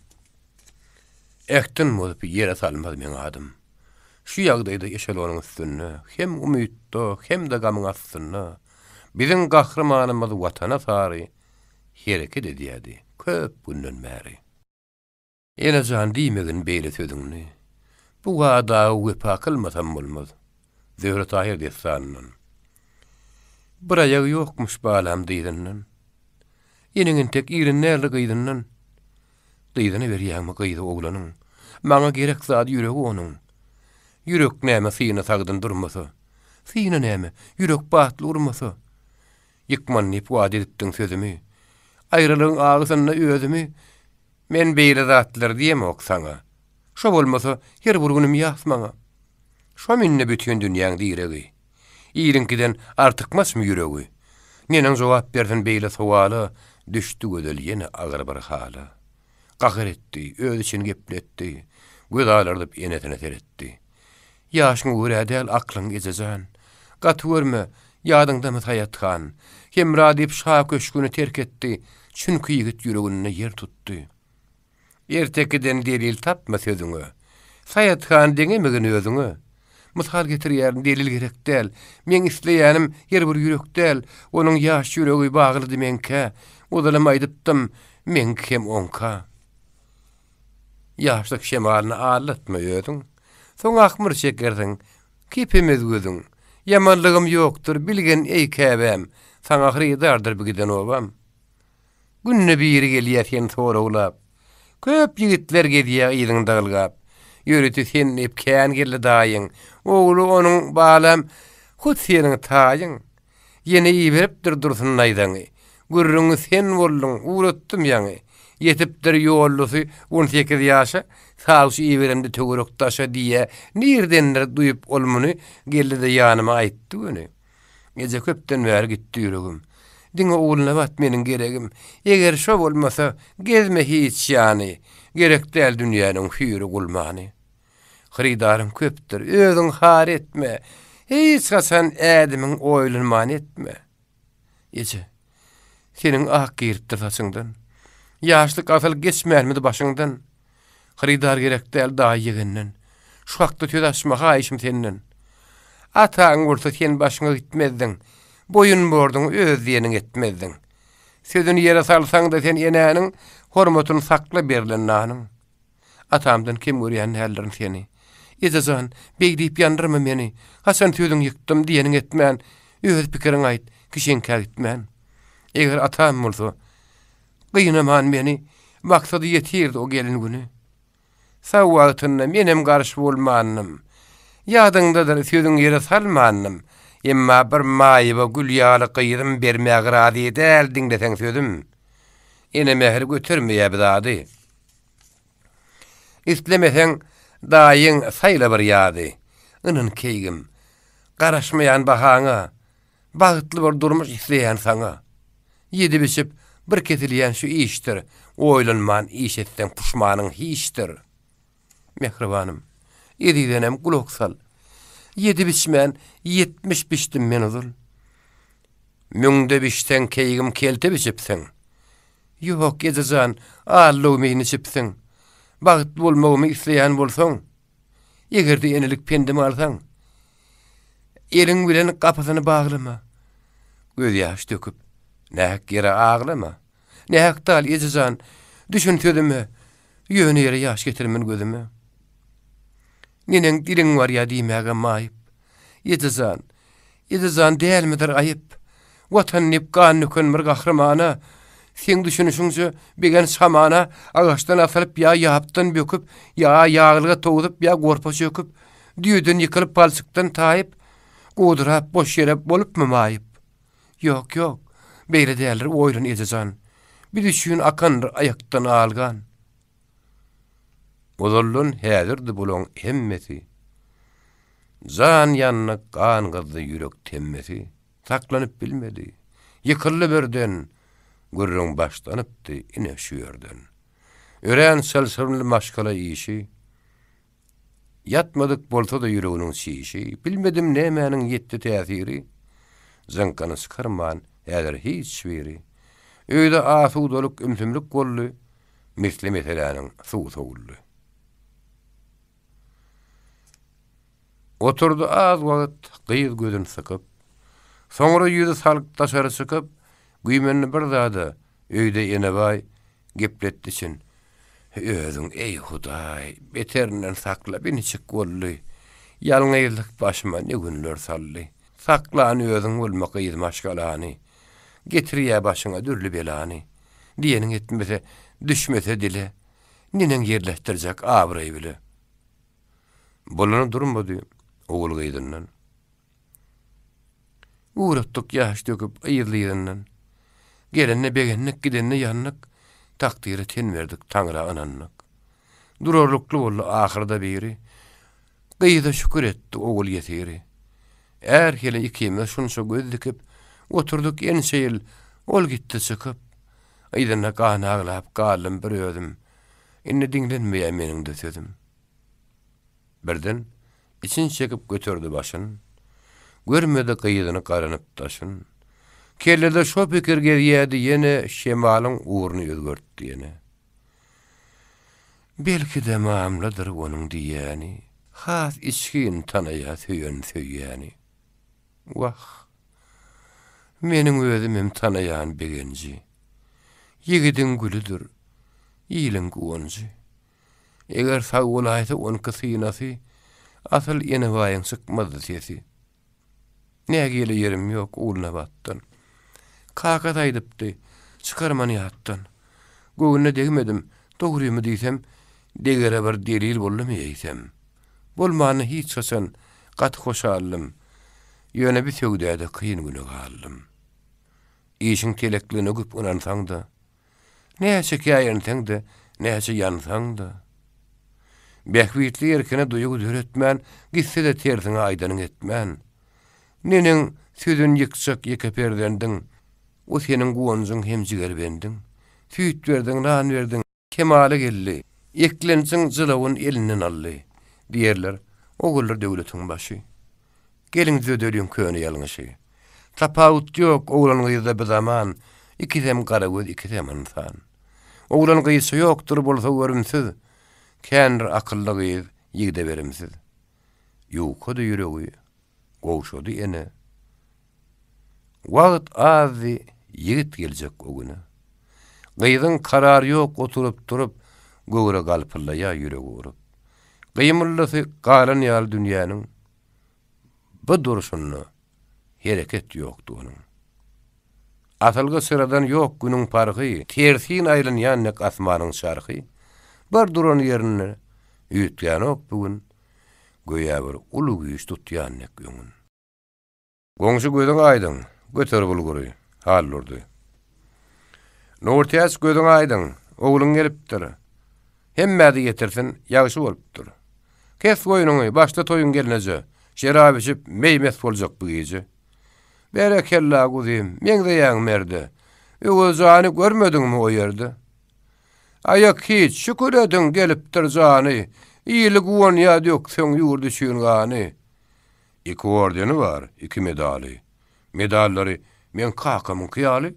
Ektin bolup ýere salmaz men adym. Şu ýagdaýda ýaşalanyň üstünde, hem umytda, hem de gamyň astyna, biziň gahrymanymyz watana sary hereket edýärdi, köp günden bäri. Ene jan diýmegin beýle sözüňni. Bu wada wepa kılmasam bolmaz. Zöhre Tahir desanyň. Bir aýagy ýokmuş balam diýdinden. Ýeniňin tek ýerine gydynden. Dyzyny berýärmi gyýdy oglanyň. Maňa gerek zat ýüregi onuň. Ýürek näme syny sagdyn durmasa. Syny näme? Ýürek batly urmasa. Ýykman nip wad edipdiň sözümi. Aýrylygyň agysyna özümi. Men beýle zatlar diýemok saňa. Şo bolmasa her bir günüm ýasmaňa. Şo minne bütün dünýäň diregi. Ýylinkiden artykmasmy ýüregi. Nenem jogap berdin beýle sowala, düşdi gödel ýene agyr bir hala. Gahyr etdi, öz için gepletdi. Gödalardyp enetine teretdi. Ýaşyň görä-däl aklyň ejejan. Gat görme, ýadyňda hayatgan. Hemra diýip şa köşküni terk etdi. Çünki ýigit ýüregine yer tutdy. Ertekiden delil tapma sözüňe. Hayatgan deňemegin özüňe. Misal getirýär delil gerek däl. Men isleýänim her bir ýürek däl. Onuň ýaş ýüregi bagly menkä. Odalam aýdypdym, men hem onka. Ýaşlyk şemalyny alatma ýödüň. Soň akmyr çekerdiň, kipimiz gözüň. Yamanlygym ýokdur, bilgen ey käbäm. Saňa hyrydardyr bigiden obam. Günne biri gelýär sen soragulap. Köp ýigitler gedýär ýylyň dagylgap. Ýöreti sen ep kän geldi daýyň. Ogly onuň balam, hut seniň taýyň. Ýene ýberipdir dursun naýdaňy. Gürrüňi sen boldun, uratdym ýaňy. Yetipdir ýollusy 18 ýaşa, sağşy ýeberemde tögerek taşa diýe, nirdenler duýup olmuny geldi-de ýanyma aýtdy güni. Gece köpden bäri gitdi ýüregim. Diňe oglyna bat meniň geregim. Eger şo bolmasa gezme hiç ýany. Gerek däl dünýäniň hüýri gulmany. Hyrydarym köpdir, özüň har etme. Hiç hasan ädimiň oýlanman etme. Ece, seniň ak giripdir saçyňdan. Ýaşlyk asal geçmälmidi başyňdan. Hyridar gerek däl daý ýegenden. Şu wagtda töz açmak haýyşym senden. Ataň bolsa sen başyňa gitmezdiň. Boyun borduň, öz diýeniň etmezdiň. Sözüni ýere salsaň da sen enäniň hormatyny sakla berilen nanyň. Atamdan kim görýän hällerim seni. Ejejan, beýdip ýandyrma meni. Hasan sözüň ýykdym diýeniň etmän. Öz pikiriň aýt, kişiň gitmän. Eger atam bolsa gynaman meni, maksady ýetirdi o gelin güni. Sawwatyna menem garşy bolmannym. Ýadyňdadyr sözüň ýere salmannym. Emma bir maýyba gül ýaly gyýdym bermäge rady edäl diňleseň sözüm. Ene mehir götürmeýär bizady. İslemeseň daýyň saýla bir ýady. Ynyn keýgim. Garaşmaýan bahaňa, bagtly bir durmuş isleýän saňa. Ýedi biçip bir kesilýän şu işdir. Oýlanman iş etseň puşmanyň hiçdir. Mehribanym, ýedidenem gulak sal. Ýedi biçmän 70 biçdim men uzul. Müňde biçten keýgim kelte biçipsiň. Ýok ejejan, allu meni çipsiň. Bagtly bolmagymy isleýän bolsaň, egerde enilik pendimi alsaň, eliň bilen gapasyny baglama. Göz ýaş döküp, nähek ýere aglama. Nähek dal ejejan, düşün sözüme, ýöne ýere ýaş getirmen gözüme. Neneň diliň var ýa diýmäge maýyp. Ejejan dälmidir aýyp. Watan nip gan nükün bir gahrymana, sen düşünüşüňçe begen şamana agaçdan asalyp ýa ýapdan böküp, ýa ýaglyga togudyp, ýa gorpa çöküp, düýden ýykylyp palçykdan taýyp, gudurap boş ýere bolupmy maýyp? Ýok, ýok. Beýle däldir oýlan ejejan. Bir düşün akandyr aýakdan algan. Odullun häzirdi bulan hemmeti. Zan ýanyna gan gazdy ýürek temmesi. Saklanyp bilmedi. Ýykylly birden gürrüň başlanypdy ine şu ýerden. Ören selsirli maşgala işi. Yatmadyk bolsa da ýüreginiň şişi. Bilmedim nämäniň ýetdi täsiri. Zankany sıkarman häzir hiç biri. Öýde asudalyk ümsümlik bolly. Misli meselanyň suw sowully. Oturdu az wagt gyýyz gözüni sykyp. Soňra ýüzi salyp taşary çykyp, güýmenini bir zada öýde enebay gepletdiçin. Özüň ey Hudaý, beterinden sakla beni çık bolly. Ýalňyzlyk başyma ne günler sally. Saklan özüň bolmak ýyz maşgalany. Getirýär başyňa dürli belany. Diýeniň etmese, düşmese dile. ninen yerleştirecek abrayı bile. Bolany durmady, oğul gıydından. Uğrattık yaş döküp ayırlıyından. Gelenne begennek gidenne yannak, takdiri ten verdik Tanrı anannak. Durarlıklı oldu ahırda biri, gıyda şükür etti oğul yetiri. Hele ikimiz şunsa göz dikip, oturduk en seyil, ol gitti sıkıp. Aydınna qahını ağlayıp qalım bir özüm, inni dinlenmeye menin de sözüm. Birden, için çekip götürdü başın, görmedi kıyıdını qarınıp taşın. Kellede şo pikir geriyedi yine şemalın uğrunu özgörttü yine. Belki de mamladır onun diyeni, has içkin tanaya söyüyeni. Vah, menin özümüm tanayan begenci, yigidin gülüdür, iyilin guonci. Eger sağ olaydı on kısynası, asıl yeni vayin sıkmadı sesi. Ne geli yerim yok uğruna battın. Kakat aydıptı, çıkarmanı yattan. Göğünne degmedim, doğruyumu diysem, degere bir delil bollum yeysem. Bolmanı hiç sasan, kat koşallım. Yöne bir sögdäde kıyın günü gallım. İşin telekliğini güp unansaň da, näçe käýänseň de, näçe yansaň da. Behwitli erkene duýugy döretmän, gitse de tersiňe aýdanyň etmän. Neniň südün ýyksak ýekeperdendiň, o seniň guwanjyň hem jiger bendin. Süýt berdiň, ran berdiň, kemale gelli. Eklensiň jylawyn elinden ally, diýerler. Ogullar döwletiň başy. Gelin zödölüň köni ýalňyşy. Tapawut ýok oglan gyýda bir zaman, ikidem gara göz, ikidem insan. Oglan gyýsy ýokdur bolsa görünsiz, kändir akylly gyýy, ýigde berimsiz. Ýokady ýüregi, gowşady ene. Wagt azy ýigit geljek o güne. Gyýdyň karary ýok oturup turup, göwre galpyllaýa ýüregi urup. Gymyllasy galan ýal dünýäniň bu duruşunu hereket ýokdy onuň. Atylgy sıradan ýok günüň parhy, tersin aýlanýan nek asmanyň şarhy. Bir duran ýerine ýetýän ok bugün goýa bir uly güýç tutýan nek ýöňün. Goňşy göziň aýdyň, göter bulgury, hallurdy. Nortyas göziň aýdyň, ogluň gelipdir. Hemmädi getirsin, ýagşy bolupdyr. Kes goýunyňy, başda toýun gelneje. Şerap içip meymet boljak bu gece. Berekella guzim, meňde ýaň merde. Öňe jany görmediňmi o ýerde? Ayak hiç şükür edin gelipdir jany. Iýlik won ýa dökseň ýurdy şüýün gany. Iki ordeni var, iki medali. Medallary men kakamyň kyýaly.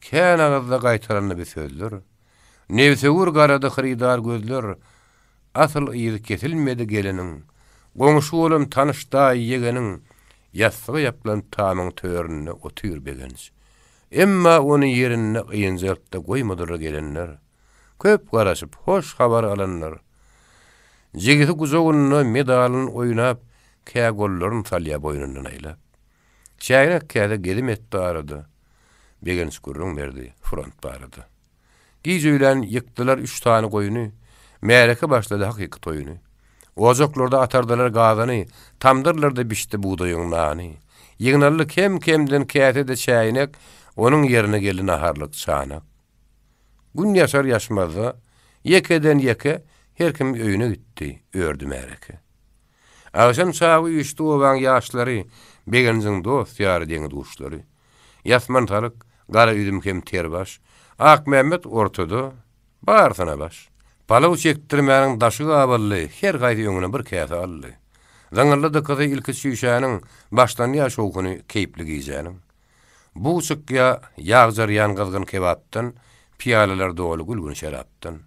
Kän agazda gaýtarany bir sözler. Nevsegur garada hridar gözler. Asıl ýygy kesilmedi geleniň. Goňşy bolum tanışda ýegeniň ýassygy ýapylan tamyň töründe otyr begenç. Emma ony ýerine ýenjeltde goýmadyr gelenler. Köp garaşyp hoş habar alanlar. Jigiti guzogyny medalyn oýnap, kä gollaryň salýa boýnundan aýlap. Şäýre käde gelim etdi arady. Begenç gurrun berdi, front barady. Giýjülen ýykdylar 3 tane goýuny. Märeke başlady hakyky toýuny. Ozoklarda atardalar gazany, tamdyrlarda bişdi buğdaýyň nany. Ýygnally kem-kemden käsede çäýnek, onuň ýerine geldi naharlyk çanak. Gün ýaşar ýaşmazda, ýekeden ýeke her kim öýüne gitdi, ördü märeke. Agşam çagy ýüşdi owan ýaşlary, begenjiň dost ýary deňi duşlary. Ýasman talyk, gara üdüm kem terbaş, Ak Mehmet ortada, barsana baş. Palaw çekdirmäniň daşy gabally, her gaýdy ýöňüne bir käse aldy. Zaňarly da kysy ilki şüşäniň başdan ýaşogyny keýpli giýjäniň. Bu çykya ýagjar ýan gazgyn kebapdan, piyalalar doly gülgün şerapdan.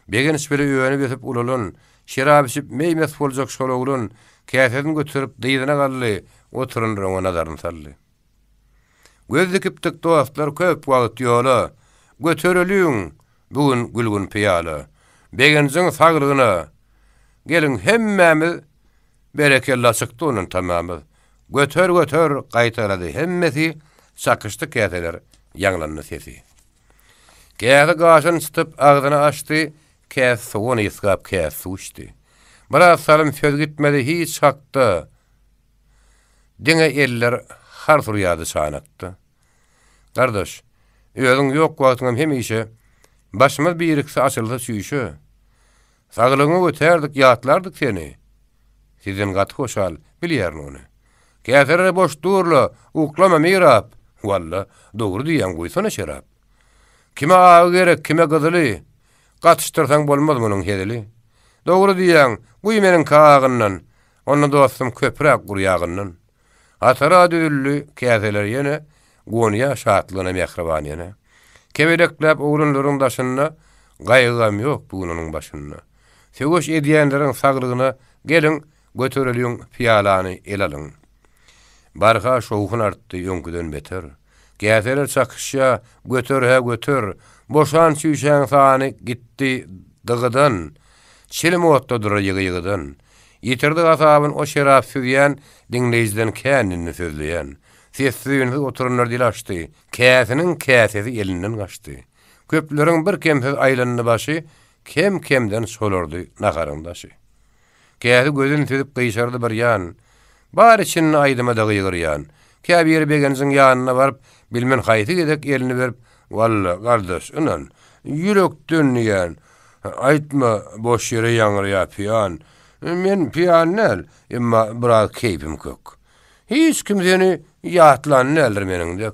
Begen isbiri ýöne betip ulalan, şerap içip meýmes boljak şolagulun, käseden götürüp dyýdyna gally, oturundyr oňa nazaryn saldy. Göz dikipdik dostlar köp wagt ýola, göterilýün bugün gülgün piyala. Begenjiň saglygyna gelin hemmämiz berekella çykdy onuň tamamy. Göter gaýtarady hemmesi çakışdy käseler ýanglandy sesi. Käse gaşyn çytyp agzyny açdy, käs soğunu ýyskap käs suw içdi. Biraz salym söz gitmedi hiç hakda. Diňe eller har surýady çanakdy. Gardaş, özüň ýok wagtyňam hemişe başymyz bir ikisi açylsa süýşe. Saglygyňy göterdik, ýatlardyk seni. Sizin gat hoşal, bilýärmi onu. Käsere boş durla, uklama mirap. Walla, dogry diýen goýsana şerap. Kime agy gerek, kime gyzyly? Gatışdyrsaň bolmaz munyň hedili. Dogry diýen, bu meniň kagyndan, onu dostum köprek gurýagyndan. Atara düllü käseler ýene goňya şatlygyna mehriban ýene. Kebedeklep oğlunlaryň daşyna gaýgam ýok bunyň başyna. Söwüş edýänleriň saglygyna gelin götereliň piyalany elalyň. Barha şowhun artdy ýönküden beter. Käseler çakışya göter, boşan süýşäň sany gitdi dygydan. Çelim otda durar ýygydan. Yitirdi asabyn o şerap süýän diňlejden känini sözleýän. Sesliýän oturunlar dilaşdy. Käsiniň käsesi elinden gaçdy. Köpleriň bir kemsiz aýlanyny başy kemden solardy nagaryndaşy. Käsi gözüni tüdip gyşardy bir ýan. Bar içini aýdyma da gyýgyrýan. Käbir begenziň ýanyna baryp bilmen haýty gedek elini berip, "Walla, gardaş, inan, ýürekden ýan. Aýtma, boş ýere ýaňyrýar piýan. Men piýan näl, emma biraz keýpim kök. Hiç kim seni ýatlan nälir meniňdek.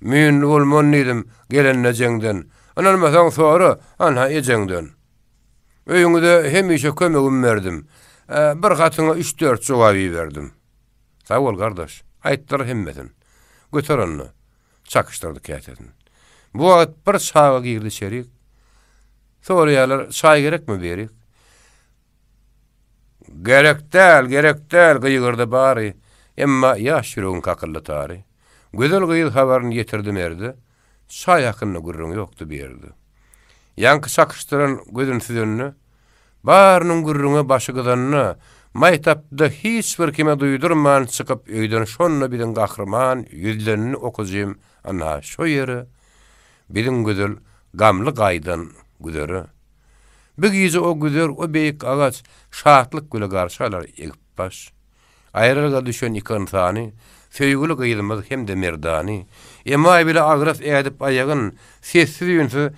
Men bolman edim gelenejengden. Ananmasaň sonra ana ejengden. Öýüňde hemişe kömegim berdim. Bir gatyňa 3-4 jogap berdim. Sag bol gardaş, aýtdyr hemmetin. Göter onu. Çakışdyrdy käsesini. Bu wagt bir çağa girdi içeri. Soraýarlar, çay gerekmi berik? Gerek del, gyýgyrdy bary. Emma ýaş ýüregiň kakyllatary. Gözel gyýyl habaryny ýetirdim erdi. Çay hakyny gurrun ýokdy berdi. Ýanky çakışdyran gözün süzenini, barynyň gurruňa başy gyzanyna, maýtapda hiç bir kime duýdurman çykyp öýden şonla bilen gahrman ýüzlerini okujym, ana şo ýeri bilen gözel gamly gaýdan güderi. Bir gizi o güder, o beýik agaç şatlyk güle garşy alar egip baş. Aýrylga düşen iki insany, söýgüli gyýdymyz hem de merdany. Emma bile agras edip aýagyn, sessiz ýünsi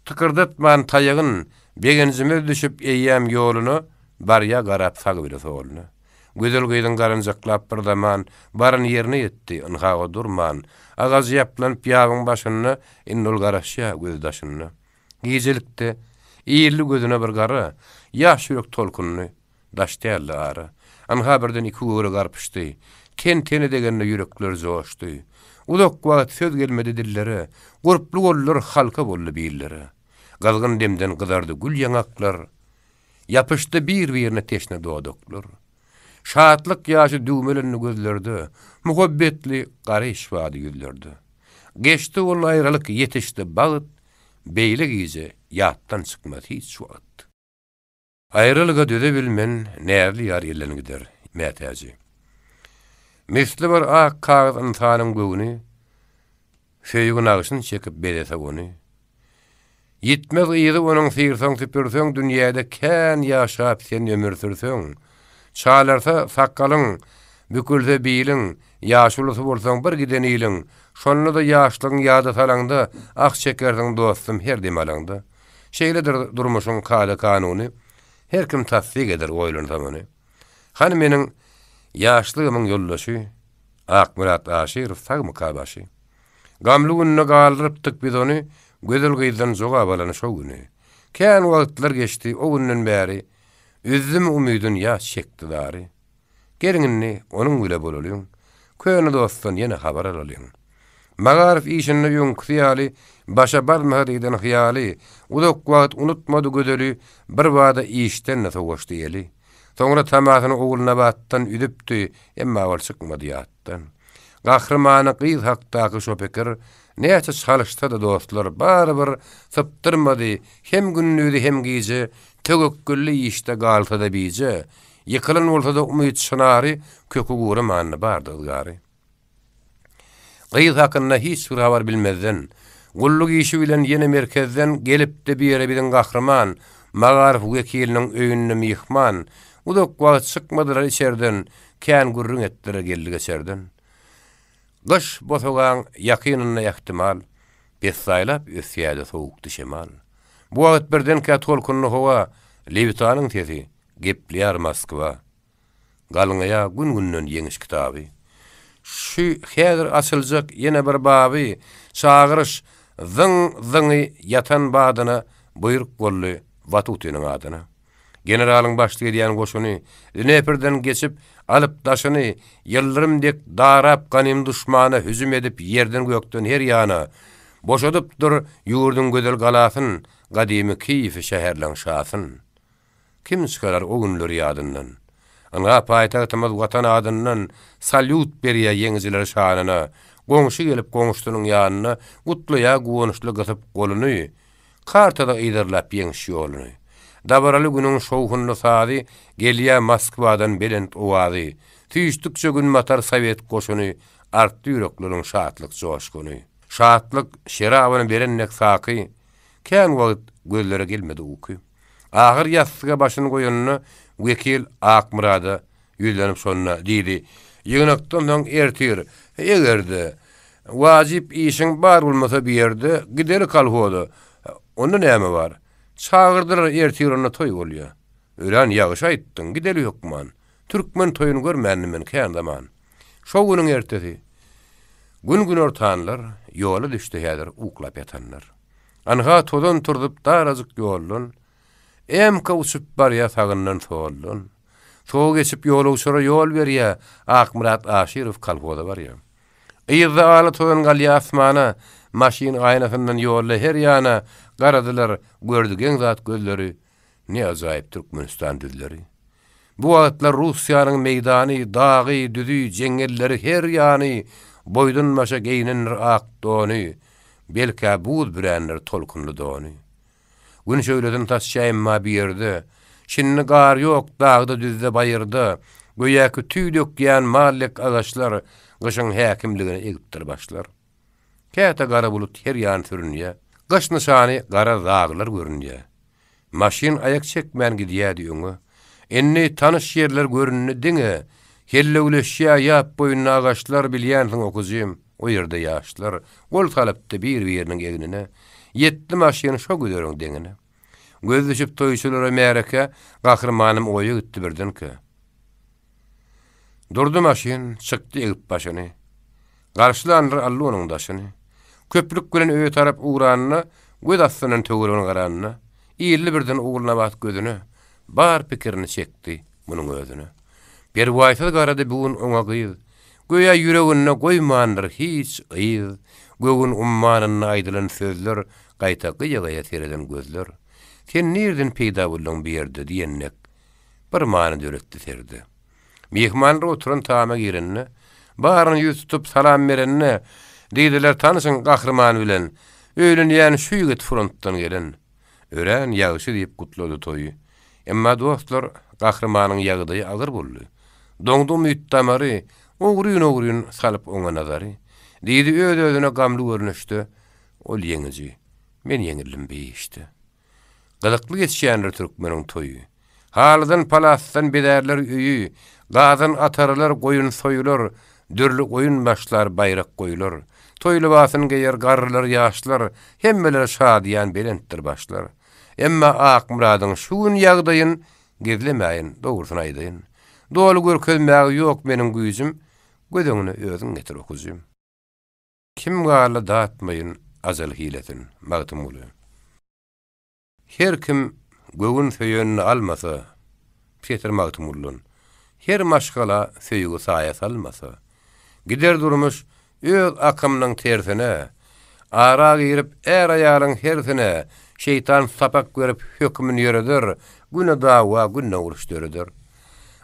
tykyrdatman taýagyn, begenzime düşüp eýýäm ýoluny barya garap sag bile soğulny. Güzel gyýdyn garynjaklap bir zaman baryn ýerine ýetdi, ynhaga durman. Agaz ýaplan piýagyň başyny innul garaşya gözdaşyny. Gizilikde iyirli gözüne bir gara, yaş yürek tolkununu daştayarlı ara. Anha birden iki uğru garpıştı. Teni degenle yürekler zoğuştu. Udak vaat söz gelmedi dillere, gorplu gollar halka bollu biyillere. Galgın demden kızardı gül yanaklar. Yapıştı bir-birine teşne doğduklar. Şahatlık yaşı düğmelenini gözlerdi. Muhabbetli qarı işvadı yüzlerdi. Geçti ol ayrılık yetişti bağıt. Beyle gize yattan çıkmaz hiç vaat. Ayrılığa döde bilmen nerli yar yellen gider metazi. Misli bir ak kağıt insanın göğünü, söygün ağışını çekip bedese onu. Yitmez iyidi onun sıyırsan süpürsen dünyada kän yaşap sen ömür sürsen. Çağlarsa sakkalın, bükülse bilin, yaşılısı bolsan bir giden iyilin. Şonlu da yaşlığın yada salanda, ak çekersin dostum her demalanda. Şeyledir durmuşun kâda kanuni, her kim tasdik eder oylun zamanı. Hani menin yaşlığımın yollaşı, ak murat aşir, sag mukabaşı. Gamlı gününe kaldırıptık biz onu, gözül gıydan zoga balanı şo günü. Kän vakitler geçti, o günden beri, üzüm umidun ya çektileri. Gerinni onun güle bololuyun, köyünü dostun yine haber alalıyın. Magarif işinle yun kıyali, başa barmadı giden hıyali, udok vaat unutmadı gödölü, bir vada işten ne soğuştu eli. Sonra tamatını oğluna battan üdüptü, emma aval çıkmadı yattan. Gahrımanı kıyız haktaki şopekir, neyse çalışta da dostlar, bar sıptırmadı, hem günlüydü hem giyici, tögökküllü işte galtada biyici, yıkılın olsa da umut şınari, kökü guğramanı bardı ılgari. Kıyız hakkında hiç bir haber bilmezden, Gulluk işi bilen yeni merkezden gelip de bir yere bidin gahrman, Magarif vekilinin öýünni mihman, udak wagt çykmadylar içerden, kän gurrun etdire geldi geçerden. Gyş bosagan yakynyna ihtimal, besaýlap ösýäde sowuk şemal. Bu wagt birden kä tolkunly howa, Lewitanyň tezi, gepleýär Moskwa. Galyňa gün-günden ýeňiş kitaby. Şu häzir açyljak ýene bir baby, çagyryş zyň yatan badyna buyruk bolly Vatutynyň adyna. Generalyň başly edýän goşuny Dneperden geçip alyp daşyny ýyldyrymdek darap ganym duşmana hüjüm edip ýerden gökden her ýana boşadypdyr ýurdun gözel galasyn, gadymy Kiýew şäherleň şahsyn. Kim çıkarar o günleri ýadyndan? Ana paýtagtymyz Watan adyndan salyut berýär ýeňijiler şanyna. Goňşy gelip goňşynyň ýanyna gutlaýa gowunçly gysyp goluny, kartada ýydarlap ýeňiş ýoluny. Dabaraly günüň şowhunly sady gelýär Moskwadan belent owazy. Tüýşdükçe gün matar Sowet goşuny, artdy ýürekleriň şatlyk joşguny. Şatlyk şerabyny berennek saky, kän wagt gözlere gelmedi uky. Ahir ýastıga başyny goýanyny wekil Akmurada ýüzlenip sonuna diýdi. Ýygnakdan soň ertir, egerde wajip işiň bar bolmasa bir ýerde gider kalhoda. Onda näme bar? Çağırdylar ertir ona toý bolýar. Ölen ýagyş aýtdyň, gideli ýokman. Türkmen toýuny görmändimen kändaman. Şo günüň ertesi. Gün ortanlar ýola düşdi häzir uklap ýatanlar. Anha todan turdup darazyk ýollun. Emka uçup barya sagyndan soğullun. Soğuk geçip ýol uçura ýol berýär, Akmurat Aşyrow kalhoda barya. Ýyzda aly todan galýa asmana, maşin aýnasyndan ýolla her ýana garadylar gördügen zat gözleri. Ne ajaýyp Türkmenistan düzleri. Bu wagtlar Russiýanyň meýdany, dagy, düzü, jeňelleri her ýany boýdun maşa geýnenler ak dony, belkä buz birenler tolkunly dony. Gün şöyleden taşşaýym ma bir ýerde, şinni gar ýok, dagda düzde bayyrda, goýaky tüý dökýän mallek agaçlar gyşyň häkimligine egipdir başlar. Käte gara bulut her ýan sürünýär, gyş nyşany gara daglar görünýär. Maşin ayak çekmän gidýärdi öňe. Enni tanış ýerler görünni diňe, helle uleşýär ýap boýunna agaçlar bilýänsiň okuzym, o ýerde ýaşlar, gol talapdy bir ýeriniň egnine. 7 maşyny şo göderiň deňine. Gözleşip toýçulara mereke, gahramanym oýa gitdi birdenki. Durdy maşyn, çykdy egip başyny. Garşylandyr Allonyň daşyny. Köprük bilen öýe tarap ugranyny, göz astynyň töweregine garanyny, ýerli birden ugulna bat gözüni, bar pikirini çekdi munyň özüne. Bir waýsy garady bugun oňa gyýy. Goýa ýüregine goýmandyr hiç gyýy. Gögün ummanyny aýdylan sözler, gaýta gyýa tereden gözler. Sen nerden peýda boldun bir ýerde diýennek bir many döretdi serdi. Mehmanlar oturan taama girenni, baryny ýüz tutup salam berenni, diýdiler tanyşyň gahrman bilen, öýlen ýani şu ýigit frontdan gelen. Ören ýagyşy diýip gutlady toýy. Emma dostlar gahrmanyň ýagydy agyr boldy. Doňdum ýittamary, oguryn salyp oňa nazary. Diýdi öz-özüne gamly görnüşdi. Ol ýeňiji, men ýeňildim beýişdi. Gylykly geçýänler türkmeniň toýy. Halydan palasdan bederler üýü, gazyň atarlar goýun soýular, dürli goýun başlar bayrak goýular. Toýly basyň geýer garrylar ýaşlar, hemmeler şadýan belentdir başlar. Emma Akmuradyň şu gün ýagdaýyn gezlemäýin, dogrusyny aýdyn. Dolu görkezmägi ýok meniň güýjüm, gödüňi özüň getir okuzym. Kim gala dağıtmayın azal hiletin, mağdumulu. Her kim göğün söyönünü almasa, Peter mağdumulun, her maşgala söyügü sahaya salmasa, gider durmuş öz akımның tersine, ara girip ayarın hersine, şeytan sapak görüp hükmünü yürüdür, güne dava, güne uğraştırıdır.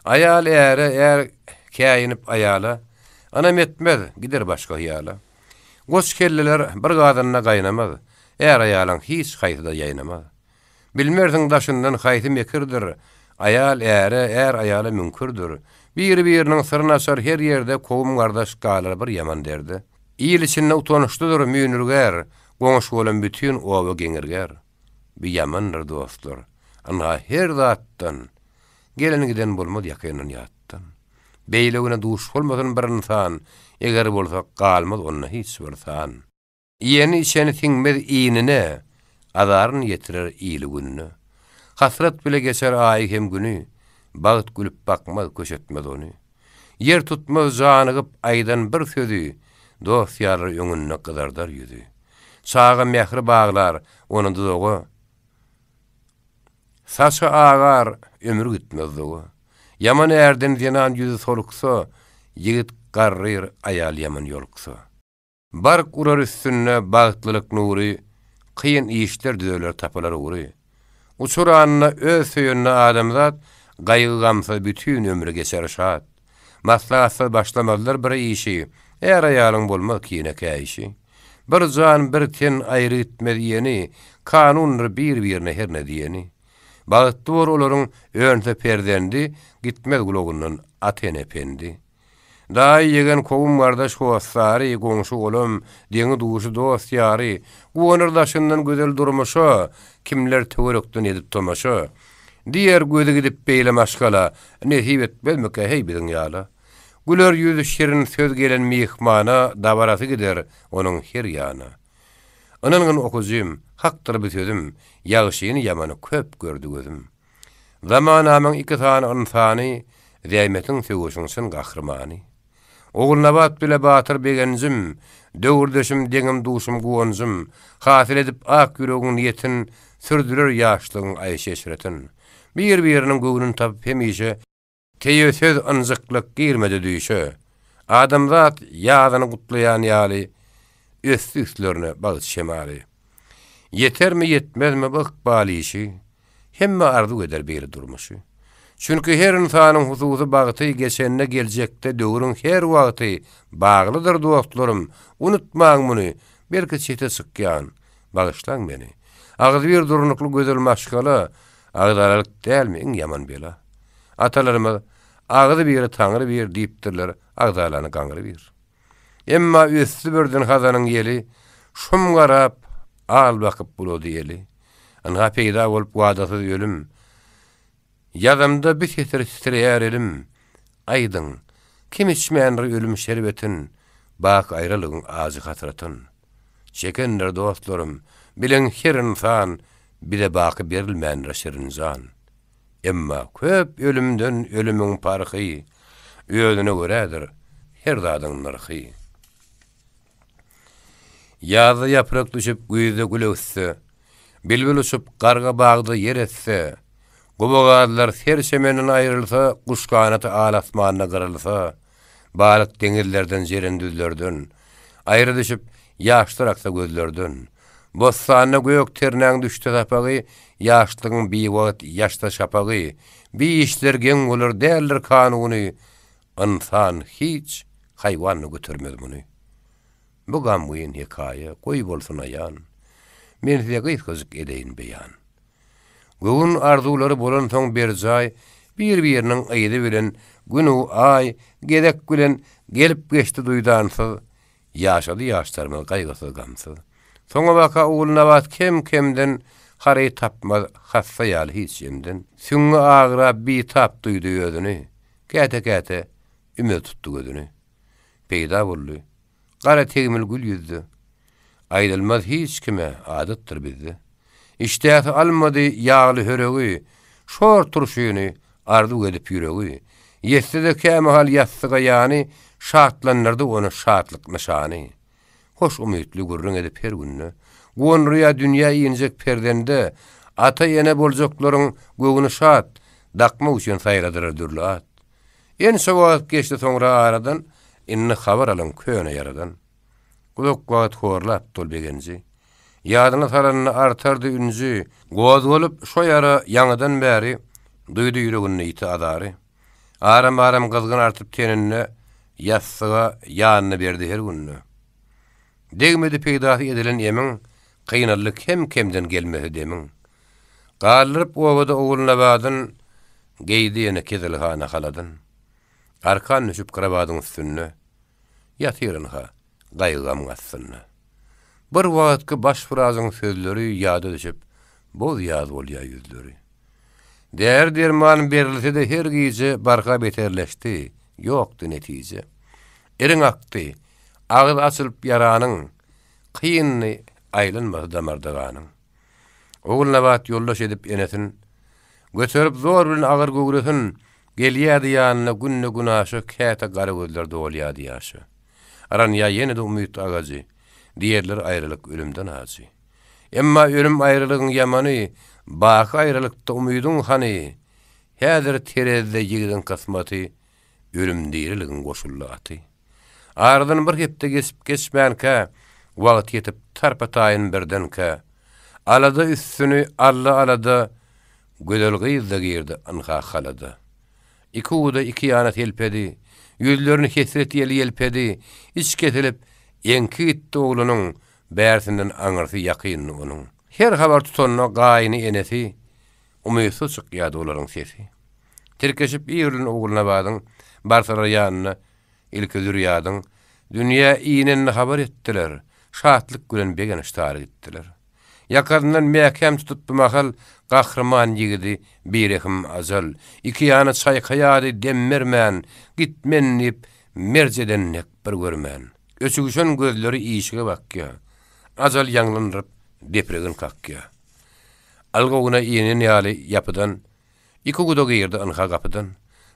Ayal kayinip ayala, anam etmez, gider başka hiyala. Goç kelliler bir gadynna gaýnamaz, ayalın hiç haýsyda ýaýnamaz. Bilmersiň daşyndan haýsy mekirdir, ayal ayala mümkürdür. Bir-biriniň syryny açar her ýerde kowum gardaş galar bir ýaman derdi. İýil içinde utanışdydyr müýnürger, goňşy bolan bütün owa geňirger. Bir yamandyr dostlar. Ana her zatdan gelen giden bolmady ýakynyn ýatdan. Beýlegine duş bolmadan bir insan eger bolsa galmaz onna hiç bir san. Ýeni içeni tiňmez iňine adaryn ýetirer ýyly gününe. Hasrat bile geçer aý hem günü. Bagyt gülüp bakmaz köşetmez onu. Yer tutmaz janygyp aýdan bir sözü. Dost ýalar öňüne gydardar ýüzü. Sağa mehri bağlar onun dudagy. Saçı ağar ömür gitmez dogu. Yaman erden yanan yüzü soluksa, yigit garryr ayal yaman yoluksa. Bark urar üstünne bagtlılık nuri, kıyın işler düzeler tapalar uğri. Uçur anına öz söyünne adamzat, gaýgy gamsa bütün ömrü geçer şat. Maslahatsız başlamazlar bir işi, eğer ayalyň bolmaz kine käýişi. Bir jan bir ten aýry gitmez ýeni, kanunlar bir-birine her ne diýeni. Bagtly bor olaryň önte perdendi, gitmez gulogundan aten ependi. Daý ýegen kowum gardaş howasary, goňşy olam, deňi duşy dost ýary, bu onurdaşyndan gözel durmuşa, kimler töwerekden edip tomaşa. Diğer gözi gidip beýle maşgala, nesip etmezmeke hey biziň ýala. Güler yüzü şirin söz gelen mihmana, dabarası gider onun her ýana. Ananyň okuzym, hakdyr bir sözüm, ýagşyny ýamany köp gördü gözüm. Zamanamyň iki tane insany, zäýmetiň söwüşüň gahrymany. Oğulnabat bile batyr begenzim, döwürdeşim deňim duşum guwonjym, hasyl edip ak ýüregiň niýetin, sürdürer ýaşlygyň aýşeşretin. Bir-biriniň göwnüni tapyp hemişe teýe söz anjyklyk girmedi düýşe. Adamzat ýazyny gutlaýan ýaly, üstlerine bagyt şemali. Yetermi yetmezmi bu ikbali işi, hemme arzu eder beri durmuşu. Çünkü her insanyň hususy bagyty geçenne geljekde döwrüň her wagty baglydyr dostlarym. Unutmaň muny, belki çete çykýan, bagyşlaň meni. Agzy bir durnukly gözel maşgala, agdalyk dälmi iň ýaman bela. Atalarymyz agzy biri taňry bir diýipdirler, agdalany gaňry bir. Emma üstü birden hazanyň ýeli, şum garap, al bakyp bulady ýeli. Anga peýda bolup wadasyz ölüm. Ýadamda bir seter istiriýär elim. Aýdyň, kim içmeýänri ölüm şerbetin, bak aýralygyň azy hatratyn. Çekenler dostlarym, bilen her insan, bile baky berilmän şerin zan. Emma köp ölümden ölümüň parky, özüne göredir her zadyň narhy. Ýazy ýaprak düşüp güýde gületse, bilbil uçup garga bagda yer etse, gobagadlar serşemenden aýrylsa, kuş kanaty alasmanyna gyrylsa, balyk deňizlerden jeren düzlerden, aýry düşüp ýaşdyraksa gözlerden, bossanyna gök ternäň düşdi tapagy, ýaşlygyň bir wagt ýaşda şapagy, bir işler geň bolar däldir kanuny, insan hiç haýwanyny götürmez muny. Bu gamgyň hekaýe goý bolsun aýan. Men size gysgazyk edeýin beýan. Göwün arzulary bolan soň bir jaý, bir-biriniň aýdy bilen günü ay gedek bilen gelip geçdi duýdansyz, ýaşady ýaşlarmy gaýgysyz gamsyz. Soňa baka oğulnabat kemden hary tapmaz hassa ýaly hiç ýemden. Süňňe agyra bir tap duýdy özüni, käte ümit tutdy gözüni. Peýda boldy. Gara tegmil gül yüzdü. Aýdylmaz hiç kime adatdyr bizde. İştihasy almady ýagly höregi, şor turşuýuny arzu edip ýüregi. Ýetsede käme hal ýassyga ýany, şartlanyrdy onu şartlyk nişany. Hoş umytly gurrun edip her günni. Gon rüýa dünýä ýenjek perdende, ata ýene boljaklaryň göwüni şat, dakma üçin saýradyr dürlat. En şowat geçdi soňra aradan, inni habar alan köne yaradan. Gulak wagt horlap tolbegenji. Ýadyna salanyny artardy ünji. Goz bolup şo ýara ýaňydan bäri duýdy ýüregini ýiti adary. Aram gızgın artyp tenine ýassyga ýanyny berdi her günni. Degmedi peýdasy edilen emiň kynarlyk kemden gelmedi demiň. Galyryp owada oğulnabadyn geýdi ýene kezelhana haladyn. Arkan düşüp karabadyň üstüne ýatyrynha gaýgam gassynna. Bir wagtky baş frazyň sözleri ýada düşüp, boz ýaz bolýar ýüzleri. Değer derman berilse de her gece barka beterleşti, yoktu netije. Erin aktı, ağız açılıp yaranın, kıyınlı aylınmaz damardağanın. Oğul nabat yollaş edip enetin, götürüp zor bilin ağır göğretin, geliyadi yanına günne günaşı, kâta garı gözler doğuliyadi yaşı. Aran ya yeni de umut ağacı, diğerler ayrılık ölümden ağacı. Emma ölüm ayrılığın yamanı, baki ayrılıkta umudun hani, häzir terezde yigidin kasmatı, ölüm diriliğin koşullu atı. Ardan bir hepde geçip geçmänkä, wagt yetip tarpatayın birdenkä, alada üstünü alla alada, gödel gyzda girdi anha halada. İki uda iki yana telpedi, yüzlerini kesret yeli yelpedi, iç ketilip, enki gitti oğlunun, bärsinden aňyrsy ýakynly onun. Her habar tutanna gaýyny enesi, umytsy çykýardy olaryň sesi. Terkeşip ýerlin oğluna badyň, barsara ýanyna, ilki zürýadyň, dünýä iýneni habar etdiler, şatlyk gülen begenişdary gitdiler. Ýakyndan mäkem tutup mahal, gahrman ýigidi, birehim azal, iki ýany çaýkaýady demmermän, gitmen dip, merjeden nek bir görmän. Öçügüşen gözleri iýişige bakýa. Azal ýanglandyryp depregen kakya. Algowuna iýenen ýaly ýapydan, iki gudo girdi anha gapydan.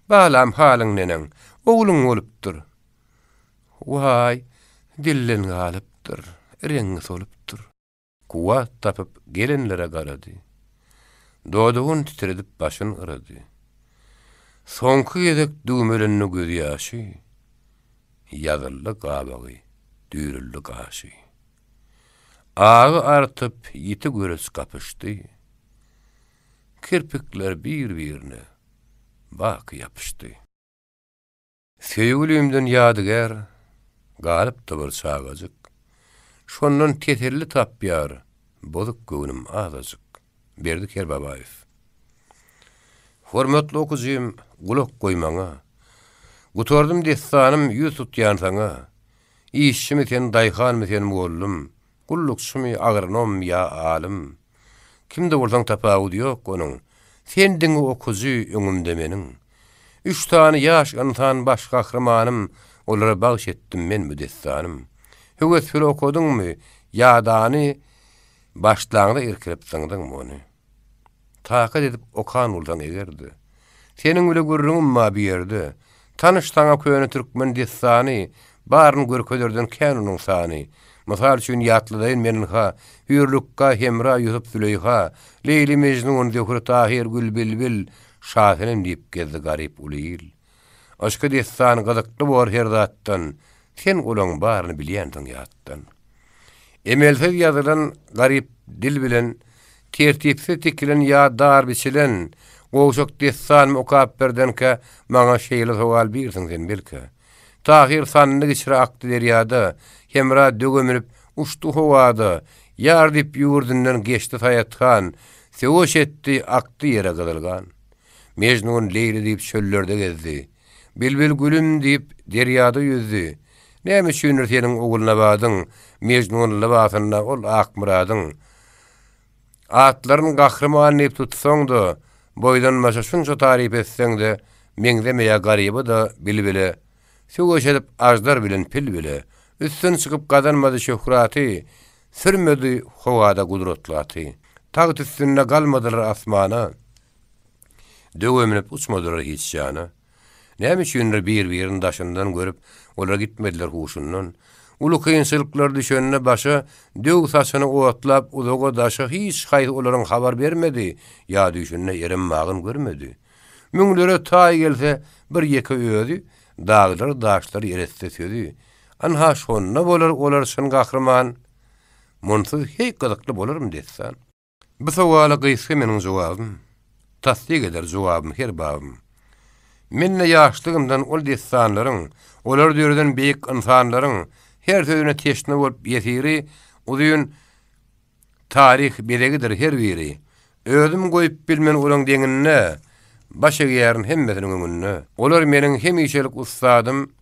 Balam halyň nenen, oğluň bolupdyr. Vay, dillen galypdyr, reňi solupdyr. Kuwat tapyp gelenlere garady. Dodugun titredip başyn ırady. Soňky gezek düýmelenni göz ýaşy, ýazylly gabagy, düýrülli gaşy. Ağı artıp yiti görüs kapıştı. Kirpikler bir-birine bakı yapıştı. Söýgülümden ýadygar, galyp da bir çağazyk. Şondan teterli tapýar, bozuk göwnüm azazyk. Berdi Kerbabaýew. Hormatly okujym, gulak goýmaňa. Gutardym destanım ýüz tutýan saňa. İşimi sen daýhan sen bollum. Gullukşumy agrynom ýa alim. Kimde bolsaň tapawud ýok onuň. Sendiň okuzy öňümde meniň. 3 tany ýaş insan baş gahramanym, olara bagş etdim men müdessanym. Höwes fil okudyňmy, ýadany başlaňda irkirip saňdyň mony. Takat edip okan bolsaň egerdi. Seniň bile görüňim ma bir ýerde. Tanıştaňa köýne türkmen dessany, baryn görkezlerden kän onuň sany. Masal üçin ýatlydaýyn meninha, hürlükka hemra Yusuf Süleyha, Leyli Mecnun Zöhre Tahir Gül Bilbil, şahynym diýip gezdi garip ulyl. Aşka destan gazakly bor her zatdan, sen olaň baryny bilýändiň ýatdan. Emelsiz ýazylan garip dil bilen, tertipsiz tikilen ýa dar biçilen, goşak destan okap berdenke maňa şeýle sowal birsiň sen bilke. Tahir sanny geçire akdy derýada, hemra dögömürüp uçtu howada, ýar dip ýurdundan geçdi taýatgan, söwüş etdi akdy ýere gydylgan. Mecnun Leyli dip çöllerde gezdi, bilbil gülüm dip derýada yüzdi. Näme üçin seniň oğluna badyň, Mecnun libasyna ol akmyradyň. Atlaryň gahrymany dip tutsaňda, boydan maşa şunça taryp etseňde, meňzemeýä garyby da bilbile. Söwüş edip ajdar bilen pil bile. Üstün çıkıp kazanmadı şöhraty, sürmedi howada gudratlaty. Tagt üstünde galmadylar asmana, döwemlep uçmadylar hiç ýana. Näme üçin bir-birini daşyndan görüp, olar gitmediler huşundan. Ulu kynçylyklar düşenine başa, döw saçyny owatlap, uzaga daşa hiç haýy olaryň habar bermedi, ýa düşünne erinmagyn görmedi. Müňlere taý gelse, bir ýeke öýdi, dağlar daşlar ýeretdi. Anha şonna bolar olar şun gahrman, munsuz hiç gazakly bolarym dessan. Bu sowala gysga meniň jogabym, tasdik eder jogabym her babym. Menne ýaşlygymdan ol dessanlaryň, olar döwrden beýik insanlaryň her sözüne teşne bolup ýetiri, uzun tarih belegidir her biri. Özüm goýup bilmen olaň deňinne, başa ýaryn hemmesiniň öňünde. Olar meniň hemişelik ustadym,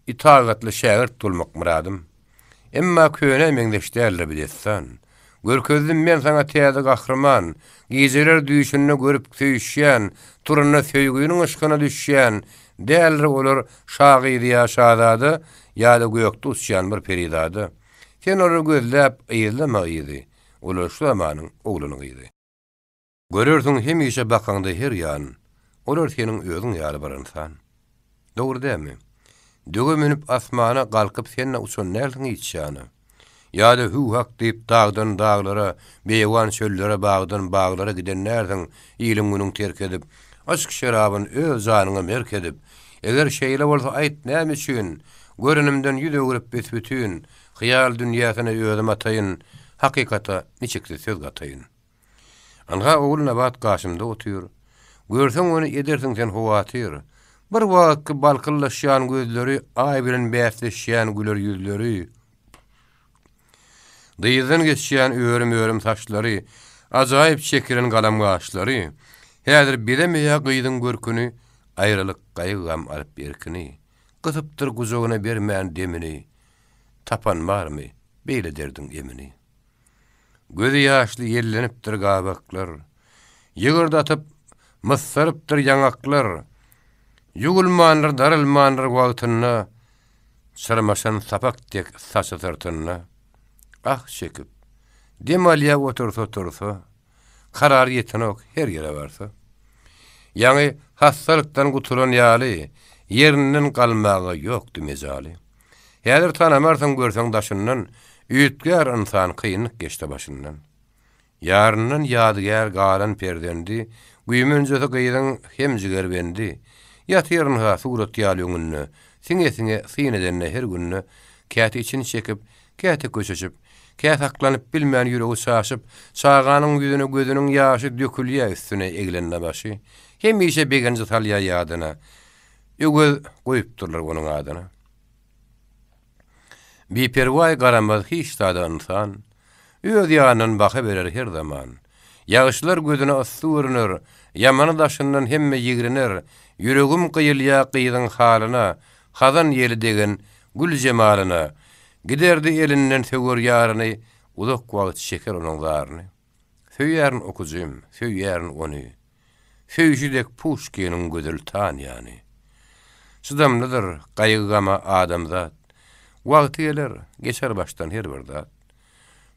itaatly şägirt bolmak muradym. Emma köne meňdeşdärler biletsen. Görkezdim men sana täze gahrman, gizeler düýşünni görüp söýüşýän, turuna söýgüýüniň ışkyna düşýän, dälre olar şagydy ýa şazady, ýa-da göýekde uçýan bir peridady. Sen onu gözläp ýyzlamaýdy. Olar şu zamanyň oglunyňydy. Görürsiň hemişe bakanda her ýan, olar seniň özüň ýaly bir insan. Dogry dämi? Döge menip asmana galkyp senne uçan näliň içýany? Ýa-da hak diýip dagdan daglara, beýwan çöllere bagdan baglara giden näliň ýylyň günüň terk edip, aşk şerabyny öz janyňa merk edip, eger şeýle bolsa aýt näme üçin, görünümden ýüze görüp besbütün, hyýal dünýäsyna özüm ataýyn, hakykata niçikse söz gataýyn. Anha oğul nabat karşımda otuyor. Görsen onu edersin sen hovatyr. Bir wagtky balkyllaşýan gözleri, ay bilen bäsleşýän güler ýüzleri, dyýdan geçýän öwrüm taşlary, ajaýyp çekiren galam gaşlary, häzir bilemeýä gyýdyň görküni, aýrylyk gaýgam alyp berkini, gyzypdyr guzogyna bermän demini, tapan barmy, beýle derdiň emini. Gözü ýaşly ýellenipdir gabaklar, ýygyrdatyp mıssarypdyr ýaňaklar, ýugulmandyr darylmandyr wagtyna, sırmaşan sapakdek saçy sırtyna. Ah çekip, demalya otursa, karar yetenok her yere varsa. Ýani hastalıktan gutulan ýaly, ýerinden galmagy ýokdy mejali. Häzir tanamarsan görseň daşyndan, üýtgär insan kynlyk geçdi başyndan. Ýaryndan ýadygär galan perdendi, güýmünjesi gyýdyň hemjiger bendi. Ýatyryn ha surat ýalyňyny, siňe sinedenne her günni, käti için çekip, käti köçeşip, käti aklanyp bilmän ýüregi şaşyp, çağanyň ýüzüne gözüniň ýaşy dökülýär üstüne eglenne başy. Hemişe begenji talýa ýadyna, ýögöz goýupdyrlar onuň adyna. Biperway garamaz hiç tada insan, öz ýanyny baka berer her zaman. Ýagyşlar gözüne ysy görünür, ýamany daşyndan hemme ýigrener, ýüregim gyýylýa gyýdyň halyna, hazan ýeli degen gül jemalyna, giderdi elinden söwür ýaryny, uzak wagt şeker onuň zaryny. Söýýärn okuzym, söýýärn ony. Söýüşidek Pushkin'in gödül tan ýany. Şydamlydyr gaýgama adamzat. Wagty geler, geçer baştan her bir zat.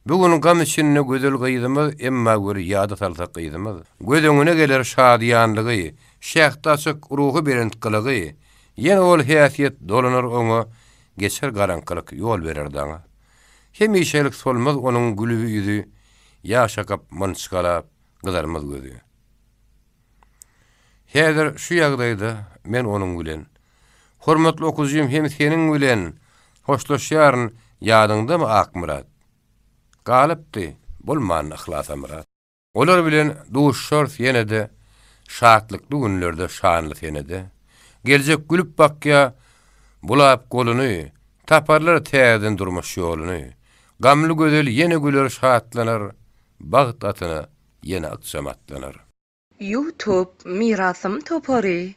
Bugün gam içinde gödül gyýdymyz, emma göri ýada salsak gyýdymyz. Gödüňine geler şadyanlygy, şähtaçyk ruhy berentgiligy, ýene ol häsiýet dolanır oňa, geçer garankylyk ýol berer daňa. Hemişelik solmaz onuň gülübi ýüzü, ýaşakap mançgalap, gyzarmaz gözü. Häzir şu ýagdaýda men onuň bilen, hormatly okuzjym hem seniň bilen, hoşlaşýaryn ýadyňdamy Akmurat? Galypdy, bolman ihlas Murat. Olar bilen duşşar ýene-de, şatlykly günlerde şanly ýene-de. Geljek gülüp bakýa, bulap goluny, taparlar täzeden durmuş ýoluny. Gamly gözel ýene güler şatlanar, bagdatyna ýene akşam atlanar. YouTube Mirasym topary.